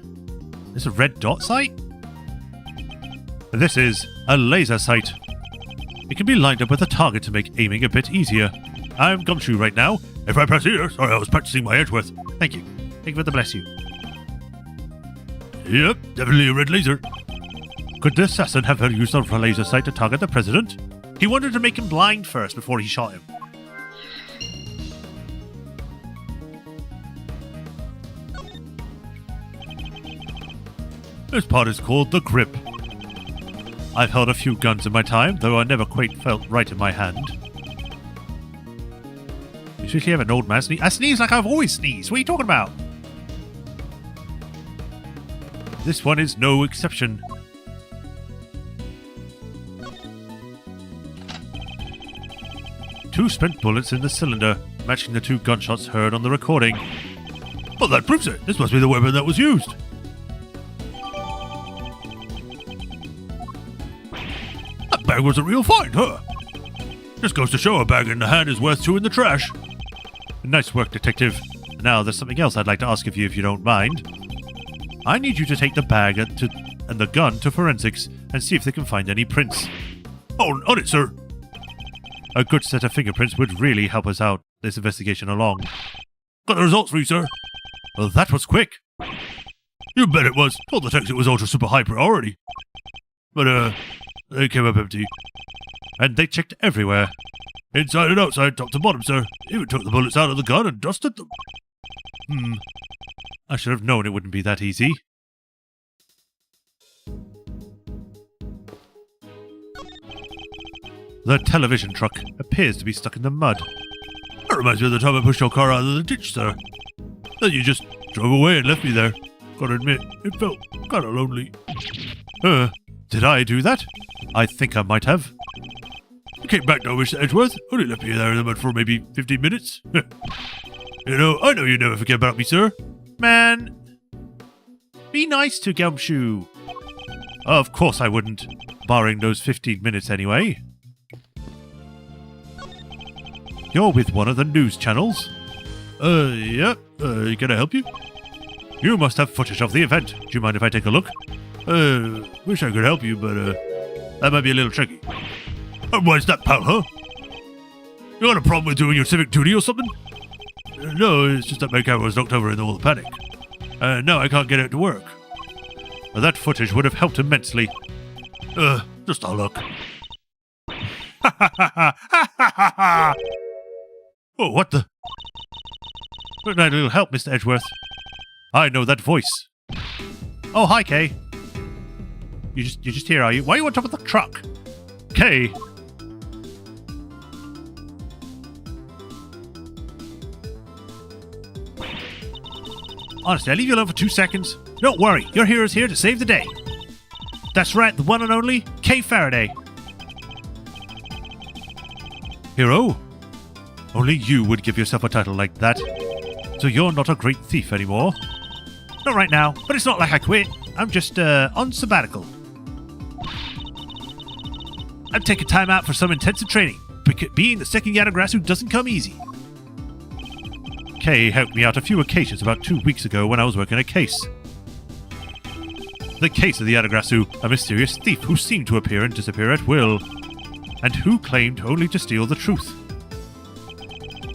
This is a red dot sight? This is a laser sight. It can be lined up with a target to make aiming a bit easier. I'm Gumshoe right now. If I press here, sorry, I was practicing my Edgeworth. Thank you. Thank you for the bless you. Yep, definitely a red laser. Could the assassin have used a laser sight to target the president? He wanted to make him blind first before he shot him. This part is called the grip. I've held a few guns in my time, though I never quite felt right in my hand. You seriously have an old man sneeze? I sneeze like I've always sneezed. What are you talking about? This one is no exception. Two spent bullets in the cylinder, matching the two gunshots heard on the recording. Well, that proves it. This must be the weapon that was used. That bag was a real find, huh? Just goes to show a bag in the hand is worth two in the trash. Nice work, detective. Now, there's something else I'd like to ask of you if you don't mind. I need you to take the bag and the gun to forensics and see if they can find any prints. Oh, on it, sir. A good set of fingerprints would really help us out this investigation along. Got the results for you, sir. Well, that was quick. You bet it was. Told the text it was ultra super high priority. But, they came up empty. And they checked everywhere. Inside and outside, top to bottom, sir. Even took the bullets out of the gun and dusted them. I should have known it wouldn't be that easy. The television truck appears to be stuck in the mud. That reminds me of the time I pushed your car out of the ditch, sir. Then you just drove away and left me there. Gotta admit, it felt kinda lonely. Did I do that? I think I might have. You came back now, Mr. Edgeworth. Only left me there in the mud for maybe 15 minutes. You know, I know you never forget about me, sir. Man, be nice to Gumshoe. Of course I wouldn't, barring those 15 minutes anyway. You're with one of the news channels. Yeah. Can I help you? You must have footage of the event. Do you mind if I take a look? Wish I could help you, but, that might be a little tricky. Why's that, pal, huh? You got a problem with doing your civic duty or something? No, it's just that my car was knocked over in all the panic. Now I can't get out to work. Well, that footage would have helped immensely. Just our luck. Oh, what the? Good night, little help, Mr. Edgeworth. I know that voice. Oh, hi, Kay. You're just here, are you? Why are you on top of the truck? Kay. Honestly, I'll leave you alone for 2 seconds. Don't worry, your hero's here to save the day. That's right, the one and only Kay Faraday. Hero? Only you would give yourself a title like that. So you're not a great thief anymore. Not right now, but it's not like I quit. I'm just, on sabbatical. I'm taking time out for some intensive training. Being the second Yatagrasu doesn't come easy. Kay helped me out a few occasions about 2 weeks ago when I was working a case. The case of the Yatagrasu, a mysterious thief who seemed to appear and disappear at will, and who claimed only to steal the truth.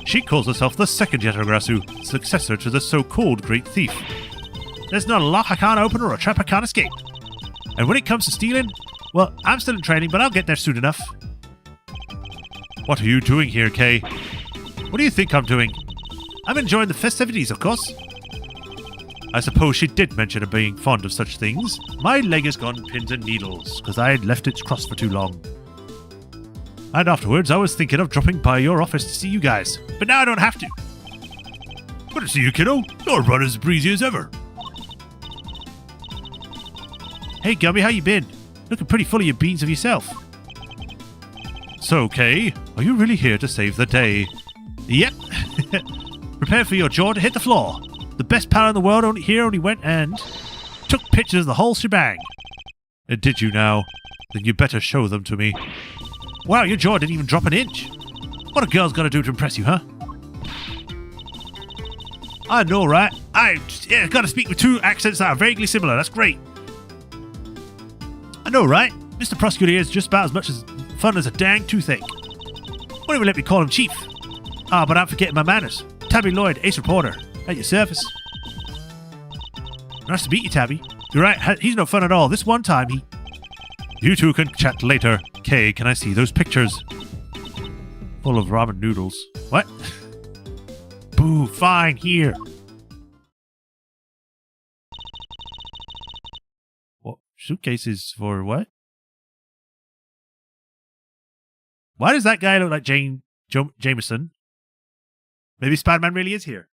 She calls herself the second Yatagrasu, successor to the so-called Great Thief. There's not a lock I can't open or a trap I can't escape. And when it comes to stealing, well, I'm still in training, but I'll get there soon enough. What are you doing here, Kay? What do you think I'm doing? I'm enjoying the festivities, of course. I suppose she did mention being fond of such things. My leg has gone pins and needles, because I had left it crossed for too long. And afterwards, I was thinking of dropping by your office to see you guys. But now I don't have to. Good to see you, kiddo. Your run as breezy as ever. Hey, Gummy, how you been? Looking pretty full of your beans of yourself. So, Kay, are you really here to save the day? Yep. Prepare for your jaw to hit the floor. The best pal in the world only went and took pictures of the whole shebang. Did you now? Then you better show them to me. Wow, your jaw didn't even drop an inch. What a girl's got to do to impress you, huh? I know, right? I got to speak with two accents that are vaguely similar. That's great. I know, right? Mr. Prosecutor is just about as much as fun as a dang toothache. Won't even let me call him Chief. Ah, but I'm forgetting my manners. Tabby Lloyd, Ace Reporter. At your service. Nice to meet you, Tabby. You're right, he's no fun at all. This one time, he... You two can chat later. Kay, can I see those pictures? Full of ramen noodles. What? Boo, fine, here. What? Suitcases for what? Why does that guy look like Jameson? Maybe Spider-Man really is here.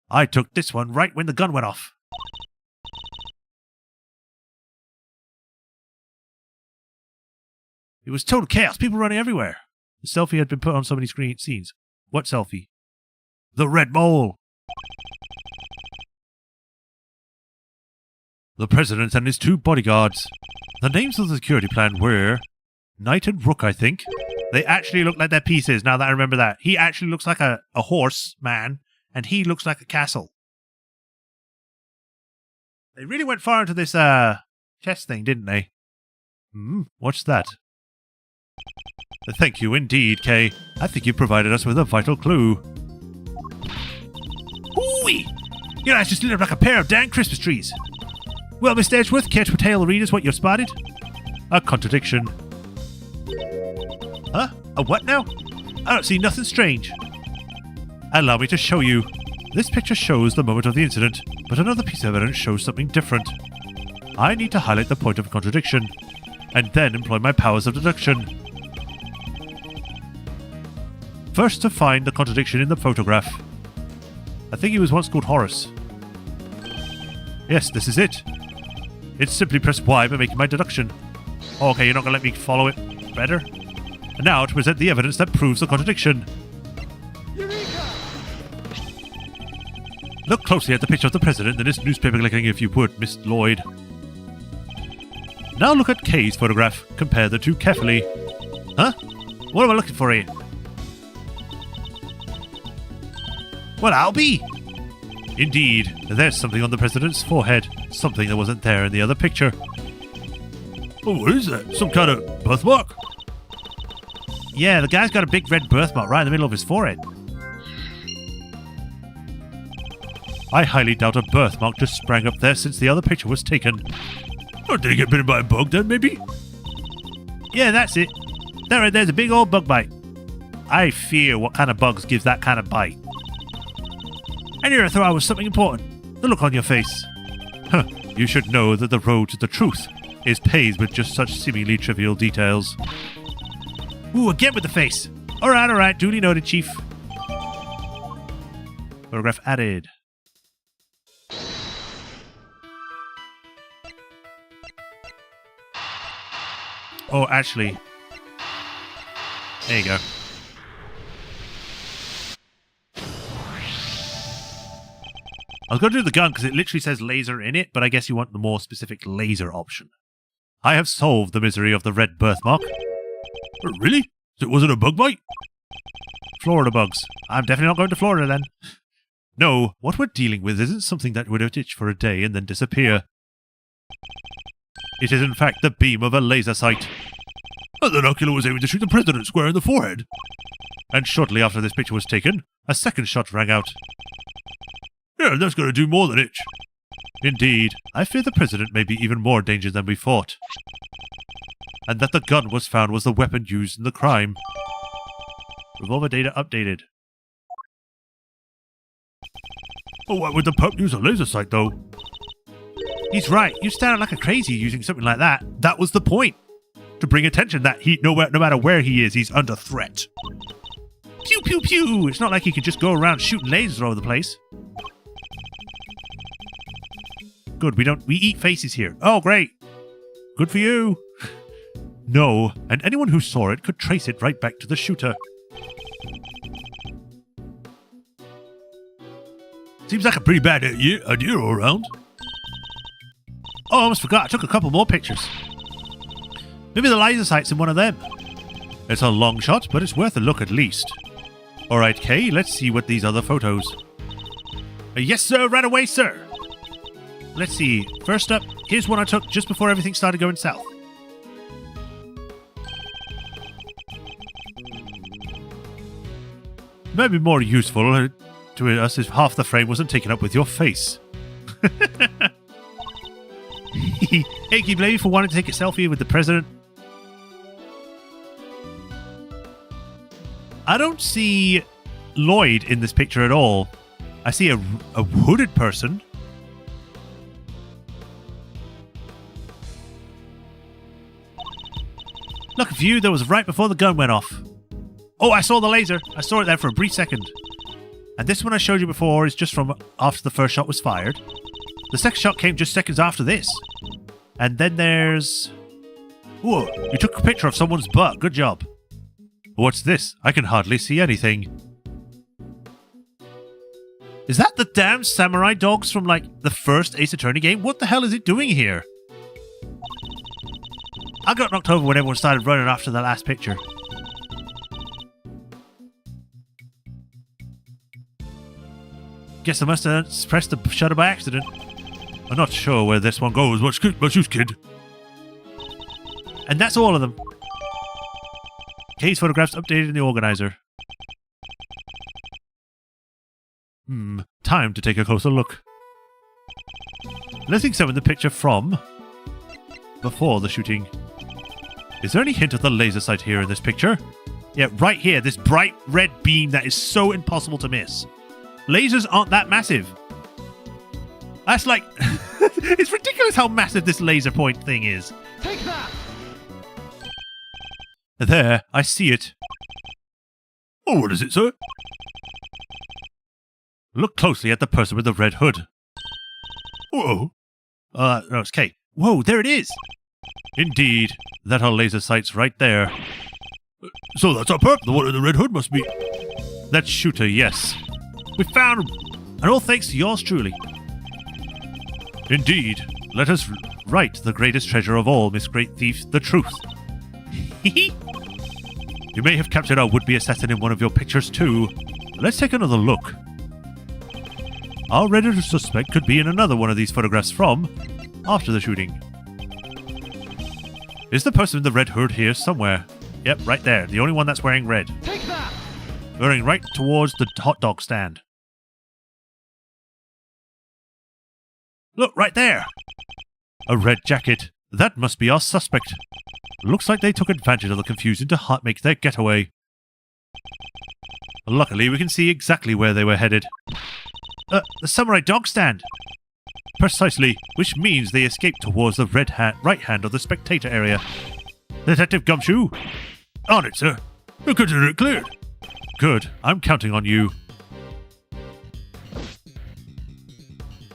I took this one right when the gun went off. It was total chaos. People running everywhere. The selfie had been put on so many scenes. What selfie? The red mole. The president and his two bodyguards. The names of the security plan were Knight and Rook, I think. They actually look like their pieces, now that I remember that. He actually looks like a horse man, and he looks like a castle. They really went far into this chess thing, didn't they? What's that? Thank you indeed, Kay. I think you provided us with a vital clue. Hooey! Your eyes just lit up like a pair of dang Christmas trees. Well, Mr. Edgeworth, care to tell the readers what you've spotted? A contradiction. Huh? A what now? I don't see nothing strange. Allow me to show you. This picture shows the moment of the incident, but another piece of evidence shows something different. I need to highlight the point of contradiction, and then employ my powers of deduction. First, to find the contradiction in the photograph. I think he was once called Horace. Yes, this is it. It's simply press Y by making my deduction. Oh, okay, you're not going to let me follow it better? And now to present the evidence that proves the contradiction. Look closely at the picture of the president in this newspaper clipping if you would, Miss Lloyd. Now look at Kay's photograph. Compare the two carefully. Huh? What am I looking for here? Well, I'll be. Indeed, there's something on the president's forehead. Something that wasn't there in the other picture. Oh, what is that? Some kind of birthmark? Yeah, the guy's got a big red birthmark right in the middle of his forehead. I highly doubt a birthmark just sprang up there since the other picture was taken. Oh, did he get bitten by a bug then, maybe? Yeah, that's it. There, right there's a big old bug bite. I fear what kind of bugs gives that kind of bite. And here I thought I was something important. The look on your face. Huh, you should know that the road to the truth is paved with just such seemingly trivial details. Ooh, again with the face. Alright, duly noted, Chief. Photograph added. Oh, actually. There you go. I was going to do the gun because it literally says laser in it, but I guess you want the more specific laser option. I have solved the misery of the red birthmark. Oh, really? So it wasn't a bug bite? Florida bugs. I'm definitely not going to Florida then. No, what we're dealing with isn't something that would itch for a day and then disappear. It is in fact the beam of a laser sight. And the ocular was aiming to shoot the president square in the forehead. And shortly after this picture was taken, a second shot rang out. Yeah, that's going to do more than itch. Indeed, I fear the president may be even more danger than we thought. And that the gun was found was the weapon used in the crime. Revolver data updated. Oh, why would the pup use a laser sight, though? He's right. You stand out like a crazy using something like that. That was the point. To bring attention that no matter where he is, he's under threat. Pew, pew, pew. It's not like he could just go around shooting lasers all over the place. Good, we eat faces here. Oh, great. Good for you. No, and anyone who saw it could trace it right back to the shooter. Seems like a pretty bad idea all around. Oh, I almost forgot. I took a couple more pictures. Maybe the laser sight's in one of them. It's a long shot, but it's worth a look at least. Alright, Kay, let's see what these other photos. Yes, sir. Right away, sir. Let's see. First up, here's one I took just before everything started going south. It might be more useful to us if half the frame wasn't taken up with your face. Hey, can you blame me for wanting to take a selfie with the president? I don't see Lloyd in this picture at all. I see a hooded person. Look, a view that was right before the gun went off. Oh, I saw the laser. I saw it there for a brief second. And this one I showed you before is just from after the first shot was fired. The second shot came just seconds after this. And then there's... Whoa, you took a picture of someone's butt. Good job. What's this? I can hardly see anything. Is that the damn samurai dogs from, like, the first Ace Attorney game? What the hell is it doing here? I got knocked over when everyone started running after the last picture. Guess I must have pressed the shutter by accident. I'm not sure where this one goes. Much use, kid. And that's all of them. Kay's photographs updated in the organizer. Time to take a closer look. Let's examine the picture from before the shooting. Is there any hint of the laser sight here in this picture? Yeah, right here, this bright red beam that is so impossible to miss. Lasers aren't that massive. That's like... it's ridiculous how massive this laser point thing is. Take that! There, I see it. Oh, what is it, sir? Look closely at the person with the red hood. Whoa. No, it's Kate. Whoa, there it is! Indeed, that our laser sight's right there. So that's our perp. The one in the red hood must be... That shooter, yes. We found him, and all thanks to yours truly. Indeed, let us write the greatest treasure of all, Miss Great Thief, the truth. You may have captured our would-be assassin in one of your pictures too. Let's take another look. Our ready suspect could be in another one of these photographs from after the shooting. Is the person in the red hood here somewhere? Yep, right there. The only one that's wearing red. Take that! Going right towards the hot dog stand. Look, right there! A red jacket. That must be our suspect. Looks like they took advantage of the confusion to make their getaway. Luckily, we can see exactly where they were headed. The samurai dog stand! Precisely, which means they escaped towards the right hand of the spectator area. Detective Gumshoe! On it, sir. We'll consider it cleared. Good, I'm counting on you.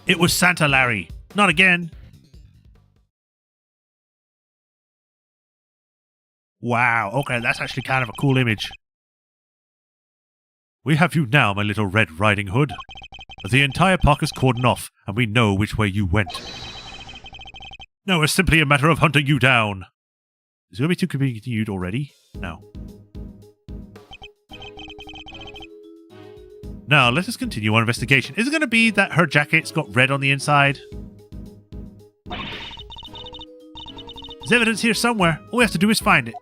It was Santa Larry. Not again. Wow, okay, that's actually kind of a cool image. We have you now, my little Red Riding Hood. The entire park is cordoned off, and we know which way you went. Now it's simply a matter of hunting you down. Is it going to be too continued already? No. Now, let us continue our investigation. Is it going to be that her jacket's got red on the inside? There's evidence here somewhere. All we have to do is find it.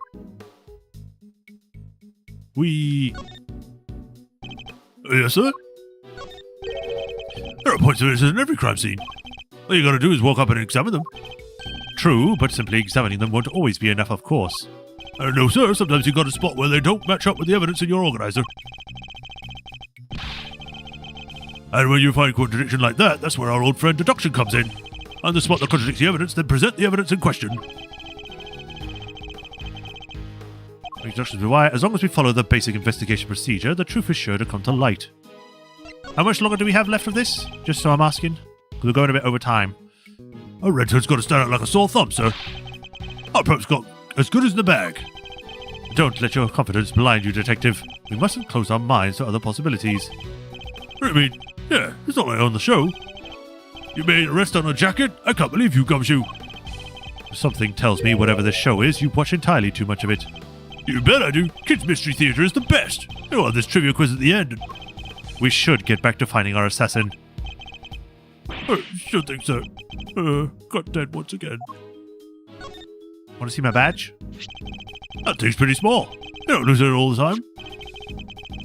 Yes, sir? There are points of interest in every crime scene. All you gotta do is walk up and examine them. True, but simply examining them won't always be enough, of course. No, sir. Sometimes you gotta spot where they don't match up with the evidence in your organizer. And when you find contradiction like that, that's where our old friend deduction comes in. And to spot that contradicts the evidence, then present the evidence in question. Deductions be why, as long as we follow the basic investigation procedure, the truth is sure to come to light. How much longer do we have left of this? Just so I'm asking. Because we're going a bit over time. A red hood's got to stand out like a sore thumb, sir. Our perp's got as good as in the bag. Don't let your confidence blind you, Detective. We mustn't close our minds to other possibilities. I mean, yeah, it's not like on the show. You made an arrest on a jacket? I can't believe you, Gumshoe. Something tells me whatever this show is, you watch entirely too much of it. You bet I do. Kids Mystery Theater is the best. You'll have this trivia quiz at the end. We should get back to finding our assassin. Sure think so. Got dead once again. Want to see my badge? That thing's pretty small. You don't lose it all the time.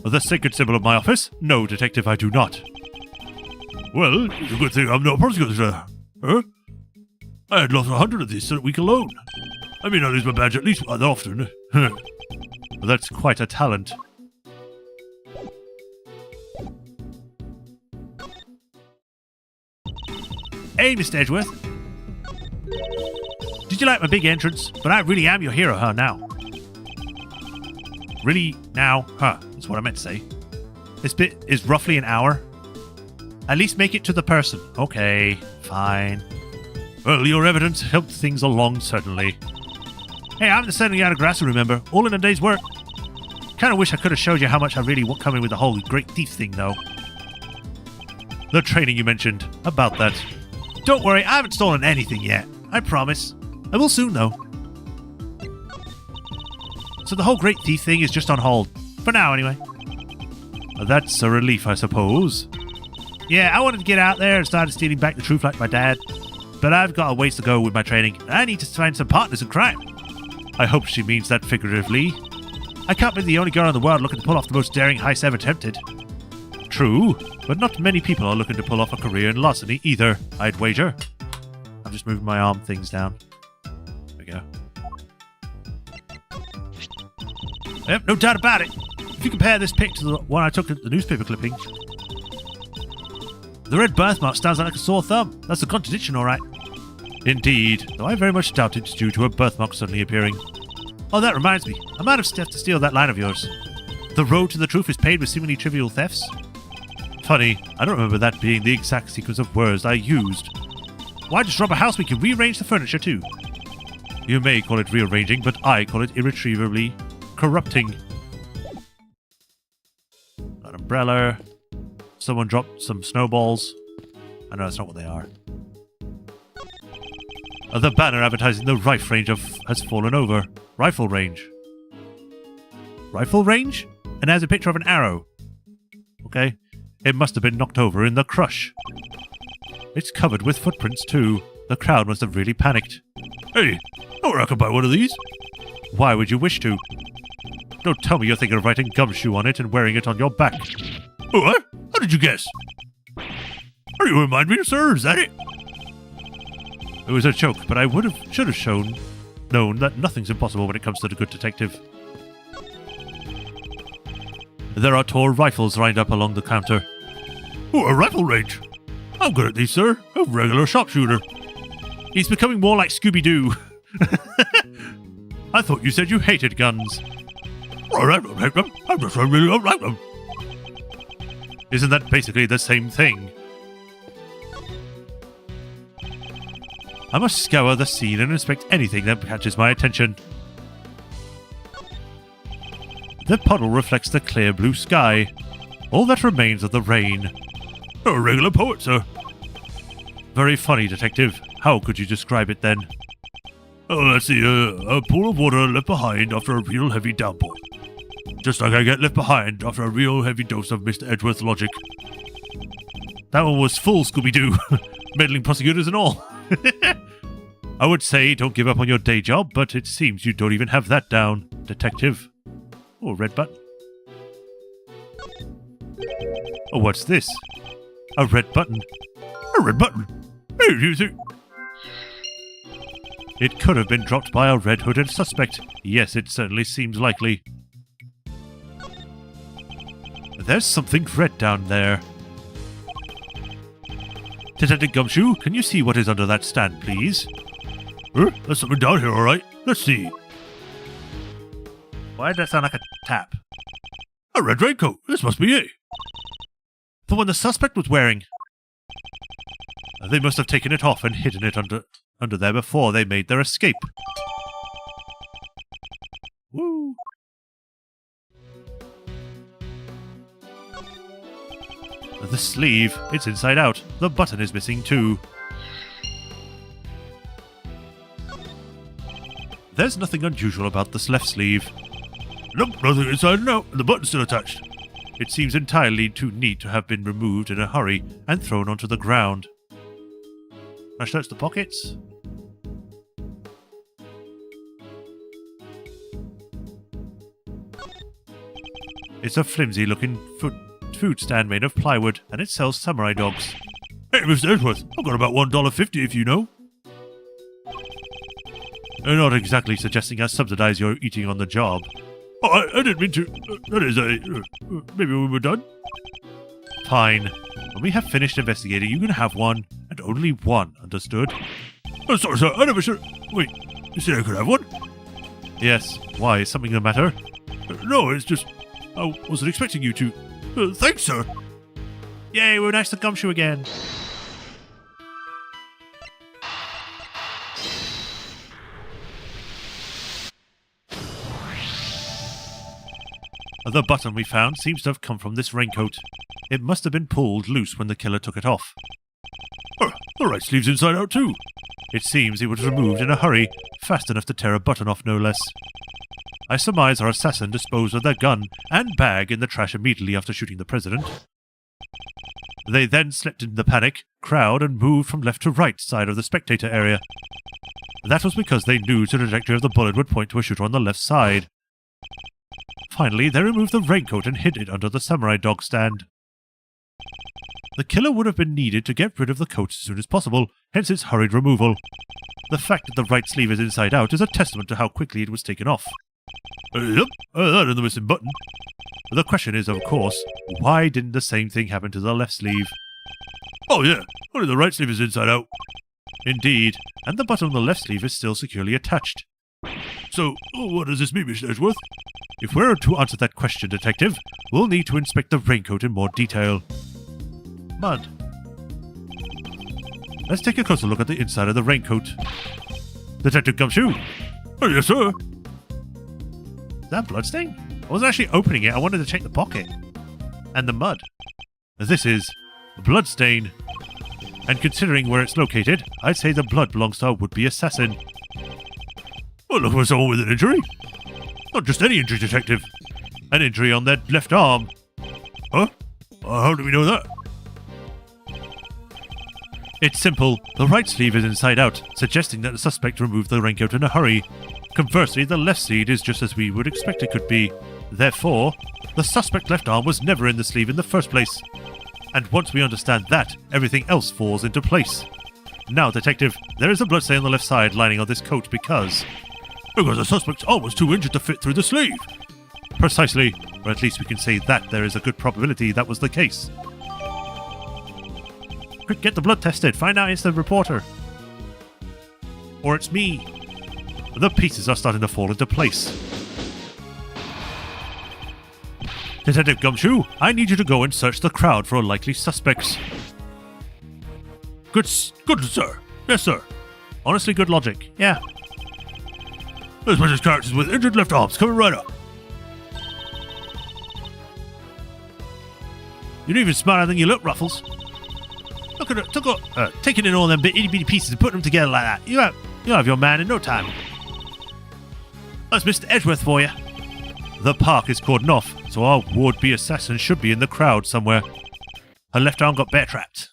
The sacred symbol of my office? No, Detective, I do not. Well, it's a good thing I'm not a prosecutor. Huh? I had lost 100 of these that week alone. I mean, I lose my badge at least that often. That's quite a talent. Hey, Mr. Edgeworth. Did you like my big entrance? But I really am your hero, huh, now? Really, now, huh, that's what I meant to say. This bit is roughly an hour. At least make it to the person. Okay, fine. Well, your evidence helped things along, certainly. Hey, I'm the sending out of grass, remember? All in a day's work. Kind of wish I could have showed you how much I really want coming with the whole great thief thing, though. The training you mentioned. About that. Don't worry, I haven't stolen anything yet. I promise. I will soon, though. So the whole great thief thing is just on hold. For now, anyway. That's a relief, I suppose. Yeah, I wanted to get out there and start stealing back the truth like my dad. But I've got a ways to go with my training. I need to find some partners in crime. I hope she means that figuratively. I can't be the only girl in the world looking to pull off the most daring heist ever attempted. True, but not many people are looking to pull off a career in larceny either, I'd wager. I'm just moving my arm things down. There we go. Yep, no doubt about it. If you compare this pic to the one I took at the newspaper clipping, The red birthmark stands out like a sore thumb. That's a contradiction, all right. Indeed, though I very much doubt it's due to a birthmark suddenly appearing. Oh, that reminds me. I might have to steal that line of yours. The road to the truth is paved with seemingly trivial thefts. Funny, I don't remember that being the exact sequence of words I used. Why just rob a house we can rearrange the furniture too? You may call it rearranging, but I call it irretrievably corrupting. An umbrella. Someone dropped some snowballs. I know that's not what they are. The banner advertising the rifle range has fallen over. Rifle range. Rifle range? And has a picture of an arrow. Okay. It must have been knocked over in the crush. It's covered with footprints too. The crowd must have really panicked. Hey, I could buy one of these. Why would you wish to? Don't tell me you're thinking of writing gumshoe on it and wearing it on your back. Oh, what? How did you guess? Are you remind me, sir? Is that it? It was a joke, but I should have known that nothing's impossible when it comes to the good detective. There are tall rifles lined up along the counter. Oh, a rifle range. I'm good at these, sir. A regular sharpshooter. He's becoming more like Scooby-Doo. I thought you said you hated guns. I don't hate them. I just really don't like them. Isn't that basically the same thing? I must scour the scene and inspect anything that catches my attention. The puddle reflects the clear blue sky. All that remains of the rain. A regular poet, sir. Very funny, detective. How could you describe it then? Oh, let's see. A pool of water left behind after a real heavy downpour. Just like I get left behind after a real heavy dose of Mr. Edgeworth logic. That one was full Scooby-Doo. Meddling prosecutors and all. I would say don't give up on your day job, but it seems you don't even have that down, detective. Oh, red button. Oh, what's this? A red button. A red button? Hey, do you think... It could have been dropped by a red-hooded suspect. Yes, it certainly seems likely. There's something red down there. Detective Gumshoe, can you see what is under that stand, please? There's something down here, all right. Let's see. Why did that sound like a tap? A red raincoat. This must be it. The one the suspect was wearing. They must have taken it off and hidden it under there before they made their escape. Woo! The sleeve, it's inside out. The button is missing too. There's nothing unusual about this left sleeve. Nope, nothing inside and out, and the button's still attached. It seems entirely too neat to have been removed in a hurry and thrown onto the ground. I search the pockets. It's a flimsy-looking food stand made of plywood, and it sells samurai dogs. Hey, Mr. Edgeworth, I've got about $1.50 if you know. You're not exactly suggesting I subsidize your eating on the job. Oh, I didn't mean to. That is, maybe when we're done? Fine. When we have finished investigating, you can have one, and only one, understood? Oh, sorry, sir, I never should. Wait, you said I could have one? Yes. Why? Is something the matter? No, it's just... I wasn't expecting you to. Thanks, sir. Yay, we're nice to Gumshoe again. The button we found seems to have come from this raincoat. It must have been pulled loose when the killer took it off. The right sleeve's inside out too. It seems it was removed in a hurry, fast enough to tear a button off no less. I surmise our assassin disposed of their gun and bag in the trash immediately after shooting the president. They then slipped into the panic crowd and moved from left to right side of the spectator area. That was because they knew the trajectory of the bullet would point to a shooter on the left side. Finally, they removed the raincoat and hid it under the samurai dog stand. The killer would have been needed to get rid of the coat as soon as possible, hence its hurried removal. The fact that the right sleeve is inside out is a testament to how quickly it was taken off. Yep, that and the missing button. The question is, of course, why didn't the same thing happen to the left sleeve? Oh yeah, only the right sleeve is inside out. Indeed, and the button on the left sleeve is still securely attached. So, what does this mean, Mr. Edgeworth? If we're to answer that question, Detective, we'll need to inspect the raincoat in more detail. Mud. Let's take a closer look at the inside of the raincoat. Detective Gumshoe! Oh, yes, sir. Is that bloodstain? I wasn't actually opening it, I wanted to check the pocket. And the mud. This is a bloodstain. And considering where it's located, I'd say the blood belongs to a would-be assassin. Well, look for someone with an injury. Not just any injury, Detective. An injury on their left arm. Huh? How do we know that? It's simple. The right sleeve is inside out, suggesting that the suspect removed the raincoat in a hurry. Conversely, the left sleeve is just as we would expect it could be. Therefore, the suspect's left arm was never in the sleeve in the first place. And once we understand that, everything else falls into place. Now, Detective, there is a bloodstain on the left side lining of this coat because the suspect's arm was too injured to fit through the sleeve. Precisely, or at least we can say that there is a good probability that was the case. Quick, get the blood tested. Find out it's the reporter. Or it's me. The pieces are starting to fall into place. Detective Gumshoe, I need you to go and search the crowd for likely suspects. Good, sir. Yes, sir. Honestly, good logic. Yeah. There's British characters with injured left arms coming right up. You're even smarter than you look, Ruffles. Look at it, taking in all them itty bitty pieces and putting them together like that. You'll have your man in no time. That's Mr. Edgeworth for you. The park is cordoned off, so our would-be assassin should be in the crowd somewhere. Her left arm got bear-trapped.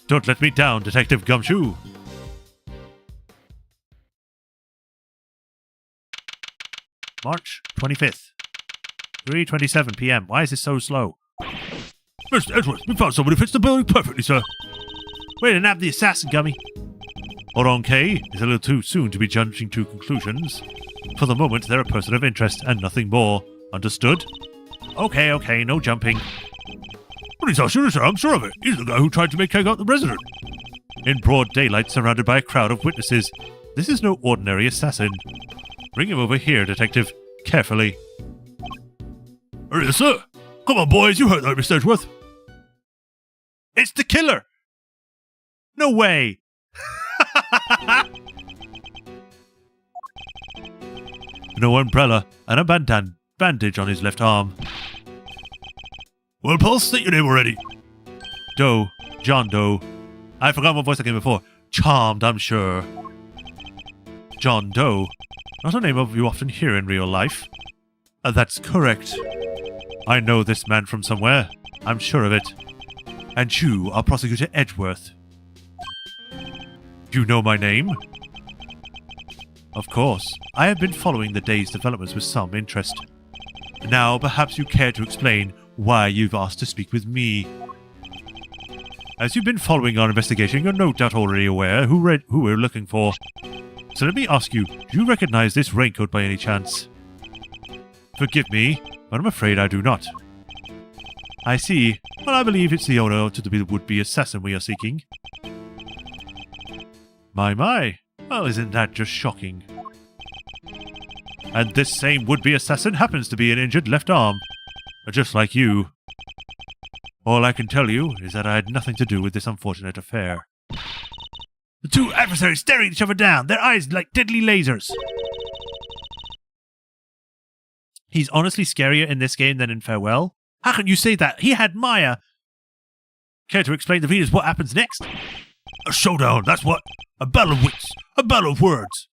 Don't let me down, Detective Gumshoe. March 25th. 3:27 p.m. Why is this so slow? Mr. Edgeworth, we found someone who fits the building perfectly, sir. Way to nab the assassin, Gummy. Hold on, Kay. It's a little too soon to be judging to conclusions. For the moment, they're a person of interest and nothing more. Understood? Okay, no jumping. But he's our shooter, sir. I'm sure of it. He's the guy who tried to make Keg out the president. In broad daylight, surrounded by a crowd of witnesses. This is no ordinary assassin. Bring him over here, Detective. Carefully. Yes, sir. Come on, boys. You heard that, Mr. Edgeworth. It's the killer! No way! No umbrella and a bandage on his left arm. Well, Paul, state your name already. Doe. John Doe. I forgot what voice I gave before. Charmed, I'm sure. John Doe. Not a name you often hear in real life. That's correct. I know this man from somewhere. I'm sure of it. And you are Prosecutor Edgeworth. You know my name? Of course. I have been following the day's developments with some interest. Now, perhaps you care to explain why you've asked to speak with me. As you've been following our investigation, you're no doubt already aware who we're looking for. So let me ask you, do you recognize this raincoat by any chance? Forgive me, but I'm afraid I do not. I see. Well, I believe it's the owner to the would-be assassin we are seeking. My. Well, isn't that just shocking? And this same would-be assassin happens to be an injured left arm. Just like you. All I can tell you is that I had nothing to do with this unfortunate affair. The two adversaries staring each other down, their eyes like deadly lasers. He's honestly scarier in this game than in Farewell. How can you say that? He had Maya. Care to explain to readers what happens next? A showdown, that's what. A battle of wits. A battle of words.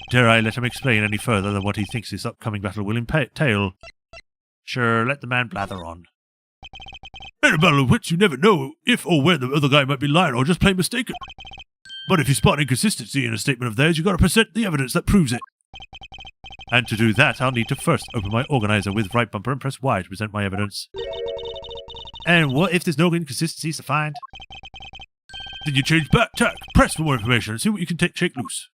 Dare I let him explain any further than what he thinks his upcoming battle will entail? Sure, let the man blather on. In a battle of wits, you never know if or when the other guy might be lying or just plain mistaken. But if you spot inconsistency in a statement of theirs, you got to present the evidence that proves it. And to do that, I'll need to first open my organizer with right bumper and press Y to present my evidence. And what if there's no inconsistencies to find? Then you change back tack, press for more information, and see what you can shake loose.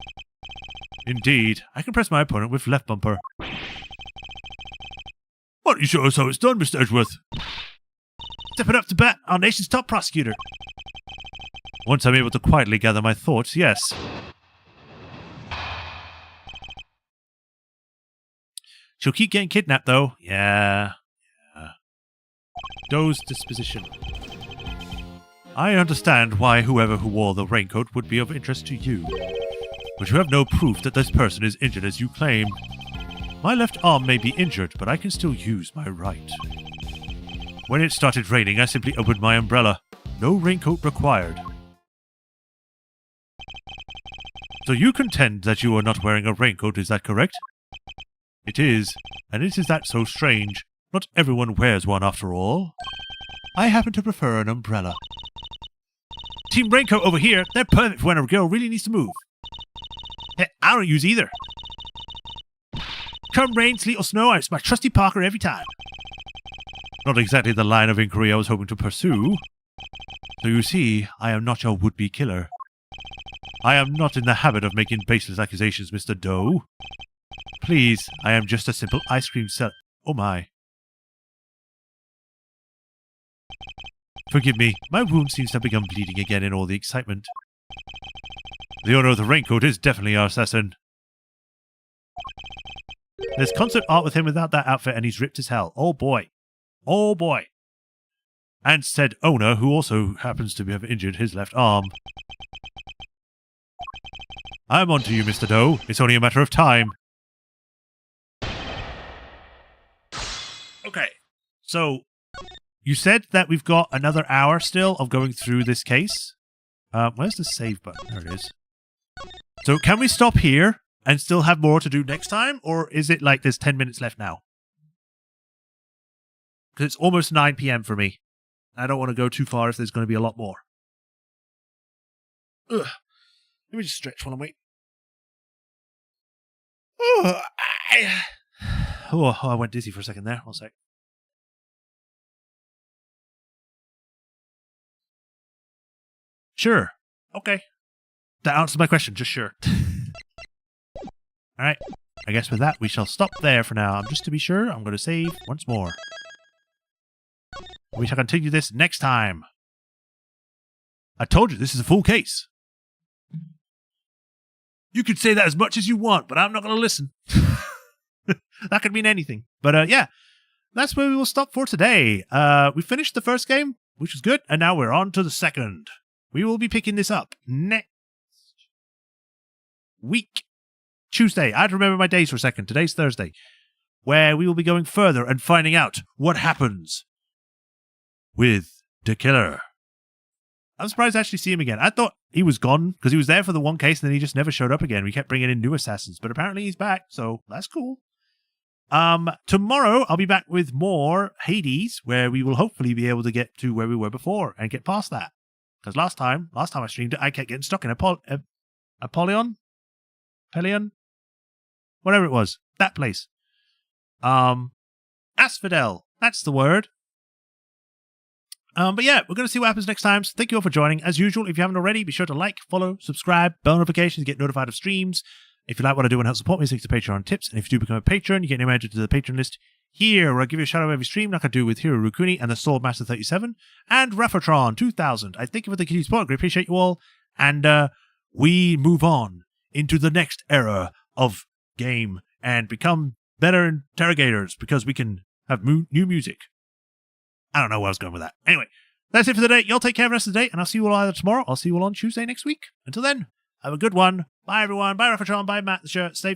Indeed, I can press my opponent with left bumper. Why don't you show us how it's done, Mr. Edgeworth? Stepping up to bat, our nation's top prosecutor. Once I'm able to quietly gather my thoughts, yes. She'll keep getting kidnapped, though. Yeah. Doe's disposition. I understand why whoever who wore the raincoat would be of interest to you. But you have no proof that this person is injured as you claim. My left arm may be injured, but I can still use my right. When it started raining, I simply opened my umbrella. No raincoat required. So you contend that you are not wearing a raincoat, is that correct? It is, and is that so strange? Not everyone wears one after all. I happen to prefer an umbrella. Team Raincoat over here, they're perfect for when a girl really needs to move. Hey, I don't use either. Come rain, sleet or snow, it's my trusty Parker every time. Not exactly the line of inquiry I was hoping to pursue. So you see, I am not your would-be killer. I am not in the habit of making baseless accusations, Mr. Doe. Please, I am just a simple ice cream seller. Oh my. Forgive me, my wound seems to have begun bleeding again in all the excitement. The owner of the raincoat is definitely our assassin. There's concert art with him without that outfit and he's ripped as hell. Oh boy. Oh boy. And said owner, who also happens to have injured his left arm. I'm on to you, Mr. Doe. It's only a matter of time. Okay, so you said that we've got another hour still of going through this case. Where's the save button? There it is. So can we stop here and still have more to do next time? Or is it like there's 10 minutes left now? Because it's almost 9 p.m. for me. I don't want to go too far if there's going to be a lot more. Ugh. Let me just stretch while I'm waiting. Oh, I went dizzy for a second there. One sec. Sure. Okay. That answers my question. Just sure. Alright. I guess with that, we shall stop there for now. Just to be sure, I'm going to save once more. We shall continue this next time. I told you, this is a full case. You could say that as much as you want, but I'm not going to listen. That could mean anything. But yeah, that's where we will stop for today. We finished the first game, which was good, and now we're on to the second. We will be picking this up next week. Tuesday. I had to remember my days for a second. Today's Thursday. Where we will be going further and finding out what happens with the killer. I'm surprised to actually see him again. I thought he was gone because he was there for the one case and then he just never showed up again. We kept bringing in new assassins, but apparently he's back, so that's cool. Tomorrow I'll be back with more Hades, where we will hopefully be able to get to where we were before and get past that. Because last time I streamed it, I kept getting stuck in Apollyon? Pelion? Whatever it was. That place. Asphodel. That's the word. But yeah, we're going to see what happens next time. So thank you all for joining. As usual, if you haven't already, be sure to like, follow, subscribe, bell notifications, get notified of streams. If you like what I do and help support me, stick to Patreon tips. And if you do become a patron, you get entered to the patron list here, where I give you a shout out every stream, like I do with Hiro Rukuni and the Swordmaster 37 and Raffatron 2000. I thank you for the continued support. I appreciate you all. And we move on into the next era of game and become better interrogators because we can have new music. I don't know where I was going with that. Anyway, that's it for the day. Y'all take care of the rest of the day, and I'll see you all either tomorrow. I'll see you all on Tuesday next week. Until then, have a good one. Bye, everyone. Bye, Raffatron. Bye, Matt the Shirt. Stay